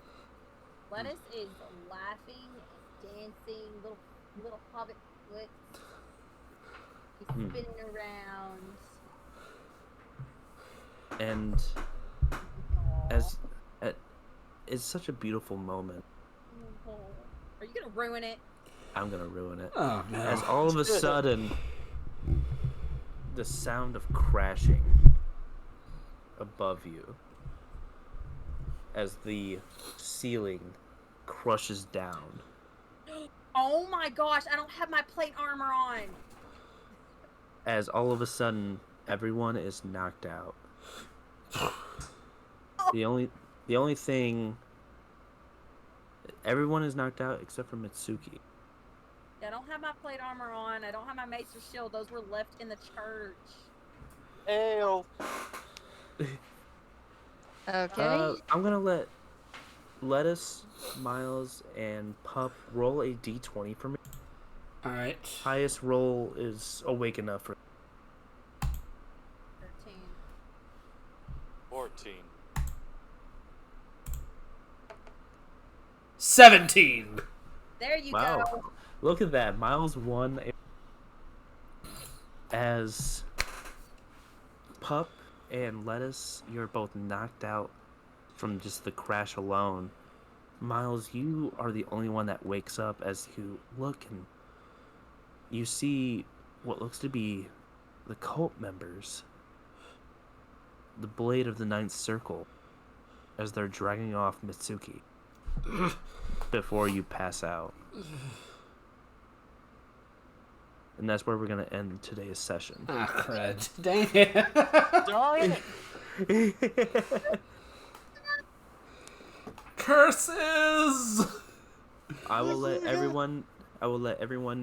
Lettuce is laughing and dancing, little hobbit foot. He's spinning around. And as it's such a beautiful moment. Are you gonna ruin it? I'm gonna ruin it. Oh no! As all of a sudden, the sound of crashing above you, as the ceiling crushes down. Oh my gosh! I don't have my plate armor on. As all of a sudden, everyone is knocked out. The only thing, everyone is knocked out except for Mitsuki. I don't have my plate armor on. I don't have my mace or shield. Those were left in the church. Ayo. Okay. I'm gonna let Lettuce, Miles, and Pup roll a d20 for me. All right. Highest roll is awake enough for 13. 14. 17. There you Wow. go. Look at that. Miles won as Pup and Lettuce, you're both knocked out from just the crash alone. Miles, you are the only one that wakes up as you look and you see what looks to be the cult members. The Blade of the Ninth Circle as they're dragging off Mitsuki before you pass out. And that's where we're going to end today's session. Ah, crud. Dang it. Darn it! Curses! I will let everyone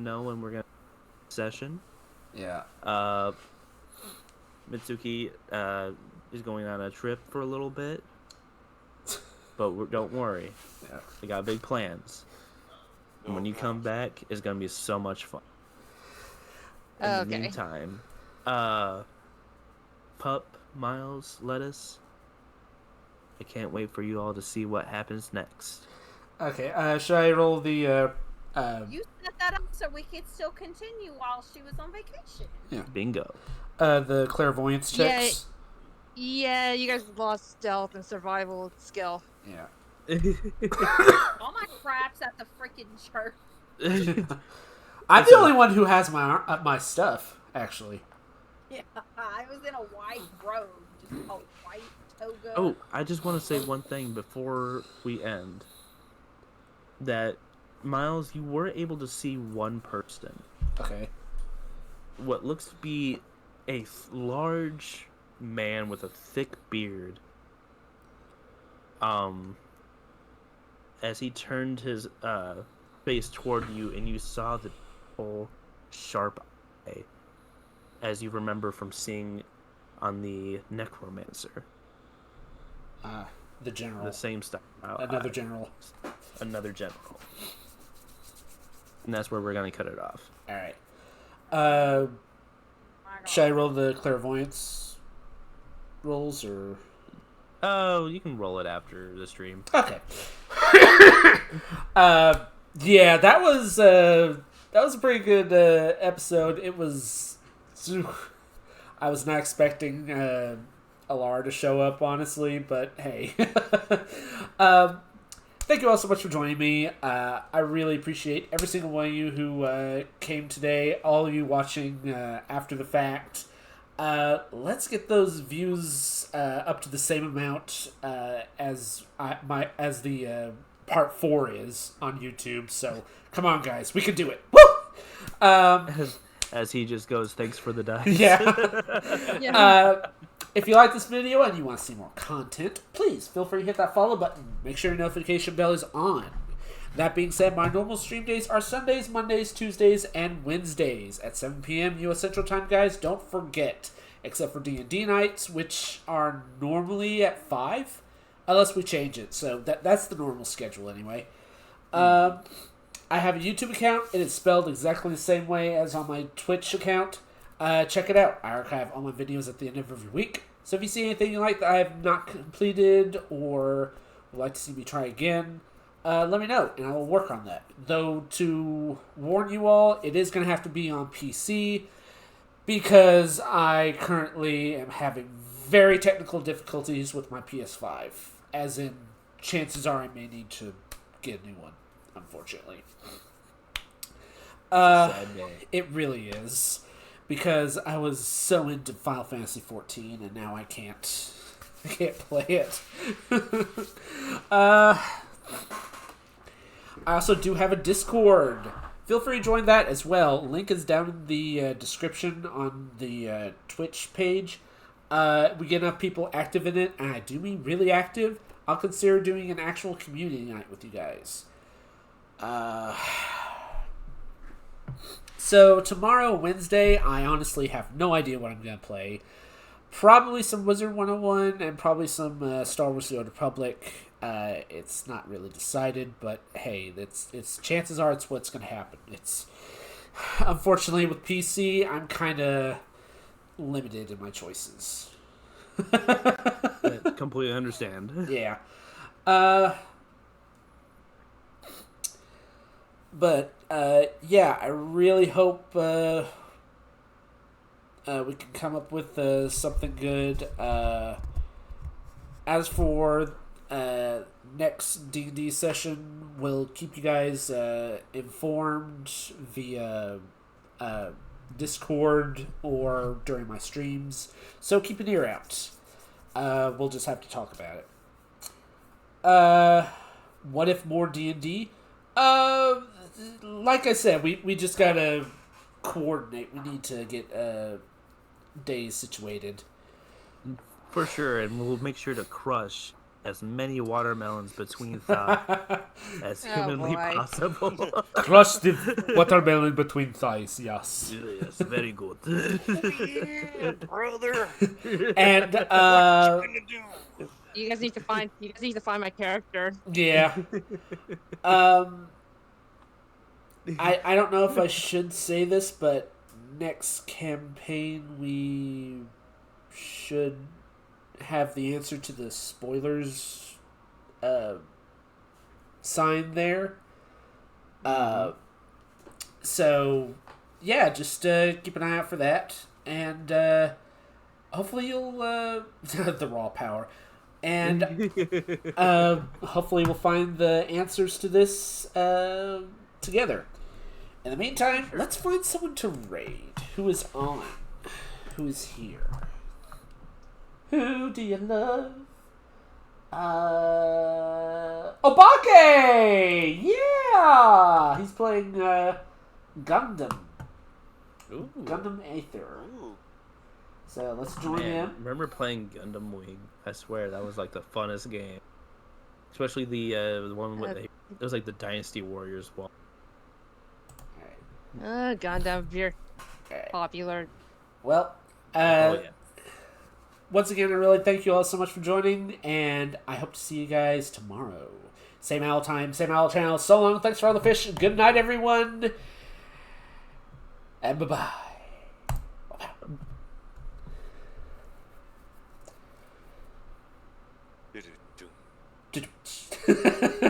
know when we're going to session. Yeah. Mitsuki is going on a trip for a little bit. But don't worry. Yeah. We got big plans. And when you come back, it's going to be so much fun. In the meantime, Pup, Miles, Lettuce, I can't wait for you all to see what happens next. Okay, should I roll the, You set that up so we could still continue while she was on vacation. Bingo. the clairvoyance checks? Yeah, you guys lost stealth and survival skill. Yeah. All my crap's at the freaking church. I'm the only one who has my stuff, actually. Yeah, I was in a white robe, just a white toga. Oh, I just want to say one thing before we end. That, Miles, you were able to see one person. Okay. What looks to be a large man with a thick beard. As he turned his face toward you, and you saw the whole sharp eye, as you remember from seeing on the Necromancer. The general. The same style. Another general. Another general. And that's where we're going to cut it off. Alright. My God. Should I roll the clairvoyance rolls, or... Oh, you can roll it after the stream. Okay. Yeah, that was a pretty good episode. It was... I was not expecting Alara to show up, honestly, but hey. Thank you all so much for joining me. I really appreciate every single one of you who came today, all of you watching after the fact. Let's get those views up to the same amount as the part 4 is on YouTube. So come on, guys, we can do it. Woo! As he just goes, thanks for the dice. Yeah. If you like this video and you want to see more content, please feel free to hit that follow button. Make sure your notification bell is on. That being said, my normal stream days are Sundays, Mondays, Tuesdays, and Wednesdays at 7 p.m. U.S. Central Time, guys. Don't forget, except for D&D nights, which are normally at 5. unless we change it. So that's the normal schedule anyway. I have a YouTube account. It is spelled exactly the same way as on my Twitch account. Check it out. I archive all my videos at the end of every week. So if you see anything you like that I have not completed or would like to see me try again, let me know, and I will work on that. Though, to warn you all, it is going to have to be on PC, because I currently am having very technical difficulties with my PS5. As in, chances are I may need to get a new one, unfortunately. Sad day. It really is. Because I was so into Final Fantasy XIV, and now I can't play it. I also do have a Discord. Feel free to join that as well. Link is down in the description on the Twitch page. We get enough people active in it, and I do mean really active. I'll consider doing an actual community night with you guys. So tomorrow, Wednesday, I honestly have no idea what I'm going to play. Probably some Wizard 101 and probably some Star Wars The Old Republic. It's not really decided, but hey, it's chances are it's what's going to happen. It's unfortunately with PC, I'm kind of limited in my choices. I completely understand. Yeah. But yeah, I really hope we can come up with something good. As for next D&D session, we'll keep you guys informed via Discord or during my streams. So keep an ear out. We'll just have to talk about it. What if more D&D? Like I said, we just gotta coordinate. We need to get days situated. For sure, and we'll make sure to crush as many watermelons between thighs as humanly boy. possible. Crush the watermelon between thighs, yes. Yes, very good. Yeah, brother. And What you gonna do? You guys need to find my character. yeah. I don't know if I should say this, but next campaign we should have the answer to the spoilers sign there. So yeah, just keep an eye out for that, and hopefully you'll the raw power, and hopefully we'll find the answers to this together. In the meantime, let's find someone to raid. Who is on? Who is here? Who do you love? Obake! Yeah! He's playing Gundam. Ooh. Gundam Aether. Ooh. So let's join Man, him. remember playing Gundam Wing? I swear that was like the funnest game. Especially the one with it was like the Dynasty Warriors one. Gundam, you're Alright. popular. Well, Oh yeah. once again, I really thank you all so much for joining, and I hope to see you guys tomorrow. Same owl time, same owl channel. So long, thanks for all the fish. Good night, everyone. And bye-bye. Do-do-do. Bye-bye.